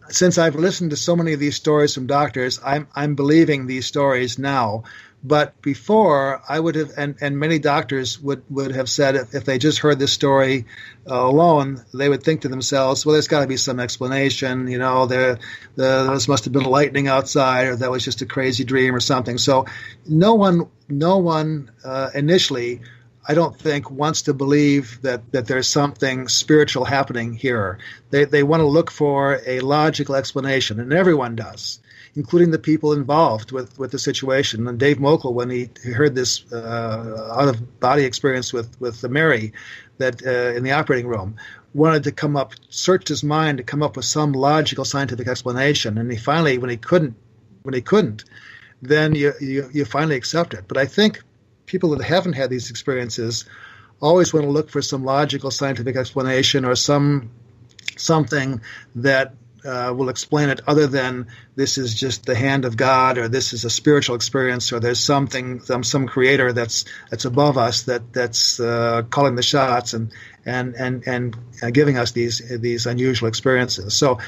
since I've listened to so many of these stories from doctors, I'm believing these stories now. But before, I would have, and many doctors would have said, if they just heard this story alone, they would think to themselves, well, there's got to be some explanation. There must have been lightning outside, or that was just a crazy dream or something. So no one initially, I don't think, wants to believe that there's something spiritual happening here. They want to look for a logical explanation, and everyone does, including the people involved with the situation. And Dave Mokel, when he heard this out-of-body experience with Mary that in the operating room, wanted to searched his mind to come up with some logical scientific explanation. And he finally, when he couldn't, then you finally accept it. But I think people that haven't had these experiences always want to look for some logical scientific explanation or something that will explain it other than this is just the hand of God, or this is a spiritual experience, or there's some creator that's above us that's calling the shots and giving us these unusual experiences. So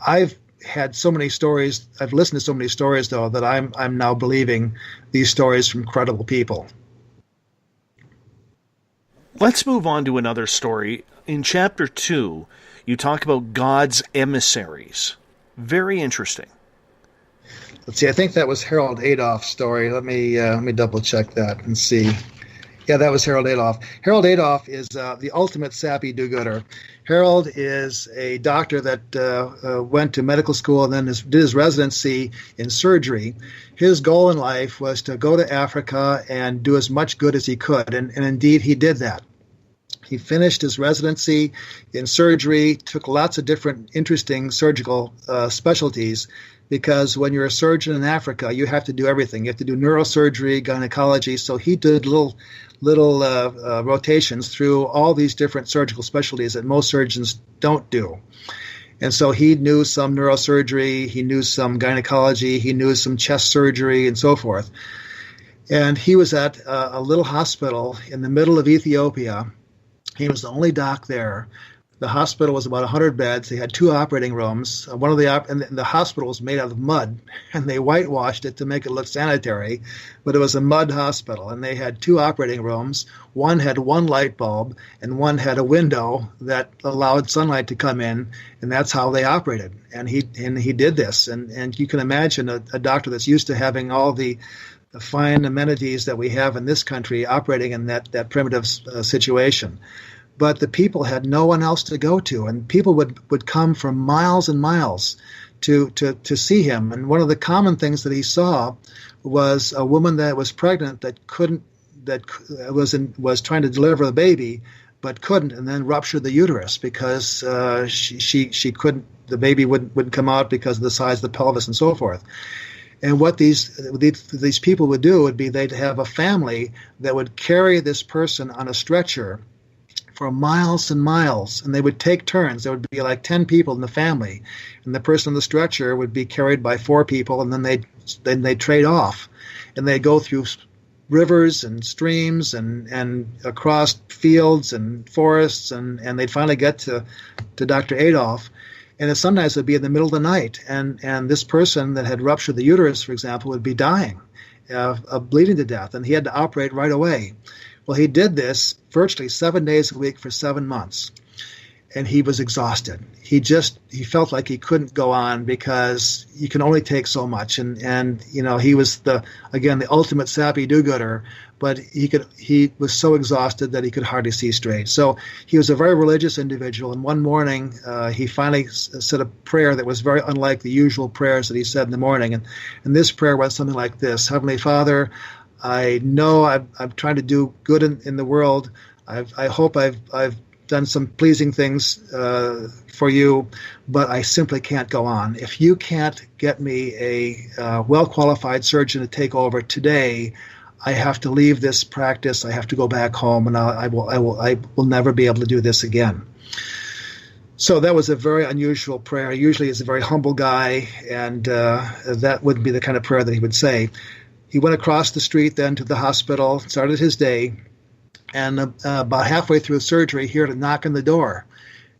I've had so many stories. I've listened to so many stories, though, that I'm now believing these stories from credible people. Let's move on to another story. In Chapter 2, you talk about God's emissaries. Very interesting. Let's see. I think that was Harold Adolph's story. Let me double check that and see. Yeah, that was Harold Adolph. Harold Adolph is the ultimate sappy do-gooder. Harold is a doctor that went to medical school and then did his residency in surgery. His goal in life was to go to Africa and do as much good as he could, and indeed he did that. He finished his residency in surgery, took lots of different interesting surgical specialties, because when you're a surgeon in Africa, you have to do everything. You have to do neurosurgery, gynecology. So he did little rotations through all these different surgical specialties that most surgeons don't do. And so he knew some neurosurgery, he knew some gynecology, he knew some chest surgery, and so forth. And he was at a little hospital in the middle of Ethiopia. He was the only doc there. The hospital was about 100 beds. They had 2 operating rooms. And the hospital was made out of mud, and they whitewashed it to make it look sanitary, but it was a mud hospital. And they had 2 operating rooms. One had 1 light bulb, and one had a window that allowed sunlight to come in, and that's how they operated. And he did this. And you can imagine a doctor that's used to having all the fine amenities that we have in this country operating in that primitive situation. But the people had no one else to go to, and people would come from miles and miles to see him. And one of the common things that he saw was a woman that was pregnant that was trying to deliver a baby, but couldn't, and then ruptured the uterus because she couldn't. The baby wouldn't come out because of the size of the pelvis and so forth. And what these people would do would be they'd have a family that would carry this person on a stretcher for miles and miles, and they would take turns. There would be like 10 people in the family, and the person on the stretcher would be carried by 4 people, and then they'd trade off, and they'd go through rivers and streams and across fields and forests, and they'd finally get to Dr. Adolf. And sometimes it would be in the middle of the night, and this person that had ruptured the uterus, for example, would be dying of bleeding to death, and he had to operate right away. Well, he did this virtually 7 days a week for 7 months, and he was exhausted. He felt like he couldn't go on because you can only take so much, and you know, he was the ultimate sappy do-gooder, but he was so exhausted that he could hardly see straight. So he was a very religious individual, and one morning he finally said a prayer that was very unlike the usual prayers that he said in the morning, and this prayer went something like this: Heavenly Father, I know I'm trying to do good in the world. I hope I've done some pleasing things for you, but I simply can't go on. If you can't get me a well-qualified surgeon to take over today, I have to leave this practice. I have to go back home, and I will never be able to do this again. So that was a very unusual prayer. Usually he's a very humble guy, and that wouldn't be the kind of prayer that he would say. He went across the street then to the hospital, started his day, and about halfway through surgery, he heard a knock on the door.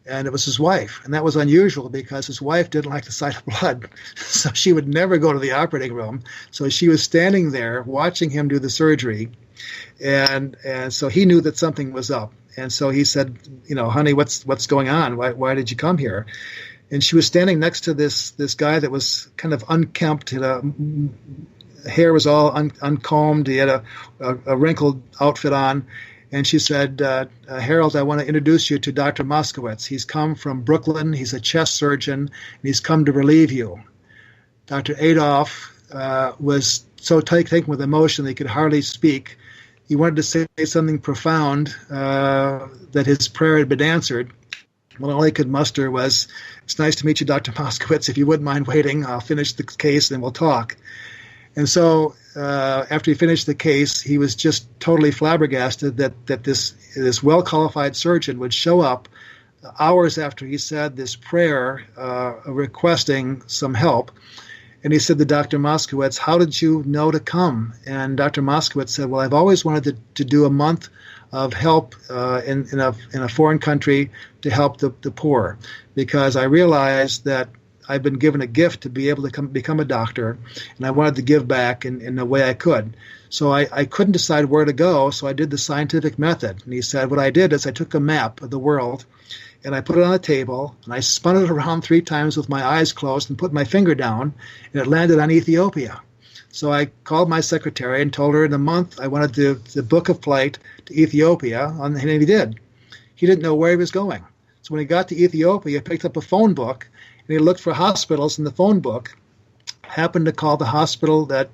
And it was his wife. And that was unusual because his wife didn't like the sight of blood. So she would never go to the operating room. So she was standing there watching him do the surgery. And so he knew that something was up. And so he said, you know, honey, what's going on? Why did you come here? And she was standing next to this guy that was kind of unkempt. Hair was all uncombed. He had a wrinkled outfit on. And she said, Harold, I want to introduce you to Dr. Moskowitz. He's come from Brooklyn. He's a chest surgeon, and he's come to relieve you. Dr. Adolf was so taken with emotion that he could hardly speak. He wanted to say something profound, that his prayer had been answered. Well, all he could muster was, it's nice to meet you, Dr. Moskowitz. If you wouldn't mind waiting, I'll finish the case and we'll talk. And so after he finished the case, he was just totally flabbergasted that this well-qualified surgeon would show up hours after he said this prayer requesting some help. And he said to Dr. Moskowitz, how did you know to come? And Dr. Moskowitz said, well, I've always wanted to do a month of help in a foreign country to help the poor, because I realized that I've been given a gift to be able to become a doctor, and I wanted to give back in a way I could. So I couldn't decide where to go, so I did the scientific method. And he said, what I did is I took a map of the world, and I put it on a table, and I spun it around 3 times with my eyes closed and put my finger down, and it landed on Ethiopia. So I called my secretary and told her in a month I wanted to book a flight to Ethiopia, and he did. He didn't know where he was going. So when he got to Ethiopia, he picked up a phone book, and he looked for hospitals in the phone book, happened to call the hospital that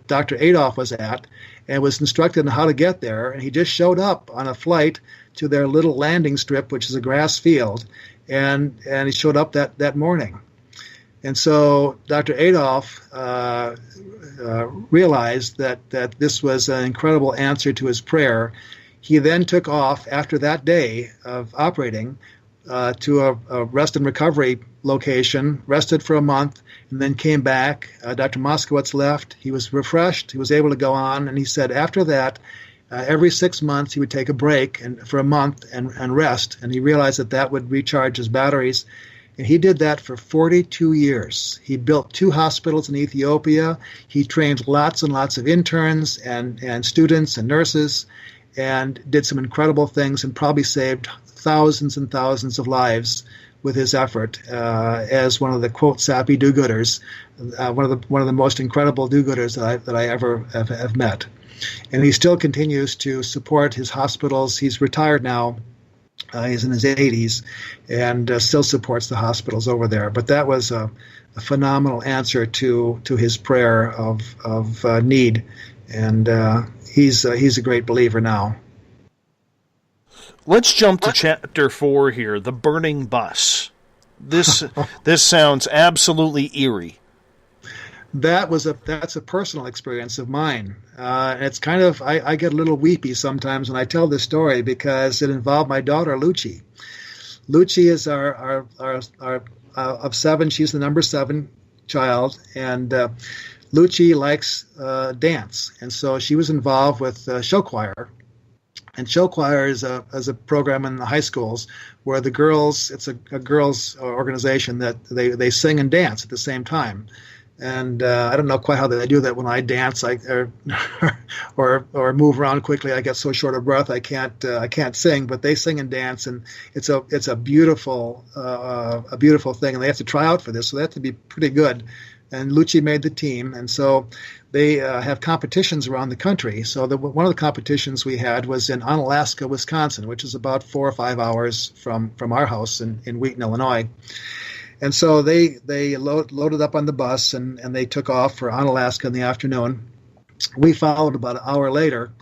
Dr. Adolf was at, and was instructed on how to get there. And he just showed up on a flight to their little landing strip, which is a grass field, and he showed up that morning. And so Dr. Adolf realized that this was an incredible answer to his prayer. He then took off after that day of operating to a rest and recovery location, rested for a month, and then came back. Dr. Moskowitz left. He was refreshed. He was able to go on, and he said after that, every 6 months he would take a break for a month and rest, and he realized that would recharge his batteries. And he did that for 42 years. He built 2 hospitals in Ethiopia. He trained lots and lots of interns and students and nurses, and did some incredible things, and probably saved thousands and thousands of lives with his effort as one of the, quote, sappy do-gooders, one of the most incredible do-gooders that I ever have met. And he still continues to support his hospitals. He's retired now. He's in his 80s and still supports the hospitals over there. But that was a phenomenal answer to his prayer of need. And he's a great believer now. Let's jump to Chapter 4 here, the burning bus. This sounds absolutely eerie. That's a personal experience of mine. And it's kind of I get a little weepy sometimes when I tell this story because it involved my daughter Lucci. Lucci is our of seven. She's the number 7 child, and Lucci likes dance, and so she was involved with show choir. And show choir is a program in the high schools where the girls, it's a girls organization that they sing and dance at the same time. And I don't know quite how they do that. When I dance, or move around quickly, I get so short of breath I can't sing. But they sing and dance, and it's a beautiful thing. And they have to try out for this, so they have to be pretty good. And Lucci made the team, and so they have competitions around the country. So one of the competitions we had was in Onalaska, Wisconsin, which is about 4 or 5 hours from our house in Wheaton, Illinois. And so they loaded up on the bus and they took off for Onalaska in the afternoon. We followed about an hour later,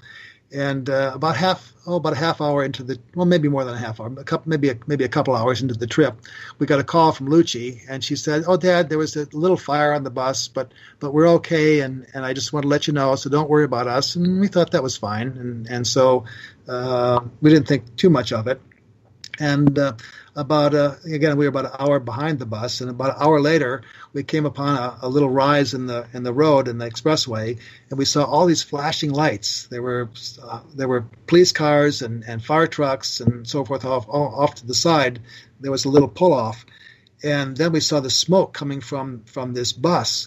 and about a half hour into the, well, maybe more than a half hour, maybe a couple hours into the trip, we got a call from Lucci, and she said, "Oh, Dad, there was a little fire on the bus, but we're okay, and I just want to let you know, so don't worry about us." And we thought that was fine, and so we didn't think too much of it. And again, we were about an hour behind the bus, and about an hour later, we came upon a little rise in the road in the expressway, and we saw all these flashing lights. There were police cars and fire trucks and so forth off to the side. There was a little pull off, and then we saw the smoke coming from this bus,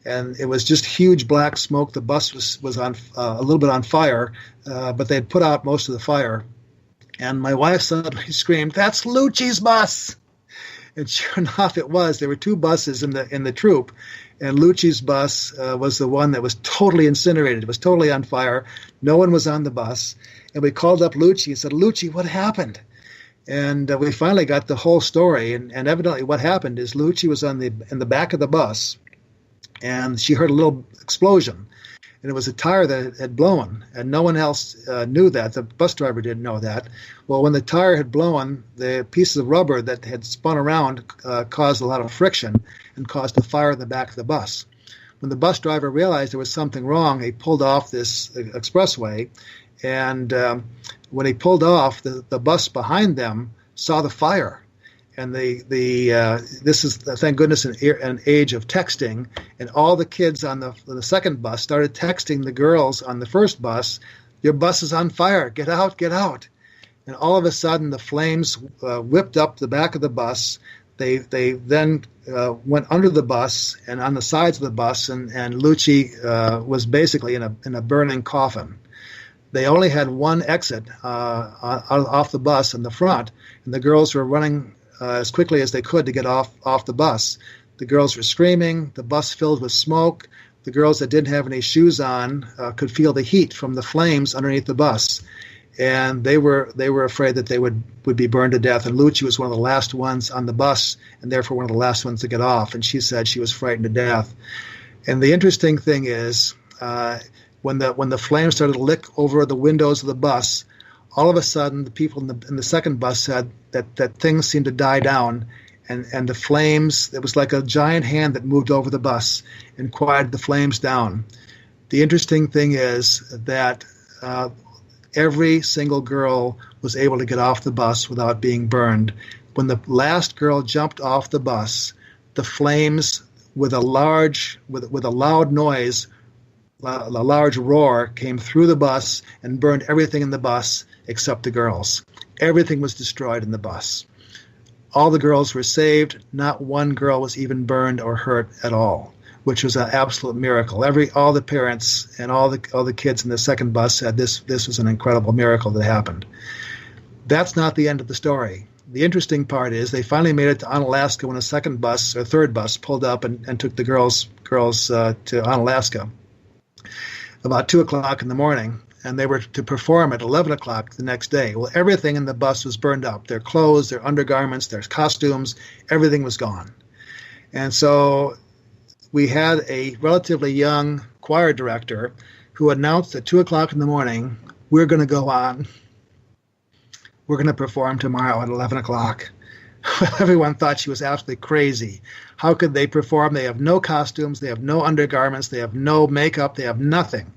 and it was just huge black smoke. The bus was on a little bit on fire, but they had put out most of the fire. And my wife suddenly screamed, "That's Lucci's bus!" And sure enough, it was. There were 2 buses in the troop, and Lucci's bus was the one that was totally incinerated. It was totally on fire. No one was on the bus. And we called up Lucci and said, "Lucci, what happened?" And we finally got the whole story. And evidently what happened is Lucci was in the back of the bus, and she heard a little explosion. And it was a tire that had blown, and no one else knew that. The bus driver didn't know that. Well, when the tire had blown, the pieces of rubber that had spun around caused a lot of friction and caused a fire in the back of the bus. When the bus driver realized there was something wrong, he pulled off this expressway, and when he pulled off, the bus behind them saw the fire. And this is, thank goodness, an age of texting, and all the kids on the second bus started texting the girls on the first bus, "Your bus is on fire! Get out! Get out!" And all of a sudden, the flames whipped up the back of the bus. They then went under the bus and on the sides of the bus, and Lucci was basically in a burning coffin. They only had one exit off the bus in the front, and the girls were running as quickly as they could to get off the bus. The girls were screaming. The bus filled with smoke. The girls that didn't have any shoes on could feel the heat from the flames underneath the bus, and they were afraid that they would be burned to death. And Lucci was one of the last ones on the bus, and therefore one of the last ones to get off. And she said she was frightened to death. And the interesting thing is, when the flames started to lick over the windows of the bus, all of a sudden, the people in the second bus said that things seemed to die down, and the flames, it was like a giant hand that moved over the bus and quieted the flames down. The interesting thing is that every single girl was able to get off the bus without being burned. When the last girl jumped off the bus, the flames, with a loud noise, a large roar, came through the bus and burned everything in the bus except the girls. Everything was destroyed in the bus. All the girls were saved. Not one girl was even burned or hurt at all, which was an absolute miracle. All the parents and all the kids in the second bus said this was an incredible miracle that happened. That's not the end of the story. The interesting part is they finally made it to Onalaska when a second bus or third bus pulled up and took the girls to Onalaska about 2 o'clock in the morning, and they were to perform at 11 o'clock the next day. Well, everything in the bus was burned up. Their clothes, their undergarments, their costumes, everything was gone. And so we had a relatively young choir director who announced at 2 o'clock in the morning, "We're going to go on. We're going to perform tomorrow at 11 o'clock. Everyone thought she was absolutely crazy. How could they perform? They have no costumes, they have no undergarments, they have no makeup, they have nothing.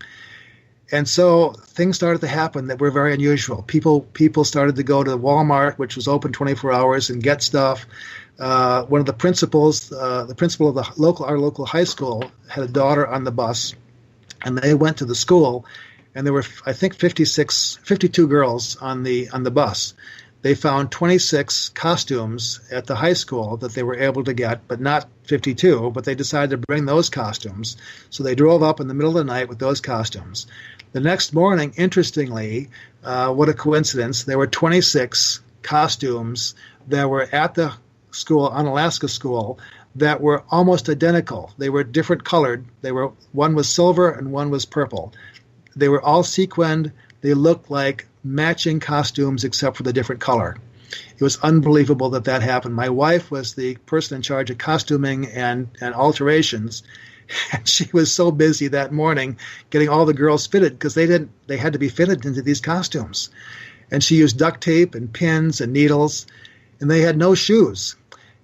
And so things started to happen that were very unusual. People started to go to Walmart, which was open 24 hours, and get stuff. One of the principals, the principal of our local high school, had a daughter on the bus, and they went to the school, and there were, I think, 52 girls on the bus. They found 26 costumes at the high school that they were able to get, but not 52, but they decided to bring those costumes. So they drove up in the middle of the night with those costumes. The next morning, interestingly, what a coincidence, there were 26 costumes that were at the school, Onalaska School, that were almost identical. They were different colored. One was silver and one was purple. They were all sequined. They looked like matching costumes except for the different color. It was unbelievable that happened. My wife was the person in charge of costuming and alterations, and she was so busy that morning getting all the girls fitted because they had to be fitted into these costumes. And she used duct tape and pins and needles, and they had no shoes.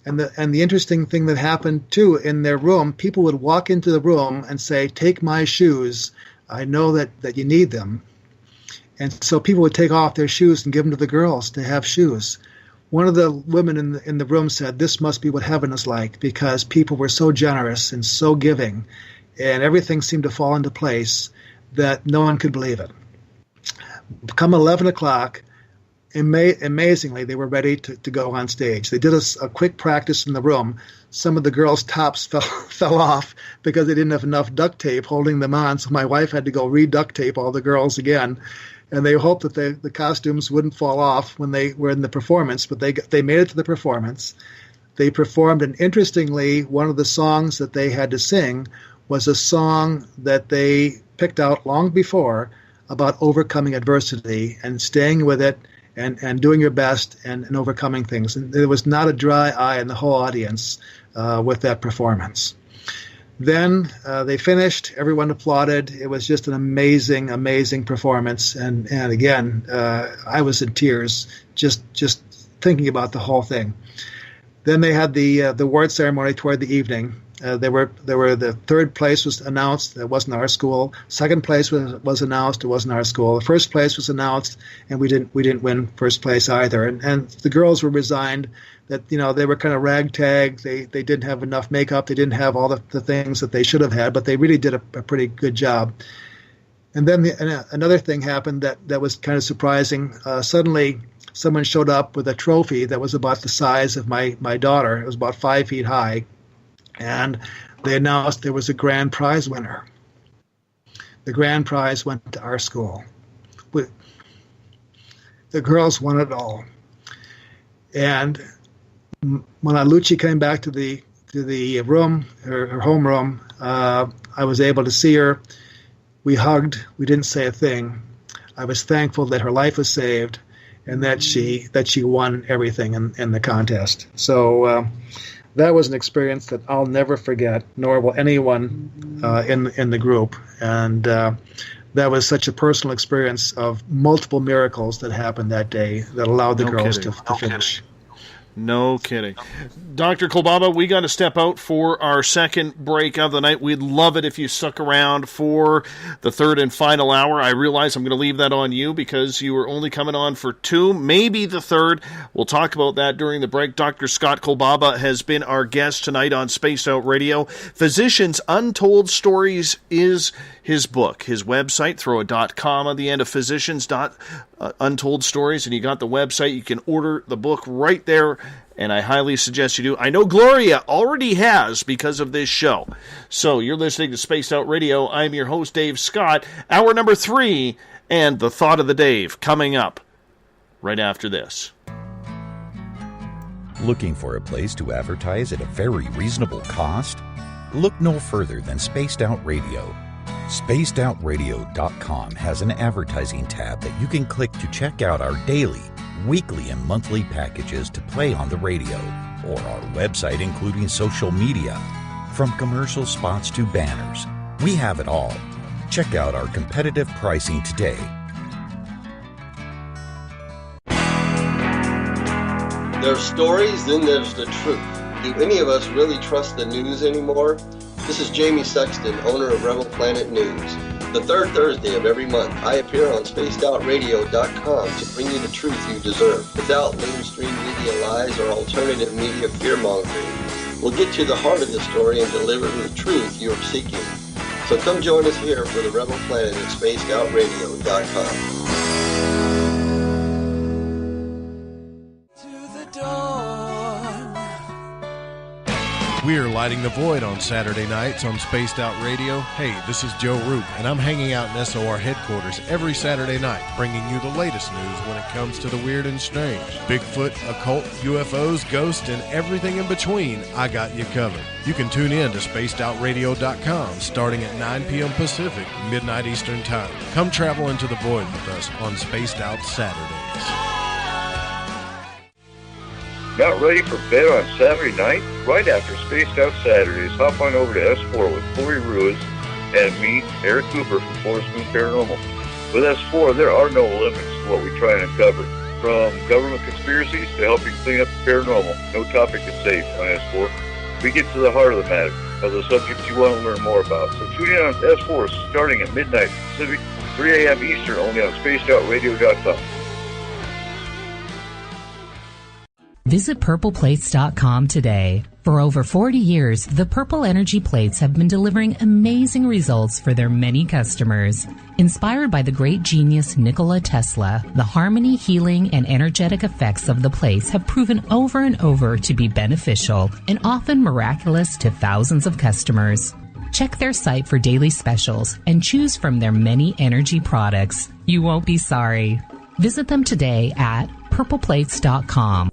And the interesting thing that happened too, in their room, people would walk into the room and say, "Take my shoes. I know that you need them." And so people would take off their shoes and give them to the girls to have shoes. One of the women in the room said, "This must be what heaven is like," because people were so generous and so giving, and everything seemed to fall into place that no one could believe it. Come 11 o'clock, amazingly, they were ready to go on stage. They did a quick practice in the room. Some of the girls' tops fell off because they didn't have enough duct tape holding them on, so my wife had to go re-duct tape all the girls again. And they hoped that the costumes wouldn't fall off when they were in the performance, but they made it to the performance. They performed, and interestingly, one of the songs that they had to sing was a song that they picked out long before about overcoming adversity and staying with it and doing your best and overcoming things. And there was not a dry eye in the whole audience with that performance. Then they finished. Everyone applauded. It was just an amazing, amazing performance. And again, I was in tears just thinking about the whole thing. Then they had the award ceremony toward the evening. The third place was announced. It wasn't our school. Second place was announced. It wasn't our school. The first place was announced, and we didn't win first place either. And the girls were resigned that they were kind of ragtag. They didn't have enough makeup. They didn't have all the things that they should have had, but they really did a pretty good job. And then another thing happened that was kind of surprising. Suddenly, someone showed up with a trophy that was about the size of my daughter. It was about 5 feet high. And they announced there was a grand prize winner. The grand prize went to our school. The girls won it all. And when Alucci came back to the room, her home room, I was able to see her. We hugged. We didn't say a thing. I was thankful that her life was saved and that she won everything in the contest. So that was an experience that I'll never forget, nor will anyone in the group. And that was such a personal experience of multiple miracles that happened that day that allowed the girls to finish. No kidding. Dr. Kolbaba, we got to step out for our second break of the night. We'd love it if you stuck around for the third and final hour. I realize I'm going to leave that on you because you were only coming on for 2, maybe the third. We'll talk about that during the break. Dr. Scott Kolbaba has been our guest tonight on Spaced Out Radio. Physicians Untold Stories is his book. His website, throw a .com on the end of Physicians Untold Stories, and you got the website. You can order the book right there, and I highly suggest you do. I know Gloria already has because of this show. So you're listening to Spaced Out Radio. I'm your host, Dave Scott. Hour number 3, and the Thought of the Dave coming up right after this. Looking for a place to advertise at a very reasonable cost? Look no further than Spaced Out Radio. SpacedOutRadio.com has an advertising tab that you can click to check out our daily, weekly, and monthly packages to play on the radio, or our website including social media. From commercial spots to banners, we have it all. Check out our competitive pricing today. There's stories, then there's the truth. Do any of us really trust the news anymore? This is Jamie Sexton, owner of Rebel Planet News. The third Thursday of every month, I appear on SpacedOutRadio.com to bring you the truth you deserve, without mainstream media lies or alternative media fear-mongering. We'll get to the heart of the story and deliver the truth you are seeking. So come join us here for the Rebel Planet at SpacedOutRadio.com. We're lighting the void on Saturday nights on Spaced Out Radio. Hey, this is Joe Roop, and I'm hanging out in SOR headquarters every Saturday night, bringing you the latest news when it comes to the weird and strange. Bigfoot, occult, UFOs, ghosts, and everything in between, I got you covered. You can tune in to SpacedOutRadio.com starting at 9 p.m. Pacific, midnight Eastern Time. Come travel into the void with us on Spaced Out Saturdays. Not ready for bed on Saturday night? Right after Spaced Out Saturdays, hop on over to S4 with Corey Ruiz and me, Eric Cooper from Forest Moon Paranormal. With S4, there are no limits to what we try and uncover. From government conspiracies to helping clean up the paranormal, no topic is safe on S4. We get to the heart of the matter, of the subjects you want to learn more about. So tune in on S4 starting at midnight Pacific, 3 a.m. Eastern, only on SpacedOutRadio.com. Visit purpleplates.com today. For over 40 years, the Purple Energy Plates have been delivering amazing results for their many customers. Inspired by the great genius Nikola Tesla, the harmony, healing, and energetic effects of the plates have proven over and over to be beneficial and often miraculous to thousands of customers. Check their site for daily specials and choose from their many energy products. You won't be sorry. Visit them today at purpleplates.com.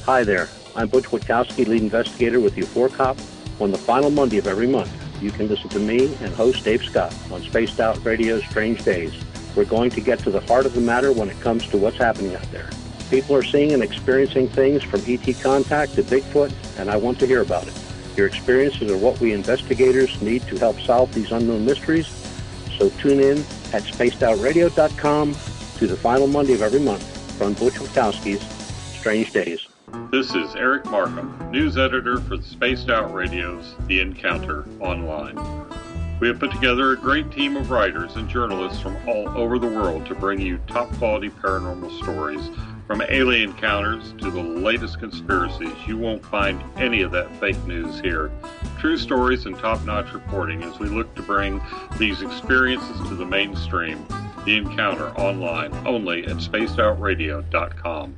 Hi there, I'm Butch Witkowski, lead investigator with U4COP. On the final Monday of every month, you can listen to me and host Dave Scott on Spaced Out Radio's Strange Days. We're going to get to the heart of the matter when it comes to what's happening out there. People are seeing and experiencing things from ET contact to Bigfoot, and I want to hear about it. Your experiences are what we investigators need to help solve these unknown mysteries. So tune in at SpacedOutRadio.com to the final Monday of every month from Butch Witkowski's Strange Days. This is Eric Markham, news editor for the Spaced Out Radio's The Encounter Online. We have put together a great team of writers and journalists from all over the world to bring you top-quality paranormal stories, from alien encounters to the latest conspiracies. You won't find any of that fake news here. True stories and top-notch reporting as we look to bring these experiences to the mainstream. The Encounter Online, only at spacedoutradio.com.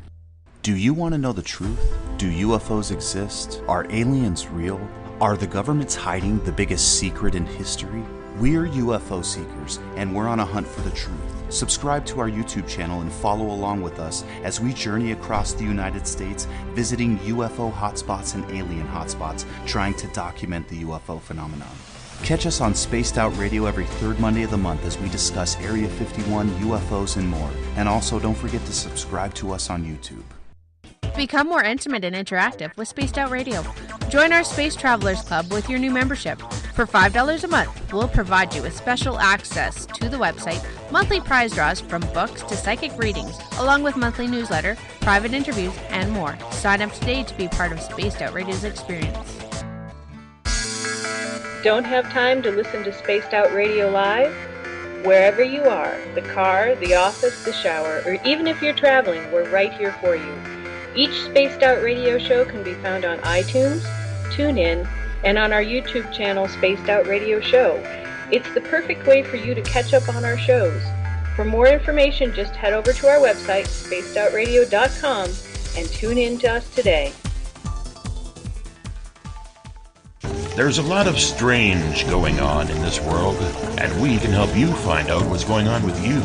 Do you want to know the truth? Do UFOs exist? Are aliens real? Are the governments hiding the biggest secret in history? We're UFO seekers, and we're on a hunt for the truth. Subscribe to our YouTube channel and follow along with us as we journey across the United States, visiting UFO hotspots and alien hotspots, trying to document the UFO phenomenon. Catch us on Spaced Out Radio every third Monday of the month as we discuss Area 51, UFOs, and more. And also, don't forget to subscribe to us on YouTube. Become more intimate and interactive with Spaced Out Radio. Join our Space Travelers Club with your new membership. For $5 a month, we'll provide you with special access to the website, monthly prize draws from books to psychic readings, along with monthly newsletter, private interviews, and more. Sign up today to be part of Spaced Out Radio's experience. Don't have time to listen to Spaced Out Radio live? Wherever you are, the car, the office, the shower, or even if you're traveling, we're right here for you. Each Spaced Out Radio show can be found on iTunes, TuneIn, and on our YouTube channel, Spaced Out Radio Show. It's the perfect way for you to catch up on our shows. For more information, just head over to our website, spacedoutradio.com, and tune in to us today. There's a lot of strange going on in this world, and we can help you find out what's going on with you.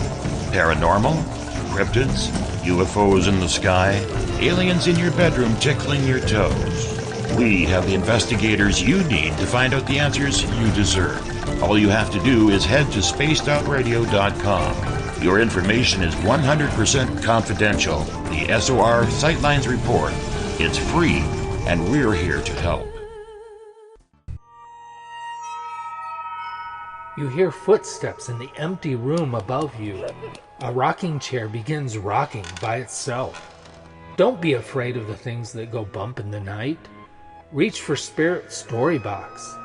Paranormal, cryptids, UFOs in the sky, aliens in your bedroom tickling your toes. We have the investigators you need to find out the answers you deserve. All you have to do is head to spacedoutradio.com. Your information is 100% confidential. The SOR Sightlines Report. It's free, and we're here to help. You hear footsteps in the empty room above you. A rocking chair begins rocking by itself. Don't be afraid of the things that go bump in the night. Reach for Spirit Storybox,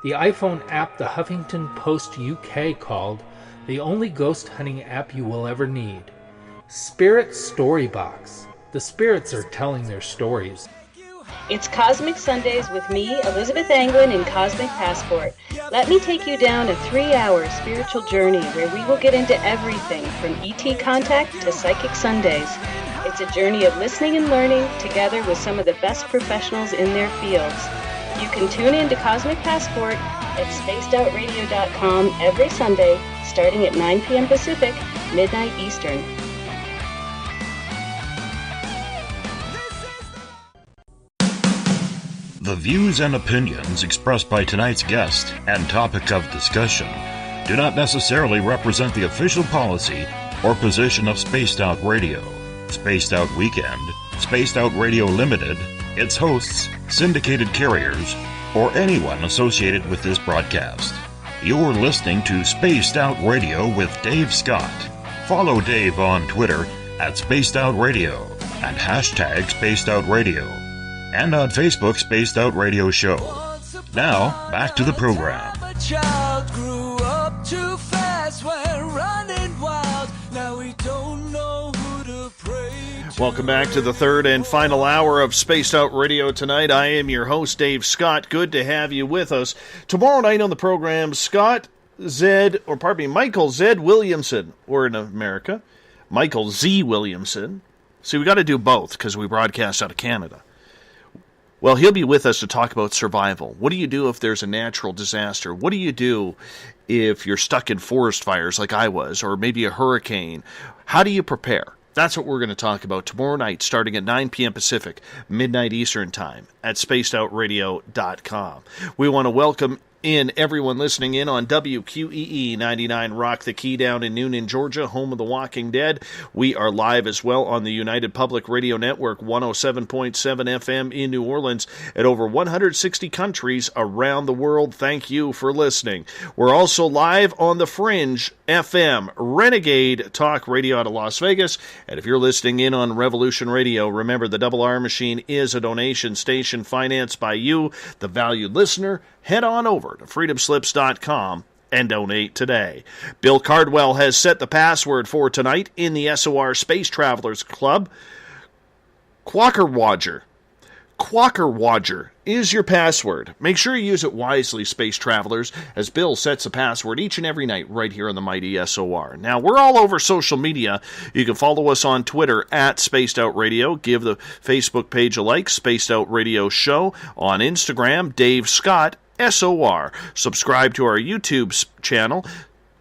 the iPhone app the Huffington Post UK called the only ghost hunting app you will ever need. Spirit Storybox. The spirits are telling their stories. It's Cosmic Sundays with me, Elizabeth Anglin, in Cosmic Passport. Let me take you down a 3-hour spiritual journey where we will get into everything from ET contact to Psychic Sundays. It's a journey of listening and learning together with some of the best professionals in their fields. You can tune in to Cosmic Passport at spacedoutradio.com every Sunday, starting at 9 p.m. Pacific, midnight Eastern. The views and opinions expressed by tonight's guest and topic of discussion do not necessarily represent the official policy or position of Spaced Out Radio, Spaced Out Weekend, Spaced Out Radio Limited, its hosts, syndicated carriers, or anyone associated with this broadcast. You're listening to Spaced Out Radio with Dave Scott. Follow Dave on Twitter at Spaced Out Radio and hashtag Spaced Out Radio, and on Facebook, Spaced Out Radio Show. Now, back to the program. A child grew up too fast, went running wild. Now we don't know who to pray to. Welcome back to the third and final hour of Spaced Out Radio tonight. I am your host, Dave Scott. Good to have you with us. Tomorrow night on the program, Michael Z. Williamson, or in America, Michael Z. Williamson. See, we got to do both because we broadcast out of Canada. Well, he'll be with us to talk about survival. What do you do if there's a natural disaster? What do you do if you're stuck in forest fires like I was, or maybe a hurricane? How do you prepare? That's what we're going to talk about tomorrow night, starting at 9 p.m. Pacific, midnight Eastern Time, at spacedoutradio.com. We want to welcome in everyone listening in on WQEE 99 Rock the Key down in Noonan, Georgia, home of The Walking Dead. We are live as well on the United Public Radio Network, 107.7 FM in New Orleans, at over 160 countries around the world. Thank you for listening. We're also live on the Fringe FM, Renegade Talk Radio out of Las Vegas. And if you're listening in on Revolution Radio, remember the Double R Machine is a donation station financed by you, the valued listener. Head on over to freedomslips.com and donate today. Bill Cardwell has set the password for tonight in the SOR Space Travelers Club. Quackerwadger. Quackerwadger is your password. Make sure you use it wisely, Space Travelers, as Bill sets the password each and every night right here on the mighty SOR. Now, we're all over social media. You can follow us on Twitter at Spaced Out Radio. Give the Facebook page a like, Spaced Out Radio Show. On Instagram, Dave Scott, SOR. Subscribe to our YouTube channel.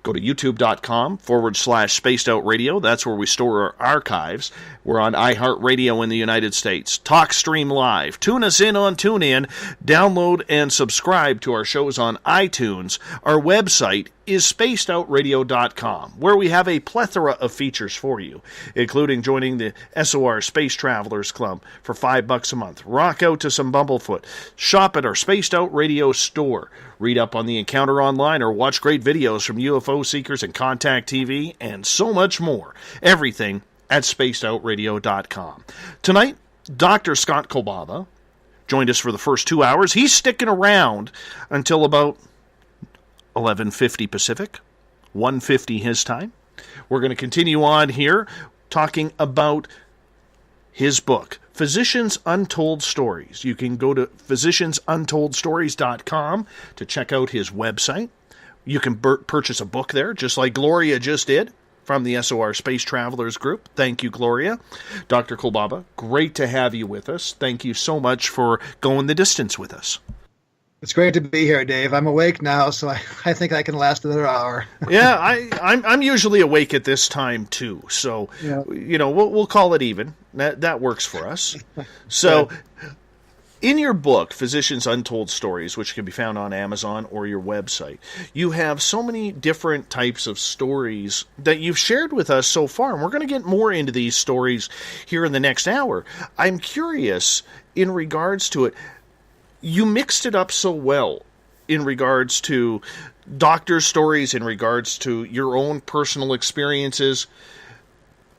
Go to youtube.com/Spaced Out Radio. That's where we store our archives. We're on iHeartRadio in the United States. TalkStream Live. Tune us in on TuneIn. Download and subscribe to our shows on iTunes. Our website is spacedoutradio.com, where we have a plethora of features for you, including joining the SOR Space Travelers Club for $5 a month. Rock out to some Bumblefoot. Shop at our Spaced Out Radio store. Read up on the encounter online or watch great videos from UFO seekers and Contact TV, and so much more. Everything at spacedoutradio.com. Tonight, Dr. Scott Kolbaba joined us for the first 2 hours. He's sticking around until about 11:50 Pacific, 1:50 his time. We're going to continue on here talking about his book, Physicians Untold Stories. You can go to physiciansuntoldstories.com to check out his website. You can purchase a book there, just like Gloria just did from the SOR Space Travelers Group. Thank you, Gloria. Dr. Kolbaba, great to have you with us. Thank you so much for going the distance with us. It's great to be here, Dave. I'm awake now, so I think I can last another hour. Yeah, I'm usually awake at this time too, so Yeah. We'll call it even. That works for us. So, in your book, Physicians Untold Stories, which can be found on Amazon or your website, you have so many different types of stories that you've shared with us so far, and we're going to get more into these stories here in the next hour. I'm curious in regards to it. You mixed it up so well in regards to doctor stories, in regards to your own personal experiences.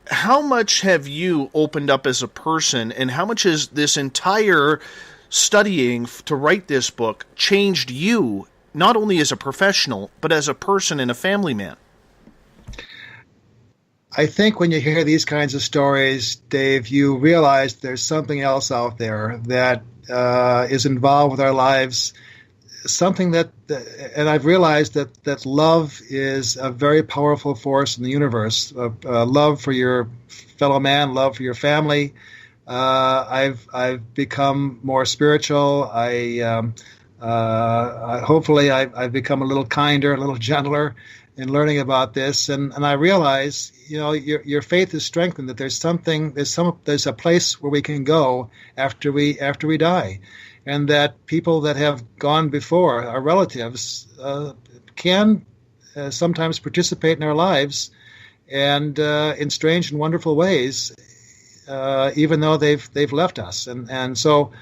how much have you opened up as a person, and how much has this entire studying to write this book changed you, not only as a professional, but as a person and a family man? I think when you hear these kinds of stories, Dave, you realize there's something else out there that is involved with our lives. Something and I've realized that love is a very powerful force in the universe. Love for your fellow man, love for your family. I've become more spiritual. Hopefully I've become a little kinder, a little gentler in learning about this, and I realize, your faith is strengthened. That there's a place where we can go after we die, and that people that have gone before, our relatives, can sometimes participate in our lives, and in strange and wonderful ways, even though they've left us, and so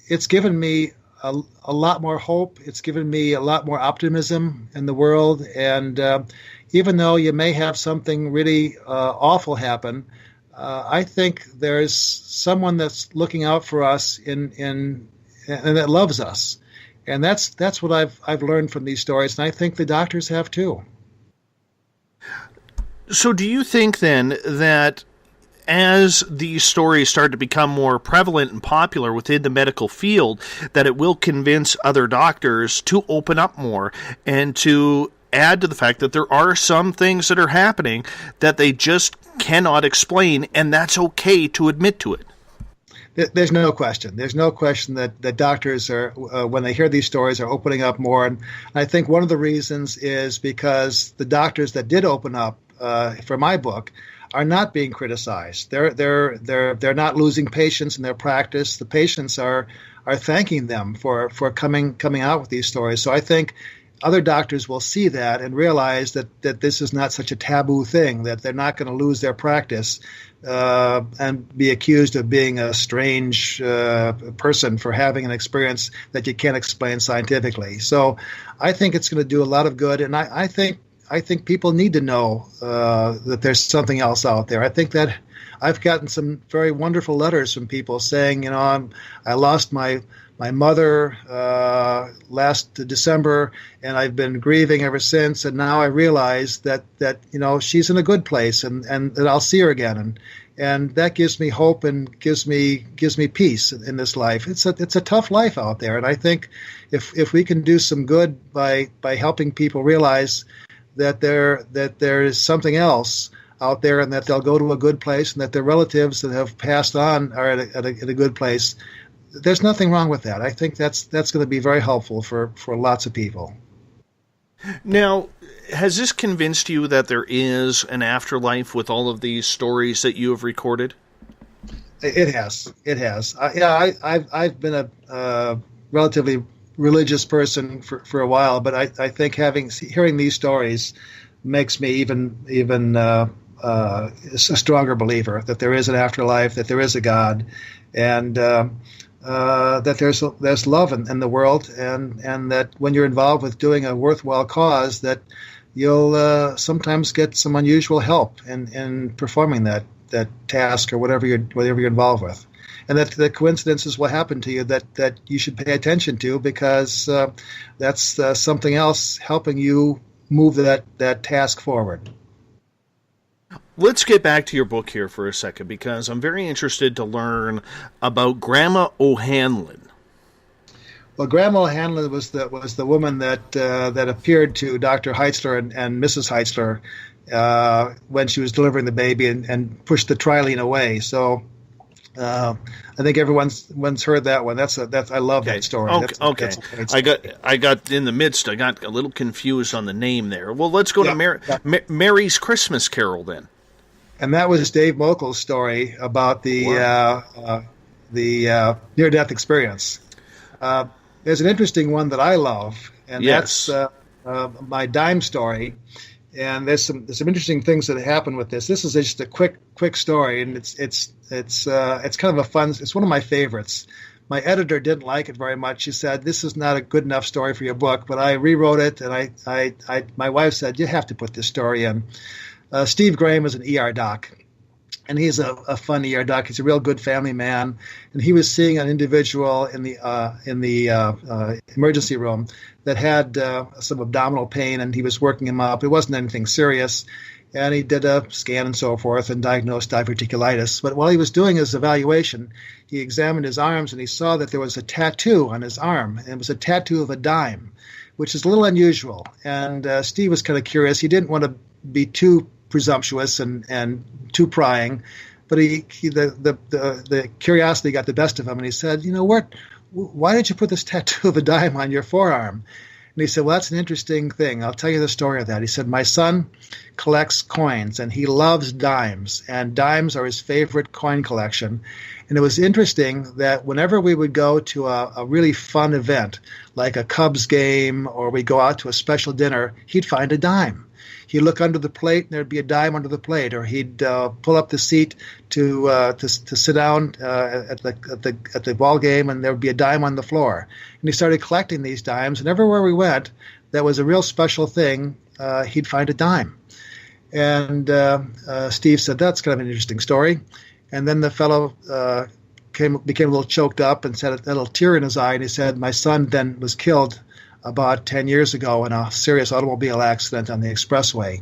it's given me a lot more hope. It's given me a lot more optimism in the world. And even though you may have something really awful happen, I think there's someone that's looking out for us and that loves us. And that's what I've learned from these stories, and I think the doctors have too. So do you think then that as these stories start to become more prevalent and popular within the medical field, that it will convince other doctors to open up more and to add to the fact that there are some things that are happening that they just cannot explain, and that's okay to admit to it? There's no question. There's no question that doctors are, when they hear these stories, are opening up more. And I think one of the reasons is because the doctors that did open up for my book are not being criticized. They're not losing patients in their practice. The patients are thanking them for coming out with these stories. So I think other doctors will see that and realize that this is not such a taboo thing, that they're not going to lose their practice and be accused of being a strange person for having an experience that you can't explain scientifically. So I think it's going to do a lot of good, and I think people need to know that there's something else out there. I think that I've gotten some very wonderful letters from people saying, I lost my mother last December, and I've been grieving ever since, and now I realize that she's in a good place, and that I'll see her again, and that gives me hope and gives me peace in this life. It's a tough life out there, and I think if we can do some good by helping people realize that there is something else out there, and that they'll go to a good place, and that their relatives that have passed on are at a good place, there's nothing wrong with that. I think that's going to be very helpful for lots of people. Now, has this convinced you that there is an afterlife with all of these stories that you have recorded? It has. I've been a relatively religious person for a while, but I think hearing these stories makes me even a stronger believer that there is an afterlife, that there is a God, and that there's love in the world, and that when you're involved with doing a worthwhile cause, that you'll sometimes get some unusual help in performing that task or whatever you're involved with. And that the coincidences will happen to you that you should pay attention to, because that's something else helping you move that task forward. Let's get back to your book here for a second, because I'm very interested to learn about Grandma O'Hanlon. Well, Grandma O'Hanlon was the woman that appeared to Dr. Heitzler and Mrs. Heitzler when she was delivering the baby and pushed the trilene away. So I think everyone's heard that one. I love that story. Okay. I got in the midst. I got a little confused on the name there. Well, let's go to Mary's Christmas Carol then. And that was Dave Mokel's story about the near-death experience. There's an interesting one that I love, and that's my dime story. And there's some interesting things that happen with this. This is just a quick story, and it's kind of a fun. It's one of my favorites. My editor didn't like it very much. She said, "This is not a good enough story for your book." But I rewrote it, and my wife said, "You have to put this story in." Steve Graham is an ER doc, And he's a funny ear doc. He's a real good family man, and he was seeing an individual in the emergency room that had some abdominal pain, and he was working him up. It wasn't anything serious, and he did a scan and so forth and diagnosed diverticulitis. But while he was doing his evaluation, he examined his arms, and he saw that there was a tattoo on his arm, and it was a tattoo of a dime, which is a little unusual. And Steve was kind of curious. He didn't want to be too presumptuous and too prying, but the curiosity got the best of him, and he said, why did you put this tattoo of a dime on your forearm? And he said, well, that's an interesting thing. I'll tell you the story of that. He said, my son collects coins, and he loves dimes, and dimes are his favorite coin collection. And it was interesting that whenever we would go to a really fun event, like a Cubs game, or we go out to a special dinner, he'd find a dime. He'd look under the plate, and there'd be a dime under the plate, or he'd pull up the seat to sit down at the ball game, and there would be a dime on the floor. And he started collecting these dimes, and everywhere we went, that was a real special thing. He'd find a dime. And Steve said, that's kind of an interesting story. And then the fellow became a little choked up and said a little tear in his eye, and he said, my son then was killed about 10 years ago in a serious automobile accident on the expressway.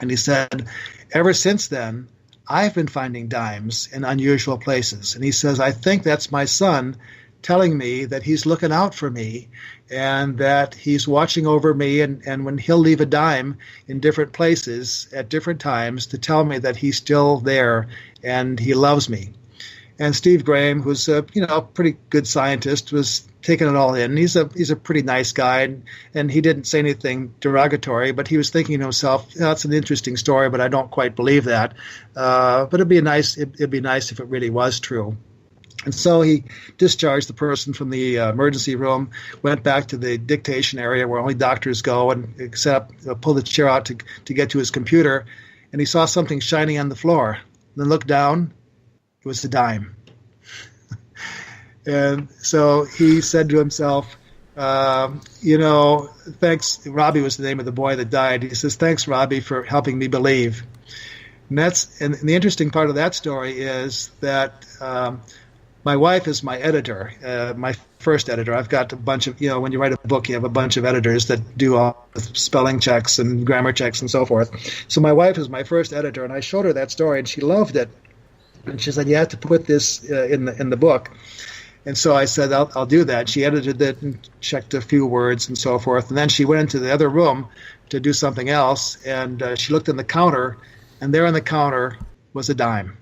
And he said, ever since then, I've been finding dimes in unusual places. And he says, I think that's my son telling me that he's looking out for me and that he's watching over me, and when he'll leave a dime in different places at different times to tell me that he's still there and he loves me. And Steve Graham, who's a pretty good scientist, was taking it all in. He's a pretty nice guy, and he didn't say anything derogatory, but he was thinking to himself, that's an interesting story, but I don't quite believe that. But it'd be nice if it really was true. And so he discharged the person from the emergency room, went back to the dictation area where only doctors go, and pulled the chair out to get to his computer, and he saw something shining on the floor. And then looked down. It was a dime. And so he said to himself, thanks. Robbie was the name of the boy that died. He says, thanks, Robbie, for helping me believe. And the interesting part of that story is that my wife is my editor, my first editor. I've got a bunch of, when you write a book, you have a bunch of editors that do all the spelling checks and grammar checks and so forth. So my wife is my first editor, and I showed her that story, and she loved it. And she said, you have to put this in the book. And so I said, I'll do that. She edited it and checked a few words and so forth. And then she went into the other room to do something else, and she looked in the counter, and there on the counter was a dime.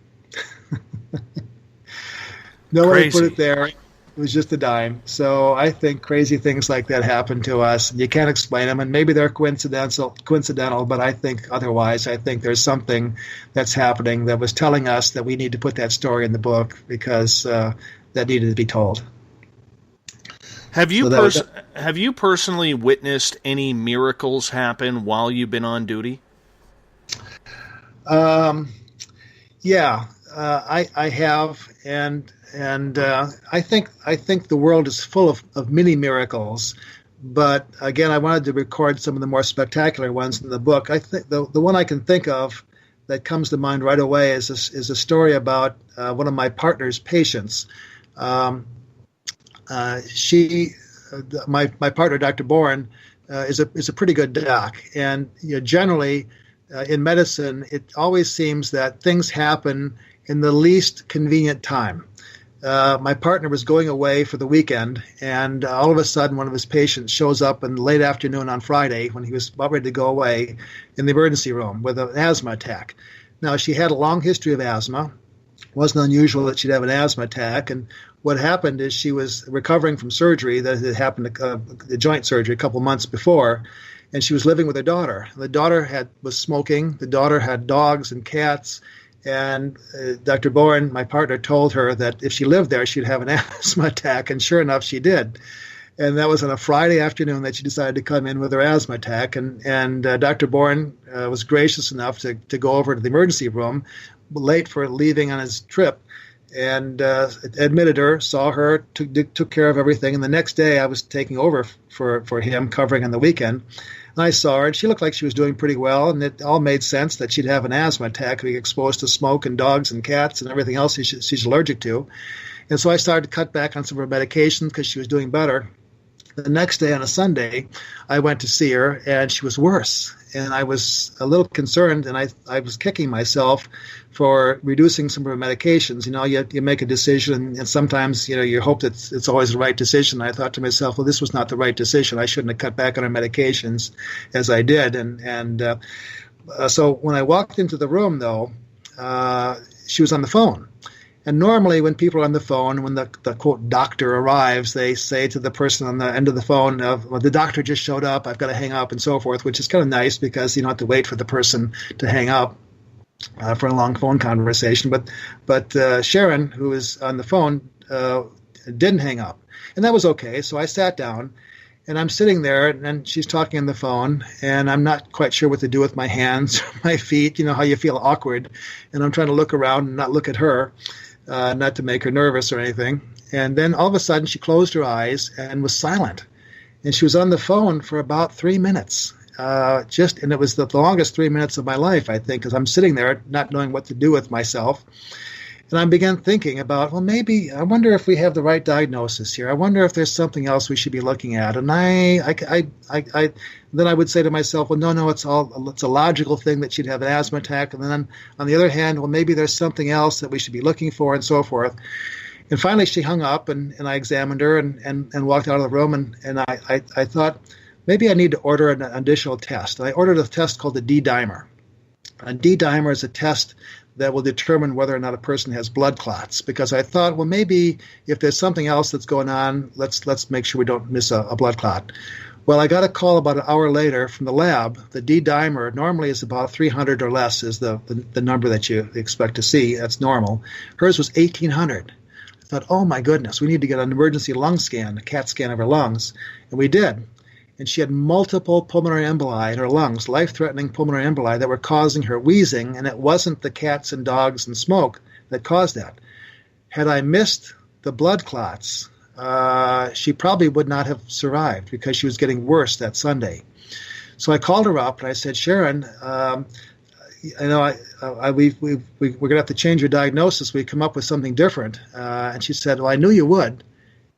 Nobody put it there. It was just a dime. So I think crazy things like that happen to us, and you can't explain them, and maybe they're coincidental, but I think otherwise. I think there's something that's happening that was telling us that we need to put that story in the book because that needed to be told. Have you personally witnessed any miracles happen while you've been on duty? Yeah, I have, and I think the world is full of mini miracles. But again, I wanted to record some of the more spectacular ones in the book. I think the one I can think of that comes to mind right away is a story about one of my partner's patients. My partner, Dr. Bourne, is a pretty good doc, and generally in medicine, it always seems that things happen in the least convenient time. My partner was going away for the weekend, and all of a sudden one of his patients shows up in the late afternoon on Friday when he was about ready to go away in the emergency room with an asthma attack. Now, she had a long history of asthma. It wasn't unusual that she'd have an asthma attack, and what happened is she was recovering from surgery that had happened, the joint surgery, a couple months before, and she was living with her daughter. The daughter was smoking. The daughter had dogs and cats. And Dr. Bourne, my partner, told her that if she lived there, she'd have an asthma attack, and sure enough, she did. And that was on a Friday afternoon that she decided to come in with her asthma attack. And Dr. Bourne was gracious enough to go over to the emergency room, late for leaving on his trip, and admitted her, saw her, took care of everything. And the next day, I was taking over for him, covering on the weekend. And I saw her, and she looked like she was doing pretty well, and it all made sense that she'd have an asthma attack, being exposed to smoke and dogs and cats and everything else she's allergic to. And so I started to cut back on some of her medications because she was doing better. The next day, on a Sunday, I went to see her, and she was worse. And I was a little concerned, and I was kicking myself for reducing some of her medications. You make a decision, and sometimes, you hope that it's always the right decision. I thought to myself, well, this was not the right decision. I shouldn't have cut back on her medications as I did. So when I walked into the room, though, she was on the phone. And normally when people are on the phone, when the quote doctor arrives, they say to the person on the end of the phone, well, the doctor just showed up, I've got to hang up, and so forth, which is kind of nice because you don't have to wait for the person to hang up for a long phone conversation. But Sharon, who was on the phone, didn't hang up. And that was okay. So I sat down, and I'm sitting there, and she's talking on the phone, and I'm not quite sure what to do with my hands, my feet, how you feel awkward. And I'm trying to look around and not look at her. Not to make her nervous or anything. And then all of a sudden she closed her eyes and was silent. And she was on the phone for about 3 minutes. And it was the longest 3 minutes of my life, I think, because I'm sitting there not knowing what to do with myself. And I began thinking about, well, maybe, I wonder if we have the right diagnosis here. I wonder if there's something else we should be looking at. And then I would say to myself, well, no, it's a logical thing that she'd have an asthma attack. And then on the other hand, well, maybe there's something else that we should be looking for, and so forth. And finally she hung up, and I examined her and walked out of the room. And I thought, maybe I need to order an additional test. And I ordered a test called the D-dimer. A D-dimer is a test that will determine whether or not a person has blood clots, because I thought, well, maybe if there's something else that's going on, let's make sure we don't miss a blood clot. Well, I got a call about an hour later from the lab. The D-dimer normally is about 300 or less is the number that you expect to see. That's normal. Hers was 1,800. I thought, oh, my goodness, we need to get an emergency lung scan, a CAT scan of her lungs. And we did. And she had multiple pulmonary emboli in her lungs, life-threatening pulmonary emboli that were causing her wheezing, and it wasn't the cats and dogs and smoke that caused that. Had I missed the blood clots, she probably would not have survived because she was getting worse that Sunday. So I called her up and I said, Sharon, we're going to have to change your diagnosis. We come up with something different. And she said, well, I knew you would.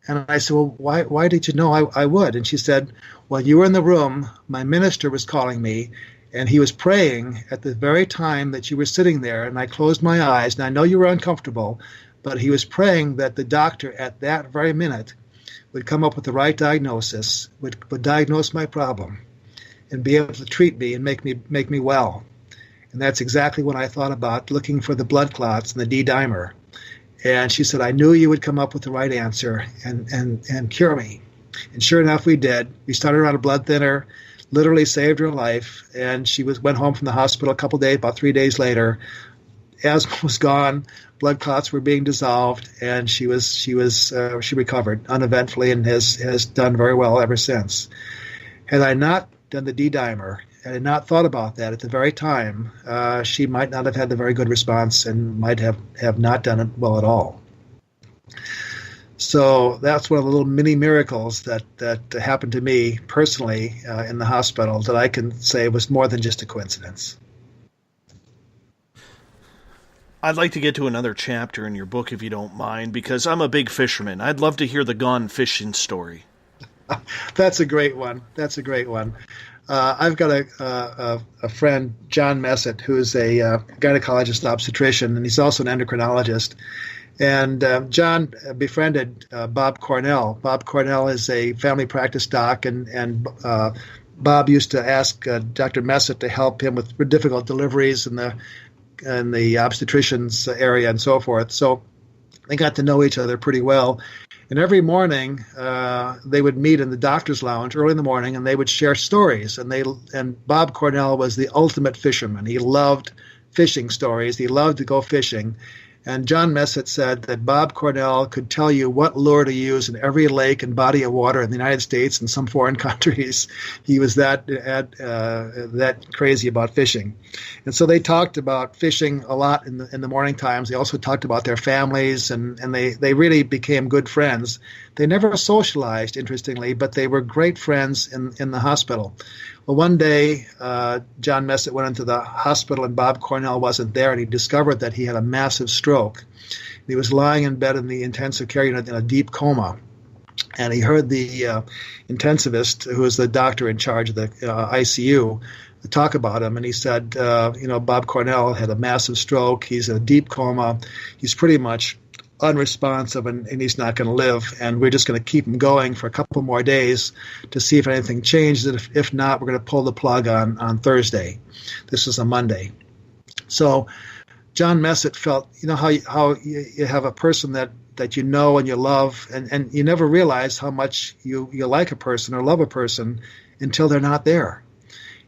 And I said, well, why did you know I would? And she said, well, you were in the room. My minister was calling me, and he was praying at the very time that you were sitting there. And I closed my eyes, and I know you were uncomfortable, but he was praying that the doctor at that very minute would come up with the right diagnosis, would diagnose my problem, and be able to treat me and make me well. And that's exactly what I thought about, looking for the blood clots and the D-dimer. And she said, I knew you would come up with the right answer and cure me. And sure enough, we did. We started her on a blood thinner, literally saved her life. And she went home from the hospital a couple days, about 3 days later. Asthma was gone, blood clots were being dissolved, and she recovered uneventfully and has done very well ever since. Had I not done the D-dimer, had I not thought about that at the very time, she might not have had the very good response and might have not done it well at all. So that's one of the little mini miracles that happened to me personally in the hospital that I can say was more than just a coincidence. I'd like to get to another chapter in your book, if you don't mind, because I'm a big fisherman. I'd love to hear the gone fishing story. That's a great one. I've got a friend, John Messett, who's a gynecologist obstetrician, and he's also an endocrinologist. And John befriended Bob Cornell. Bob Cornell is a family practice doc, and Bob used to ask Dr. Messett to help him with difficult deliveries in the obstetricians area and so forth. So they got to know each other pretty well. And every morning they would meet in the doctor's lounge early in the morning, and they would share stories. And Bob Cornell was the ultimate fisherman. He loved fishing stories. He loved to go fishing. And John Messett said that Bob Cornell could tell you what lure to use in every lake and body of water in the United States and some foreign countries. He was that crazy about fishing. And so they talked about fishing a lot in the morning times. They also talked about their families, and they really became good friends. They never socialized, interestingly, but they were great friends in the hospital. Well, one day, John Messett went into the hospital and Bob Cornell wasn't there, and he discovered that he had a massive stroke. He was lying in bed in the intensive care unit in a deep coma. And he heard the intensivist, who was the doctor in charge of the ICU, talk about him. And he said, Bob Cornell had a massive stroke. He's in a deep coma. He's pretty much unresponsive, and he's not going to live. And we're just going to keep him going for a couple more days to see if anything changes. And if not, we're going to pull the plug on Thursday. This is a Monday. So John Messett felt, how you have a person that you know and you love, and you never realize how much you like a person or love a person until they're not there.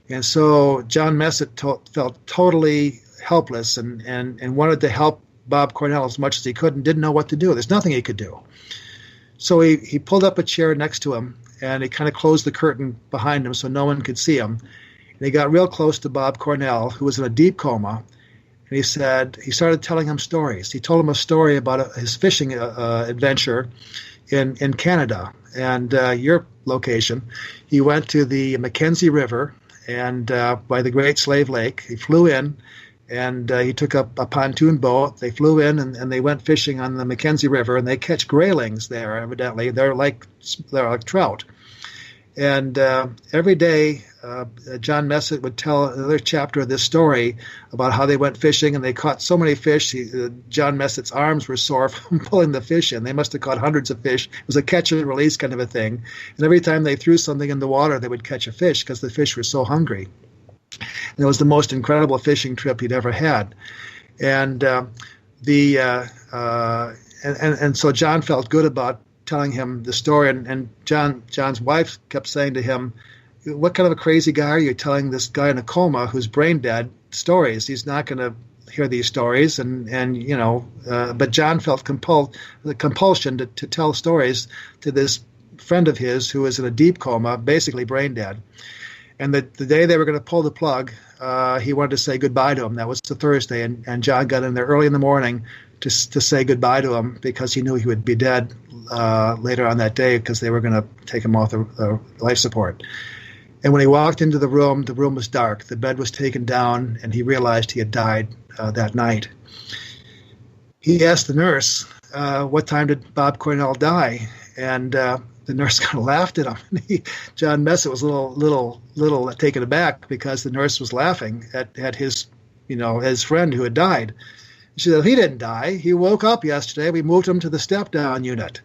And so John Messett felt totally helpless and wanted to help Bob Cornell as much as he could and didn't know what to do. There's nothing he could do. So he pulled up a chair next to him, and he kind of closed the curtain behind him so no one could see him. And he got real close to Bob Cornell, who was in a deep coma. And he started telling him stories. He told him a story about his fishing adventure in Canada and your location. He went to the Mackenzie River and by the Great Slave Lake. He flew in, and he took a pontoon boat. They flew in, and they went fishing on the Mackenzie River, and they catch graylings there, evidently. They're like trout. And every day, John Messett would tell another chapter of this story about how they went fishing, and they caught so many fish. John Messett's arms were sore from pulling the fish in. They must have caught hundreds of fish. It was a catch and release kind of a thing. And every time they threw something in the water, they would catch a fish because the fish were so hungry. And it was the most incredible fishing trip he'd ever had. And so John felt good about telling him the story, and John's wife kept saying to him, "What kind of a crazy guy are you telling this guy in a coma who's brain dead stories? He's not going to hear these stories." But John felt the compulsion to tell stories to this friend of his who was in a deep coma, basically brain dead. And the day they were going to pull the plug, he wanted to say goodbye to him. That was the Thursday, and John got in there early in the morning to say goodbye to him because he knew he would be dead later on that day because they were going to take him off the life support. And when he walked into the room was dark. The bed was taken down, and he realized he had died that night. He asked the nurse, what time did Bob Cornell die? And the nurse kind of laughed at him. John Messett was a little taken aback because the nurse was laughing at his friend who had died. She said, "He didn't die. He woke up yesterday. We moved him to the step-down unit."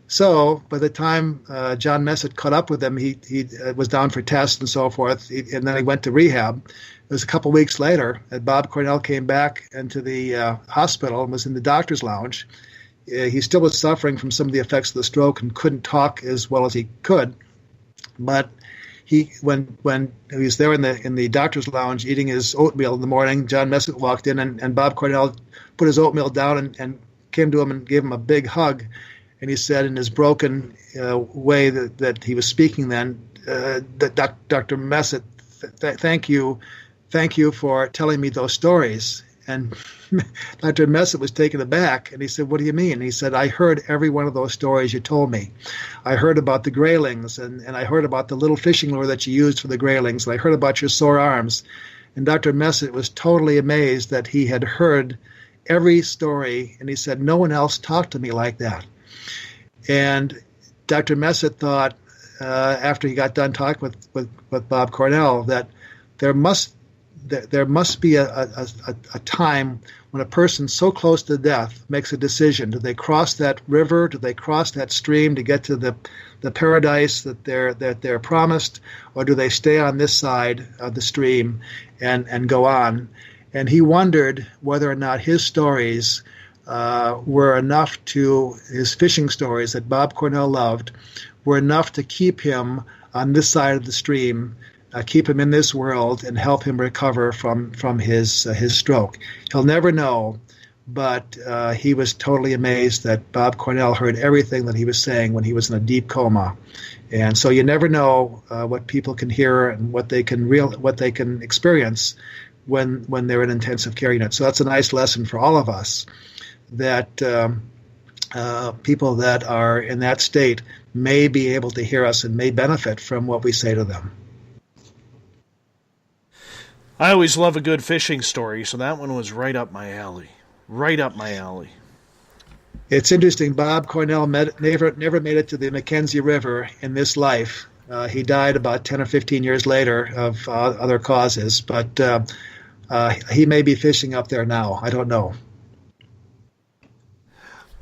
So by the time John Messett caught up with him, he was down for tests and so forth, and then he went to rehab. It was a couple weeks later that Bob Cornell came back into the hospital and was in the doctor's lounge. He still was suffering from some of the effects of the stroke and couldn't talk as well as he could. But when he was there in the doctor's lounge eating his oatmeal in the morning, John Messett walked in, and Bob Cornell put his oatmeal down and came to him and gave him a big hug. And he said in his broken way that he was speaking then, that Dr. Messett, thank you for telling me those stories. And Dr. Messett was taken aback, and he said, "What do you mean?" And he said, "I heard every one of those stories you told me. I heard about the graylings, and I heard about the little fishing lure that you used for the graylings, and I heard about your sore arms." And Dr. Messett was totally amazed that he had heard every story, and he said, "No one else talked to me like that." And Dr. Messett thought, after he got done talking with Bob Cornell, that there must be a time when a person so close to death makes a decision. Do they cross that river? Do they cross that stream to get to the paradise that they're promised, or do they stay on this side of the stream and go on? And he wondered whether or not his stories were enough his fishing stories that Bob Cornell loved, were enough to keep him on this side of the stream, keep him in this world, and help him recover from his stroke. He'll never know, but he was totally amazed that Bob Cornell heard everything that he was saying when he was in a deep coma. And so you never know what people can hear and what they can experience when they're in intensive care unit. So that's a nice lesson for all of us, that people that are in that state may be able to hear us and may benefit from what we say to them. I always love a good fishing story, so that one was right up my alley. Right up my alley. It's interesting. Bob Cornell never made it to the Mackenzie River in this life. He died about 10 or 15 years later of other causes, but he may be fishing up there now. I don't know.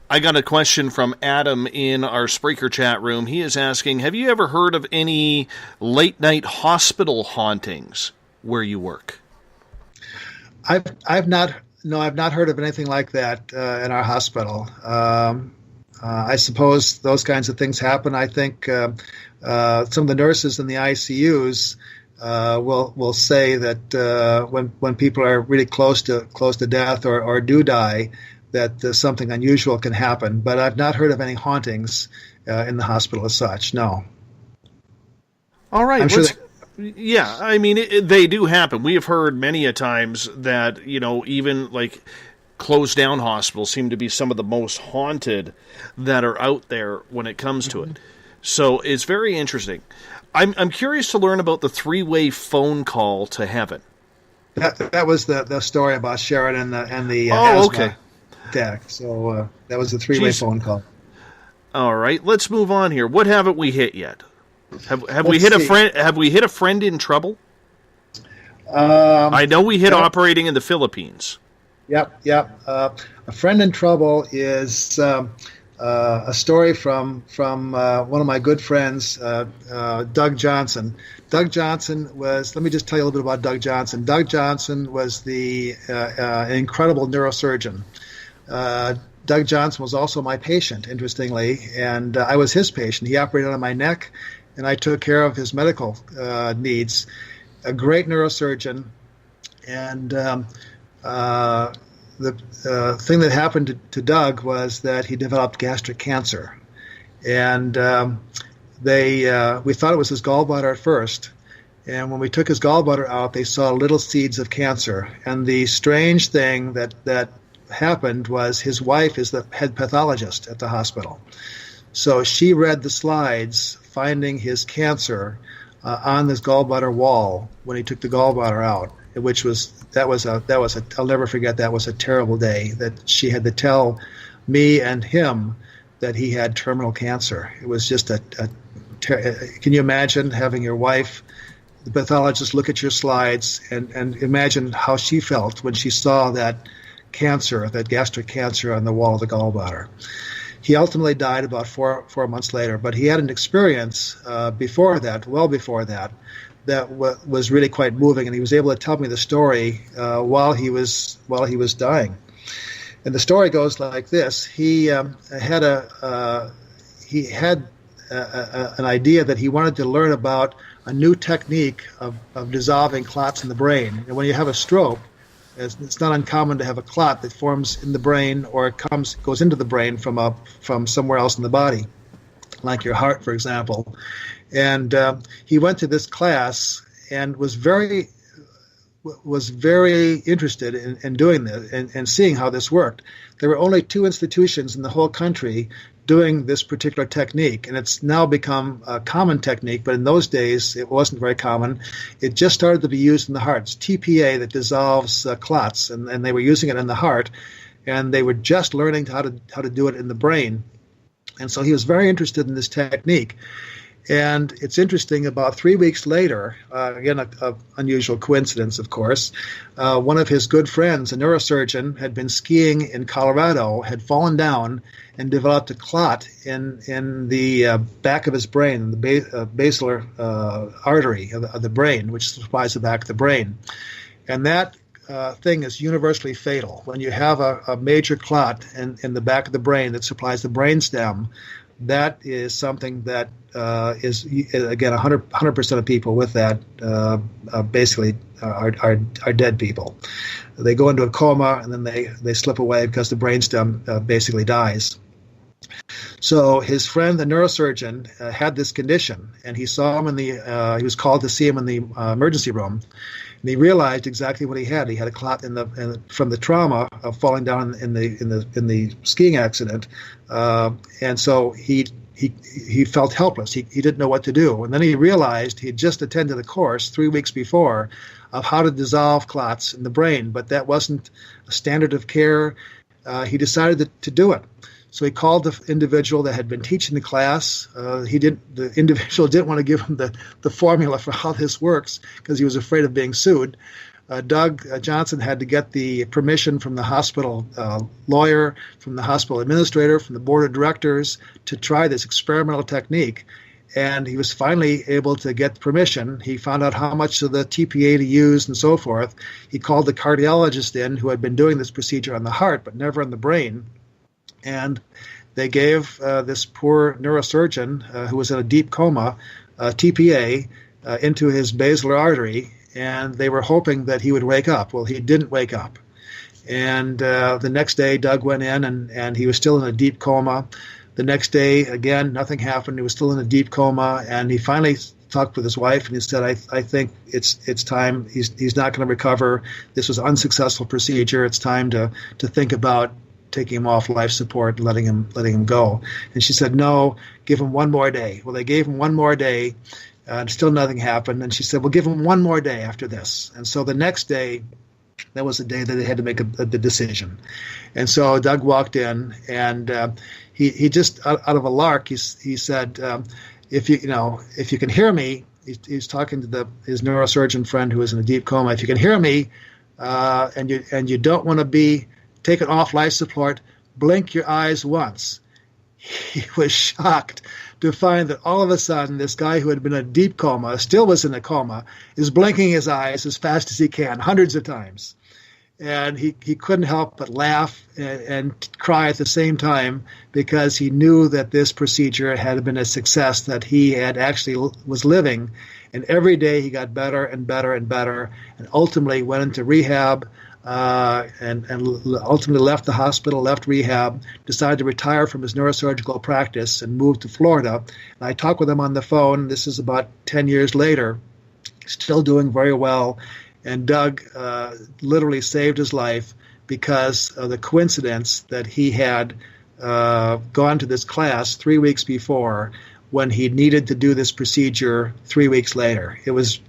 I got a question from Adam in our Spreaker chat room. He is asking, have you ever heard of any late-night hospital hauntings where you work? I've not heard of anything like that in our hospital. I suppose those kinds of things happen. I think some of the nurses in the ICUs will say that when people are really close to death or do die, that something unusual can happen. But I've not heard of any hauntings in the hospital as such. No. All right. I'm sure yeah, I mean, they do happen. We have heard many a times that, even like closed down hospitals seem to be some of the most haunted that are out there when it comes to it. So it's very interesting. I'm curious to learn about the three-way phone call to heaven. That was the story about Sharon and the asthma attack. So that was the three-way phone call. All right, let's move on here. What haven't we hit yet? Have we hit a friend? Have we hit a friend in trouble? I know we hit operating in the Philippines. Yep. A friend in trouble is a story from one of my good friends, Doug Johnson. Doug Johnson was. Let me just tell you a little bit about Doug Johnson. Doug Johnson was the incredible neurosurgeon. Doug Johnson was also my patient, interestingly, and I was his patient. He operated on my neck, and I took care of his medical needs. A great neurosurgeon, and the thing that happened to Doug was that he developed gastric cancer, and we thought it was his gallbladder at first. And when we took his gallbladder out, they saw little seeds of cancer. And the strange thing that happened was his wife is the head pathologist at the hospital. So she read the slides finding his cancer on this gallbladder wall when he took the gallbladder out, I'll never forget. That was a terrible day that she had to tell me and him that he had terminal cancer. It was just can you imagine having your wife, the pathologist, look at your slides and imagine how she felt when she saw that cancer, that gastric cancer on the wall of the gallbladder. He ultimately died about four months later, but he had an experience before that, that was really quite moving, and he was able to tell me the story while he was dying. And the story goes like this: he had an idea that he wanted to learn about a new technique of dissolving clots in the brain. And when you have a stroke, it's not uncommon to have a clot that forms in the brain, or it goes into the brain from somewhere else in the body, like your heart, for example. And he went to this class and was very interested in doing this and seeing how this worked. There were only 2 institutions in the whole country doing this particular technique, and it's now become a common technique, but in those days it wasn't very common. It just started to be used in the heart. It's TPA that dissolves clots, and they were using it in the heart, and they were just learning how to do it in the brain. And so he was very interested in this technique. And it's interesting, about 3 weeks later, again, a unusual coincidence, of course, one of his good friends, a neurosurgeon, had been skiing in Colorado, had fallen down and developed a clot in the back of his brain, the basilar artery of the brain, which supplies the back of the brain. And that thing is universally fatal. When you have a major clot in the back of the brain that supplies the brainstem, that is something that is, again, 100% of people with that basically are dead people. They go into a coma, and then they slip away because the brainstem basically dies. So his friend, the neurosurgeon, had this condition, and he saw him he was called to see him in the emergency room. And he realized exactly what he had. He had a clot from the trauma of falling down in the skiing accident, and so he felt helpless. He didn't know what to do. And then he realized he had just attended a course 3 weeks before of how to dissolve clots in the brain, but that wasn't a standard of care. He decided to do it. So he called the individual that had been teaching the class. The individual didn't want to give him the formula for how this works because he was afraid of being sued. Doug Johnson had to get the permission from the hospital lawyer, from the hospital administrator, from the board of directors to try this experimental technique. And he was finally able to get permission. He found out how much of the TPA to use and so forth. He called the cardiologist in who had been doing this procedure on the heart but never on the brain. And they gave this poor neurosurgeon who was in a deep coma TPA into his basilar artery, and they were hoping that he would wake up. Well, he didn't wake up. And the next day, Doug went in, and he was still in a deep coma. The next day, again, nothing happened. He was still in a deep coma, and he finally talked with his wife, and he said, I think it's time. He's not going to recover. This was an unsuccessful procedure. It's time to think about taking him off life support and letting him go. And she said, no, give him one more day. Well, they gave him one more day, and still nothing happened. And she said, well, give him one more day after this. And so the next day, that was the day that they had to make the decision. And so Doug walked in, and he just out of a lark, he said, if you can hear me, he's talking to his neurosurgeon friend who was in a deep coma. If you can hear me, and you don't want to be taken off life support, blink your eyes once. He was shocked to find that all of a sudden this guy who had been in a deep coma, still was in a coma, is blinking his eyes as fast as he can, hundreds of times. And he couldn't help but laugh and cry at the same time because he knew that this procedure had been a success, that he had actually was living. And every day he got better and better and better, and ultimately went into rehab, and ultimately left the hospital, left rehab, decided to retire from his neurosurgical practice and moved to Florida. And I talked with him on the phone. This is about 10 years later, still doing very well. And Doug literally saved his life because of the coincidence that he had gone to this class 3 weeks before when he needed to do this procedure 3 weeks later. It was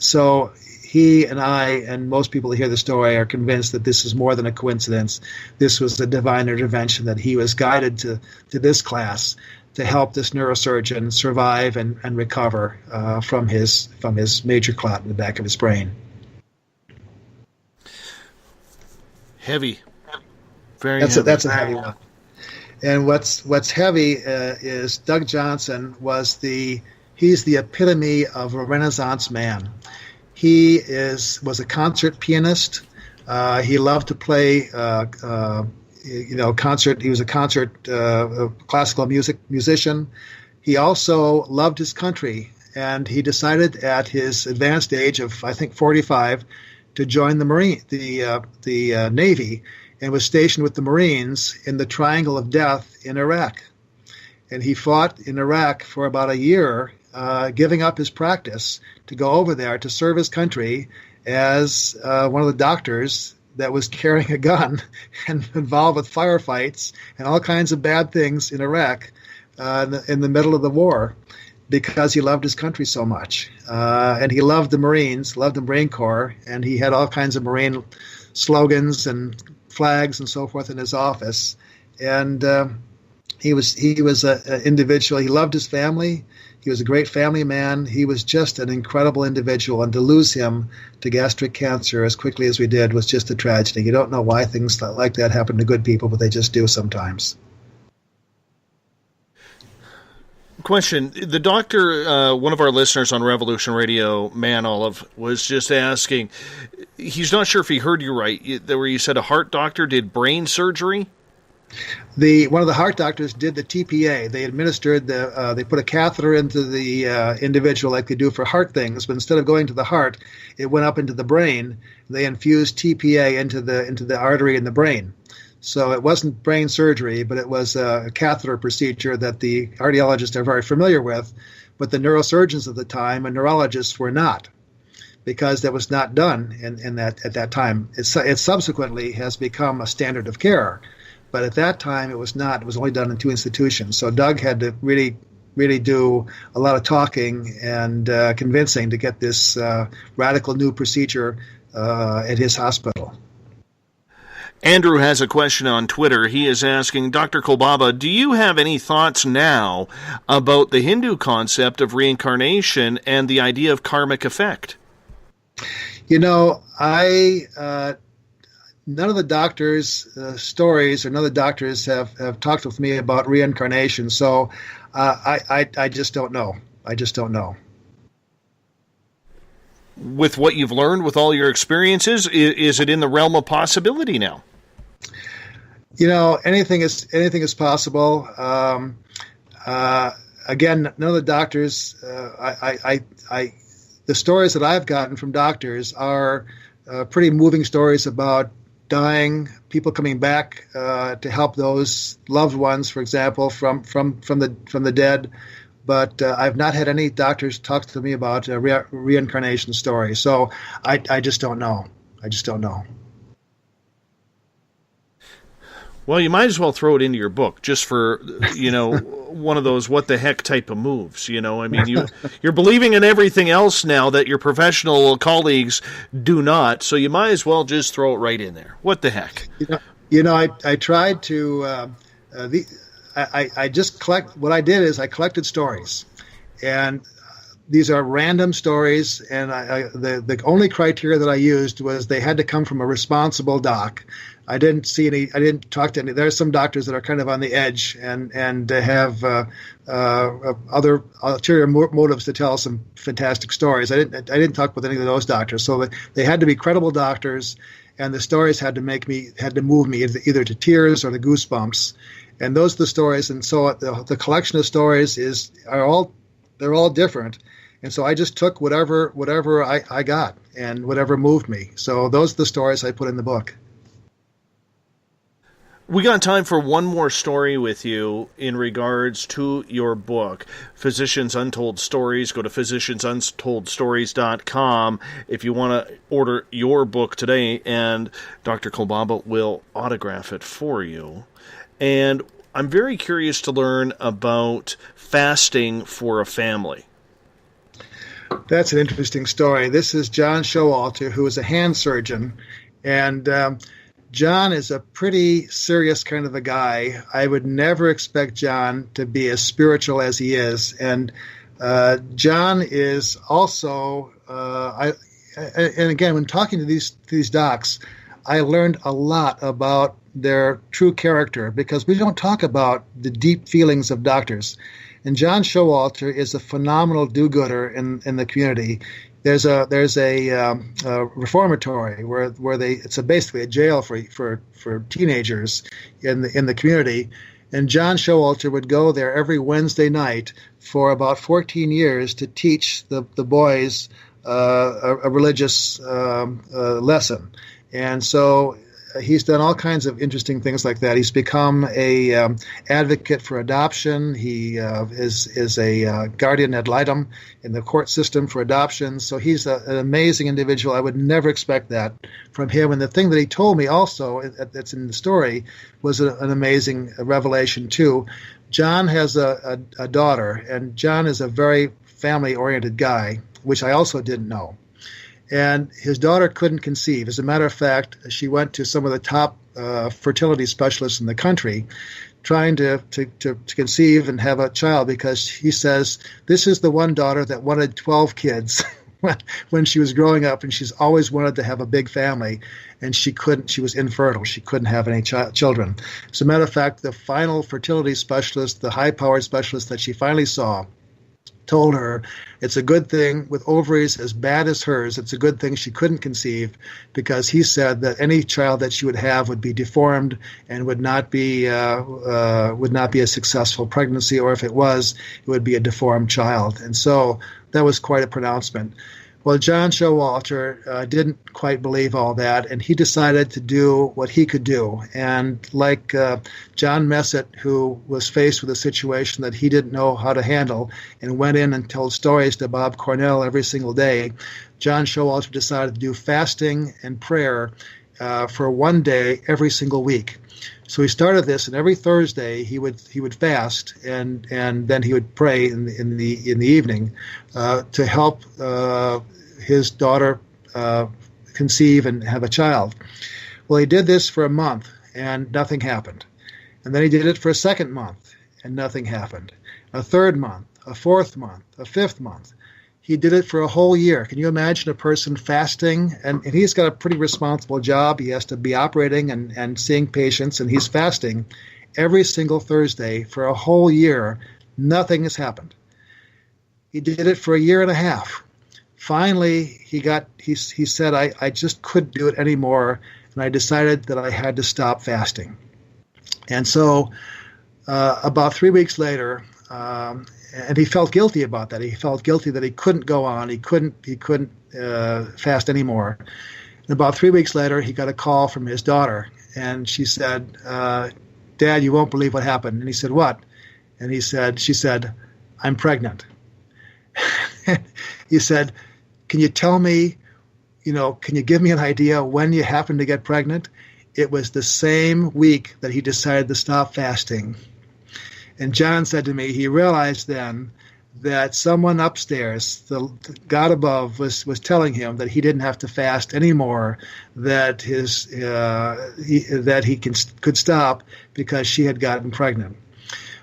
so. He and I and most people who hear the story are convinced that this is more than a coincidence. This was a divine intervention, that he was guided to this class to help this neurosurgeon survive and recover from his major clot in the back of his brain. Heavy. Very heavy. That's a heavy one. And what's heavy is Doug Johnson he's the epitome of a Renaissance man. He was a concert pianist. He loved to play, concert. He was a concert classical musician. He also loved his country, and he decided at his advanced age of, I think, 45, to join the Navy, and was stationed with the Marines in the Triangle of Death in Iraq. And he fought in Iraq for about a year, giving up his practice to go over there to serve his country as one of the doctors that was carrying a gun and involved with firefights and all kinds of bad things in Iraq in the middle of the war, because he loved his country so much. And he loved the Marines, loved the Marine Corps, and he had all kinds of Marine slogans and flags and so forth in his office. And he was an individual. He loved his family. He was a great family man. He was just an incredible individual, and to lose him to gastric cancer as quickly as we did was just a tragedy. You don't know why things like that happen to good people, but they just do sometimes. Question. The doctor, one of our listeners on Revolution Radio, Man Olive, was just asking, he's not sure if he heard you right, where you said a heart doctor did brain surgery? One of the heart doctors did the TPA. They administered they put a catheter into the individual like they do for heart things, but instead of going to the heart, it went up into the brain. They infused TPA into the artery in the brain. So it wasn't brain surgery, but it was a catheter procedure that the cardiologists are very familiar with, but the neurosurgeons of the time and neurologists were not. because that was not done at that time. It subsequently has become a standard of care, but at that time it was not. It was only done in 2 institutions. So Doug had to really do a lot of talking and convincing to get this radical new procedure at his hospital. Andrew has a question on Twitter. He is asking, Dr. Kolbaba, do you have any thoughts now about the Hindu concept of reincarnation and the idea of karmic effect? You know, none of the doctors' stories or none of the doctors have talked with me about reincarnation, so I just don't know. I just don't know. With what you've learned, with all your experiences, is it in the realm of possibility now? You know, anything is possible. Again, none of the doctors. The stories that I've gotten from doctors are pretty moving stories about dying, people coming back to help those loved ones, for example, from the dead. But I've not had any doctors talk to me about a reincarnation story. So I just don't know. I just don't know. Well, you might as well throw it into your book just for, one of those what the heck type of moves. I mean, you're believing in everything else now that your professional colleagues do not. So you might as well just throw it right in there. What the heck? I tried to. I just collect. What I did is I collected stories, and these are random stories. And the only criteria that I used was they had to come from a responsible doc. I didn't see any. I didn't talk to any. There are some doctors that are kind of on the edge and have other ulterior motives to tell some fantastic stories. I didn't talk with any of those doctors. So they had to be credible doctors, and the stories had to move me either to tears or the goosebumps. And those are the stories. And so the collection of stories they're all different. And so I just took whatever I got and whatever moved me. So those are the stories I put in the book. We got time for one more story with you in regards to your book, Physicians Untold Stories. Go to physiciansuntoldstories.com if you want to order your book today, and Dr. Kolbaba will autograph it for you. And I'm very curious to learn about fasting for a family. That's an interesting story. This is John Showalter, who is a hand surgeon, and John is a pretty serious kind of a guy. I would never expect John to be as spiritual as he is. And John is also, and again, when talking to these docs, I learned a lot about their true character because we don't talk about the deep feelings of doctors. And John Showalter is a phenomenal do-gooder in the community. There's a reformatory where it's basically a jail for teenagers in the community, and John Showalter would go there every Wednesday night for about 14 years to teach the boys a religious lesson, and so he's done all kinds of interesting things like that. He's become a advocate for adoption. He is a guardian ad litem in the court system for adoption. So he's an amazing individual. I would never expect that from him. And the thing that he told me also, that's in the story, was an amazing revelation too. John has a daughter, and John is a very family-oriented guy, which I also didn't know. And his daughter couldn't conceive. As a matter of fact, she went to some of the top fertility specialists in the country trying to conceive and have a child because he says, this is the one daughter that wanted 12 kids when she was growing up, and she's always wanted to have a big family, and she couldn't. She was infertile. She couldn't have any children. As a matter of fact, the final fertility specialist, the high-powered specialist that she finally saw, told her it's a good thing with ovaries as bad as hers. It's a good thing she couldn't conceive because he said that any child that she would have would be deformed and would not be a successful pregnancy, or if it was, it would be a deformed child. And so that was quite a pronouncement. Well, John Showalter didn't quite believe all that, and he decided to do what he could do. And like John Messett, who was faced with a situation that he didn't know how to handle and went in and told stories to Bob Cornell every single day, John Showalter decided to do fasting and prayer for one day every single week. So he started this, and every Thursday he would fast, and then he would pray in the evening to help his daughter conceive and have a child. Well, he did this for a month, and nothing happened. And then he did it for a second month, and nothing happened. A third month, a fourth month, a fifth month. He did it for a whole year. Can you imagine a person fasting? And he's got a pretty responsible job. He has to be operating and seeing patients, and he's fasting every single Thursday for a whole year. Nothing has happened. He did it for a year and a half. Finally, he said, I just couldn't do it anymore, and I decided that I had to stop fasting. And so about 3 weeks later, and he felt guilty about that. He felt guilty that he couldn't go on. He couldn't fast anymore. And about 3 weeks later, he got a call from his daughter, and she said, "Dad, you won't believe what happened." And he said, "What?" And she said, "I'm pregnant." He said, "Can you tell me, can you give me an idea when you happened to get pregnant?" It was the same week that he decided to stop fasting. And John said to me, he realized then that someone upstairs, the God above, was telling him that he didn't have to fast anymore, that he could stop because she had gotten pregnant.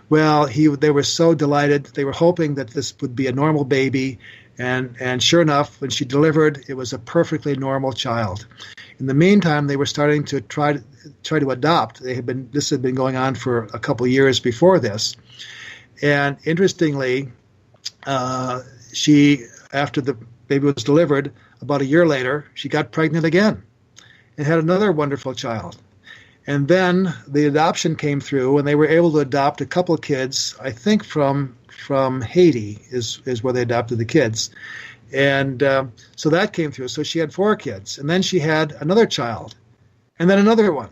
Well, they were so delighted. They were hoping that this would be a normal baby, and sure enough, when she delivered, it was a perfectly normal child. In the meantime, they were starting to try to adopt. This had been going on for a couple of years before this, and interestingly, she, after the baby was delivered, about a year later, she got pregnant again and had another wonderful child. And then the adoption came through, and they were able to adopt a couple of kids, I think from Haiti is where they adopted the kids. And so that came through. So she had 4 kids. And then she had another child, and then another one,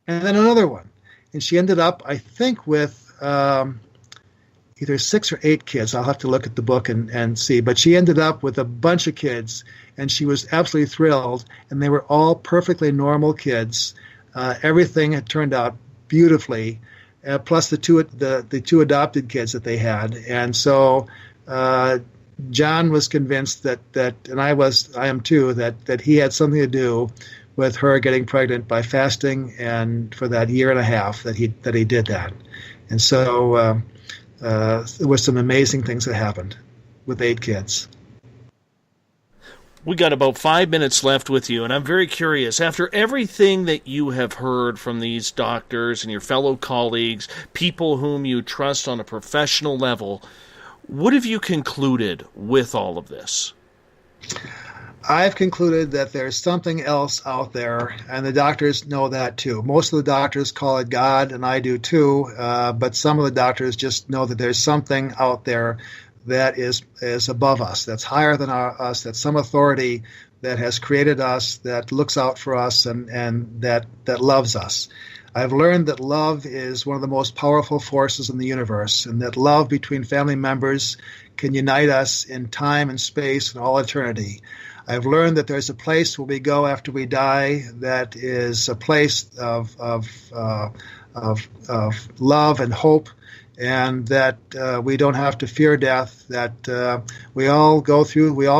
and then another one. And she ended up, I think, with either 6 or 8 kids. I'll have to look at the book and see. But she ended up with a bunch of kids, and she was absolutely thrilled. And they were all perfectly normal kids. Everything had turned out beautifully, plus the two adopted kids that they had. And so John was convinced that, and I am too, that he had something to do with her getting pregnant by fasting, and for that year and a half that he did that. And so there were some amazing things that happened with 8 kids. We got about 5 minutes left with you, and I'm very curious, after everything that you have heard from these doctors and your fellow colleagues, people whom you trust on a professional level, what have you concluded with all of this? I've concluded that there's something else out there, and the doctors know that too. Most of the doctors call it God, and I do too, but some of the doctors just know that there's something out there that is above us, that's higher than us, that's some authority that has created us, that looks out for us, and that loves us. I've learned that love is one of the most powerful forces in the universe, and that love between family members can unite us in time and space and all eternity. I've learned that there's a place where we go after we die that is a place of love and hope, and that we don't have to fear death, that we all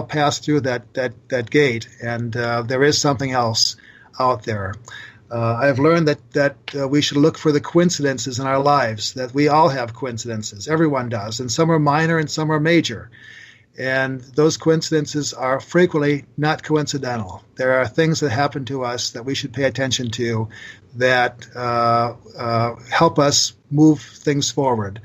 pass through that gate, and there is something else out there. I've learned that we should look for the coincidences in our lives, that we all have coincidences. Everyone does, and some are minor and some are major. And those coincidences are frequently not coincidental. There are things that happen to us that we should pay attention to that help us move things forward.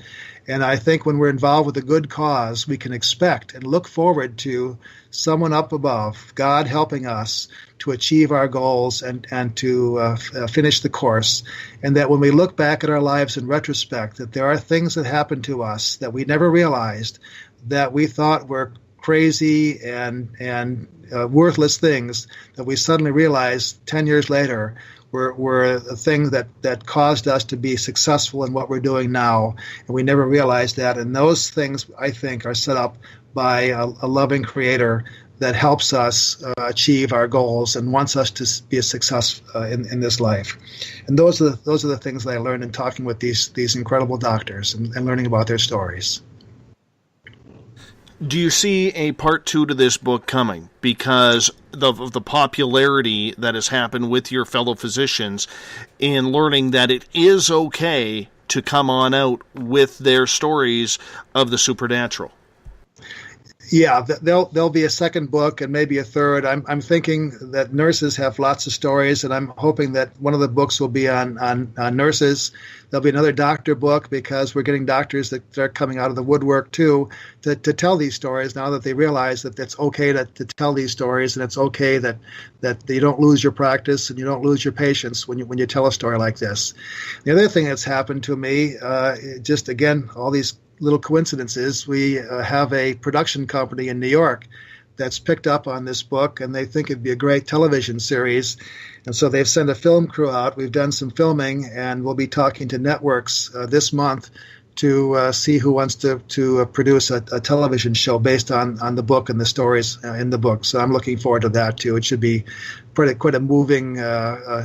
And I think when we're involved with a good cause, we can expect and look forward to someone up above, God helping us to achieve our goals and to finish the course. And that when we look back at our lives in retrospect, that there are things that happened to us that we never realized, that we thought were crazy and worthless things that we suddenly realize 10 years later were a thing that caused us to be successful in what we're doing now, and we never realized that. And those things, I think, are set up by a loving Creator that helps us achieve our goals and wants us to be a success in this life. And those are the things that I learned in talking with these incredible doctors and learning about their stories. Do you see a part 2 to this book coming because of the popularity that has happened with your fellow physicians in learning that it is okay to come on out with their stories of the supernatural? Yeah, there'll be a second book and maybe a third. I'm thinking that nurses have lots of stories, and I'm hoping that one of the books will be on nurses. There'll be another doctor book because we're getting doctors that are coming out of the woodwork too to tell these stories now that they realize that it's okay to tell these stories, and it's okay that you don't lose your practice and you don't lose your patients when you tell a story like this. The other thing that's happened to me, just again, all these little coincidences, we have a production company in New York that's picked up on this book, and they think it'd be a great television series. And so they've sent a film crew out. We've done some filming, and we'll be talking to networks this month to see who wants to produce a television show based on the book and the stories in the book. So I'm looking forward to that too. It should be quite a moving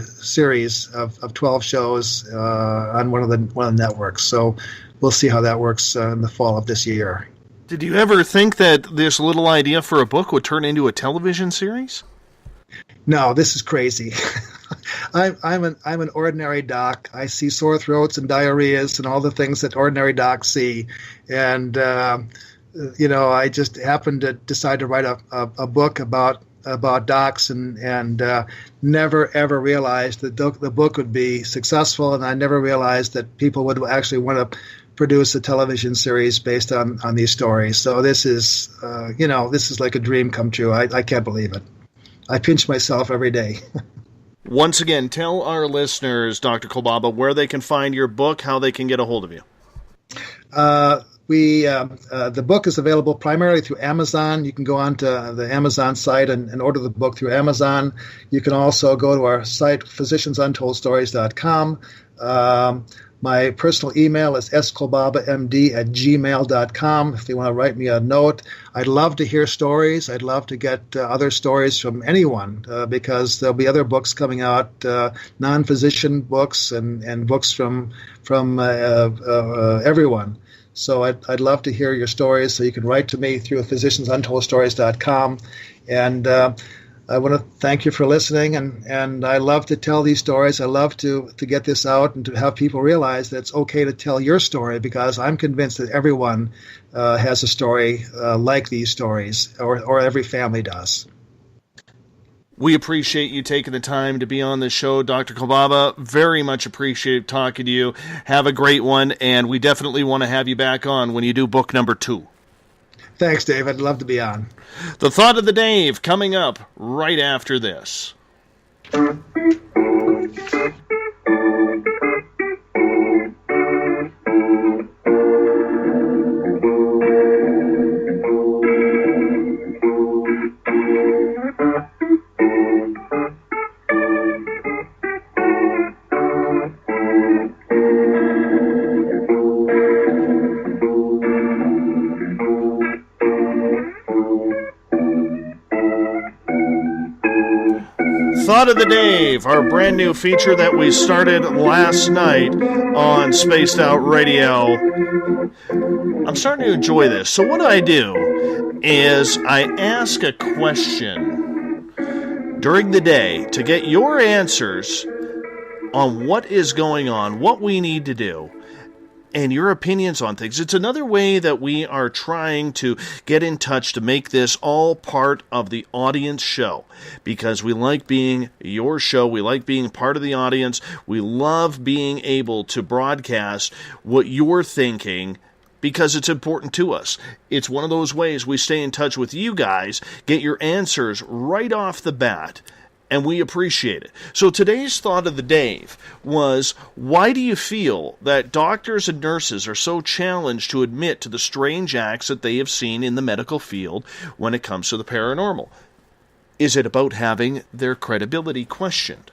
series of 12 shows on one of the networks. So we'll see how that works in the fall of this year. Did you ever think that this little idea for a book would turn into a television series? No, this is crazy. I'm an ordinary doc. I see sore throats and diarrheas and all the things that ordinary docs see, and I just happened to decide to write a book about docs and never ever realized that the book would be successful, and I never realized that people would actually want to produce a television series based on these stories. So this is like a dream come true. I can't believe it. I pinch myself every day. Once again, tell our listeners, Dr. Kolbaba, where they can find your book, how they can get a hold of you. The book is available primarily through Amazon. You can go on to the Amazon site and order the book through Amazon. You can also go to our site, physiciansuntoldsstories.com. My personal email is skolbabamd@gmail.com if they want to write me a note. I'd love to hear stories. I'd love to get other stories from anyone because there'll be other books coming out, non-physician books and books from everyone. So I'd love to hear your stories. So you can write to me through physiciansuntoldsstories.com. And I want to thank you for listening, and I love to tell these stories. I love to get this out and to have people realize that it's okay to tell your story, because I'm convinced that everyone has a story like these stories, or every family does. We appreciate you taking the time to be on the show, Dr. Kolbaba. Very much appreciate talking to you. Have a great one, and we definitely want to have you back on when you do book number 2. Thanks, Dave. I'd love to be on. The Thought of the Dave coming up right after this. Thought of the Dave, our brand new feature that we started last night on Spaced Out Radio. I'm starting to enjoy this. So what I do is I ask a question during the day to get your answers on what is going on, what we need to do, and your opinions on things. It's another way that we are trying to get in touch to make this all part of the audience show, because we like being your show. We like being part of the audience. We love being able to broadcast what you're thinking, because it's important to us. It's one of those ways we stay in touch with you guys, get your answers right off the bat, and we appreciate it. So today's thought of the day was, why do you feel that doctors and nurses are so challenged to admit to the strange acts that they have seen in the medical field when it comes to the paranormal? Is it about having their credibility questioned?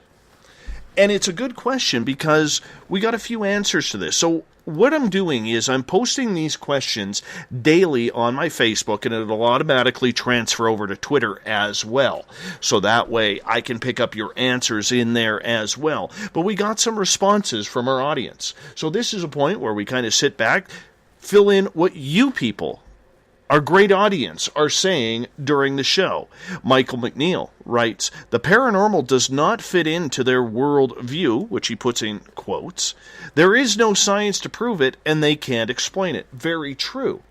And it's a good question because we got a few answers to this. So what I'm doing is I'm posting these questions daily on my Facebook, and it'll automatically transfer over to Twitter as well. So that way I can pick up your answers in there as well. But we got some responses from our audience. So this is a point where we kind of sit back, fill in what you people, our great audience, are saying during the show. Michael McNeil writes, the paranormal does not fit into their world view, which he puts in quotes. There is no science to prove it, and they can't explain it. Very true.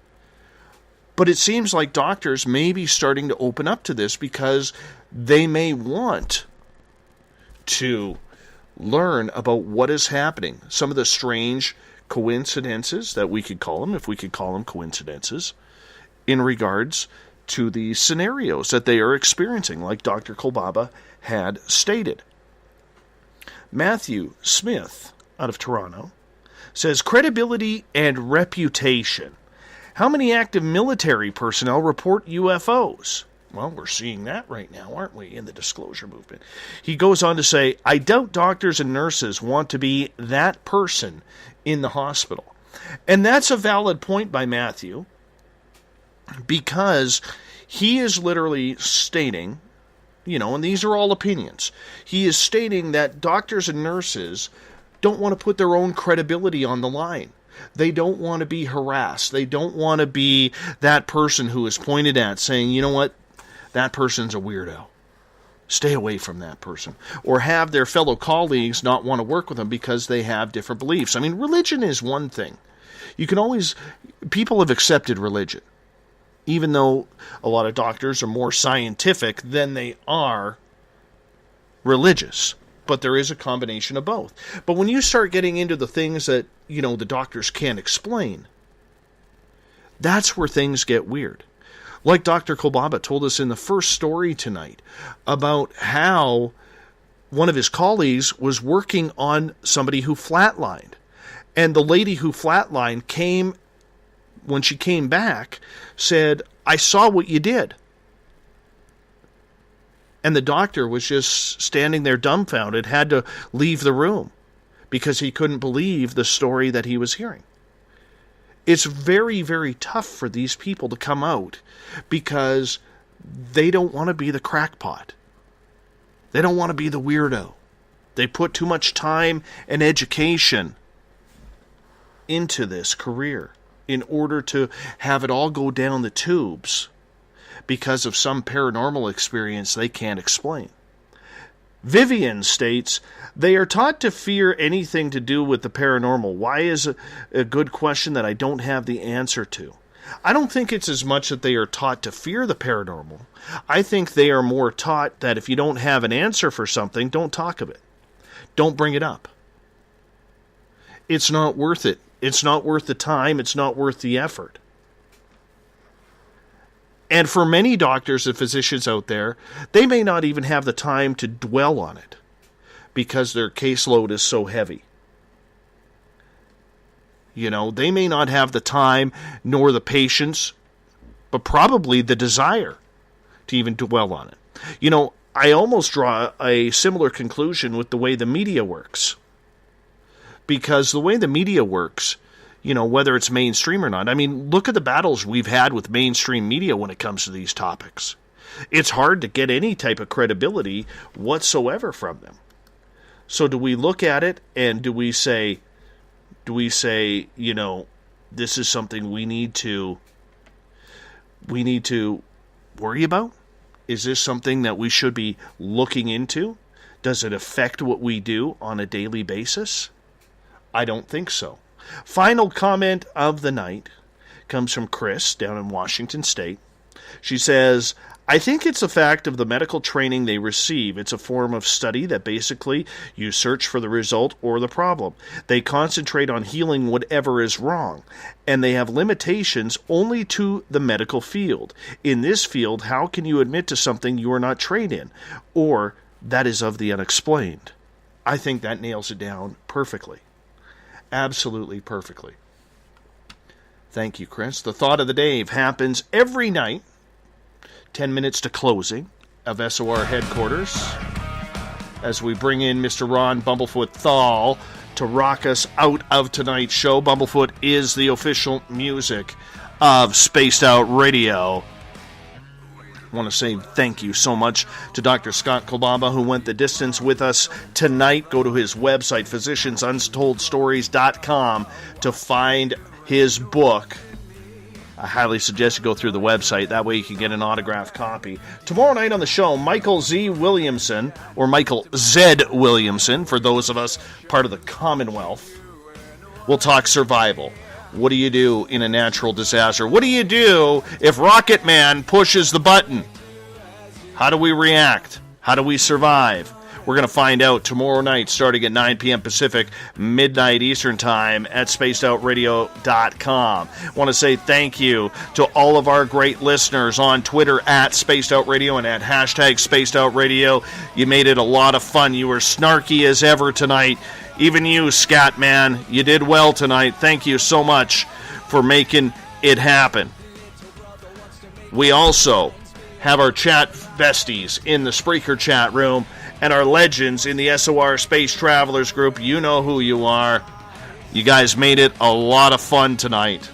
But it seems like doctors may be starting to open up to this because they may want to learn about what is happening. Some of the strange coincidences that we could call them, if we could call them coincidences, in regards to the scenarios that they are experiencing, like Dr. Kolbaba had stated. Matthew Smith, out of Toronto, says, credibility and reputation. How many active military personnel report UFOs? Well, we're seeing that right now, aren't we, in the disclosure movement? He goes on to say, I doubt doctors and nurses want to be that person in the hospital. And that's a valid point by Matthew, because he is literally stating, and these are all opinions, he is stating that doctors and nurses don't want to put their own credibility on the line. They don't want to be harassed. They don't want to be that person who is pointed at saying, you know what, that person's a weirdo. Stay away from that person. Or have their fellow colleagues not want to work with them because they have different beliefs. I mean, religion is one thing. People have accepted religion, even though a lot of doctors are more scientific than they are religious. But there is a combination of both. But when you start getting into the things that, the doctors can't explain, that's where things get weird. Like Dr. Kolbaba told us in the first story tonight about how one of his colleagues was working on somebody who flatlined. And the lady who flatlined when she came back, said, I saw what you did. And the doctor was just standing there dumbfounded, had to leave the room because he couldn't believe the story that he was hearing. It's very, very tough for these people to come out because they don't want to be the crackpot. They don't want to be the weirdo. They put too much time and education into this career in order to have it all go down the tubes because of some paranormal experience they can't explain. Vivian states, they are taught to fear anything to do with the paranormal. Why is a good question that I don't have the answer to? I don't think it's as much that they are taught to fear the paranormal. I think they are more taught that if you don't have an answer for something, don't talk of it. Don't bring it up. It's not worth it. It's not worth the time. It's not worth the effort. And for many doctors and physicians out there, they may not even have the time to dwell on it because their caseload is so heavy. They may not have the time nor the patience, but probably the desire to even dwell on it. I almost draw a similar conclusion with the way the media works. Because the way the media works, whether it's mainstream or not, I mean, look at the battles we've had with mainstream media when it comes to these topics. It's hard to get any type of credibility whatsoever from them. So do we look at it and do we say, this is something we need to worry about? Is this something that we should be looking into? Does it affect what we do on a daily basis? I don't think so. Final comment of the night comes from Chris down in Washington State. She says, I think it's a fact of the medical training they receive. It's a form of study that basically you search for the result or the problem. They concentrate on healing whatever is wrong, and they have limitations only to the medical field. In this field, how can you admit to something you are not trained in? Or that is of the unexplained. I think that nails it down perfectly. Absolutely perfectly. Thank you, Chris. The Thought of the Day happens every night, 10 minutes to closing of SOR headquarters, as we bring in Mr. Ron Bumblefoot THAL to rock us out of tonight's show. Bumblefoot is the official music of Spaced Out Radio. I want to say thank you so much to Dr. Scott Kolbaba, who went the distance with us tonight. Go to his website, physiciansuntolstories.com, to find his book. I highly suggest you go through the website. That way you can get an autographed copy. Tomorrow night on the show, Michael Z. Williamson, or Michael Z. Williamson, for those of us part of the Commonwealth, we'll talk survival. What do you do in a natural disaster? What do you do if Rocket Man pushes the button? How do we react? How do we survive? We're going to find out tomorrow night, starting at 9 p.m. Pacific, midnight Eastern Time at spacedoutradio.com. I want to say thank you to all of our great listeners on Twitter at Spaced Out Radio and at hashtag Spaced Out Radio. You made it a lot of fun. You were snarky as ever tonight. Even you, Scat Man, you did well tonight. Thank you so much for making it happen. We also have our chat besties in the Spreaker chat room and our legends in the SOR Space Travelers group. You know who you are. You guys made it a lot of fun tonight.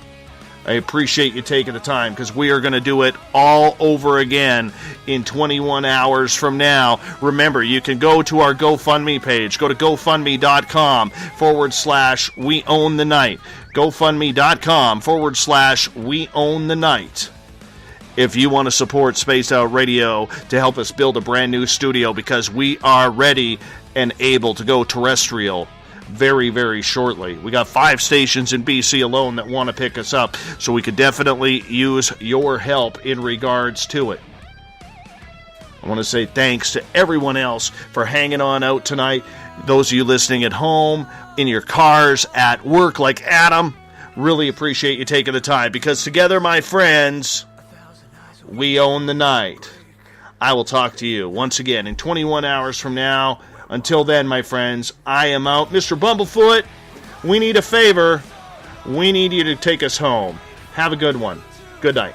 I appreciate you taking the time, because we are going to do it all over again in 21 hours from now. Remember, you can go to our GoFundMe page. Go to GoFundMe.com/We Own the Night. GoFundMe.com/We Own the Night. If you want to support Spaced Out Radio to help us build a brand new studio, because we are ready and able to go terrestrial very, very shortly. We got 5 stations in BC alone that want to pick us up, so we could definitely use your help in regards to it. I want to say thanks to everyone else for hanging on out tonight. Those of you listening at home, in your cars, at work like Adam, really appreciate you taking the time, because together, my friends, we own the night. I will talk to you once again in 21 hours from now. Until then, my friends, I am out. Mr. Bumblefoot, we need a favor. We need you to take us home. Have a good one. Good night.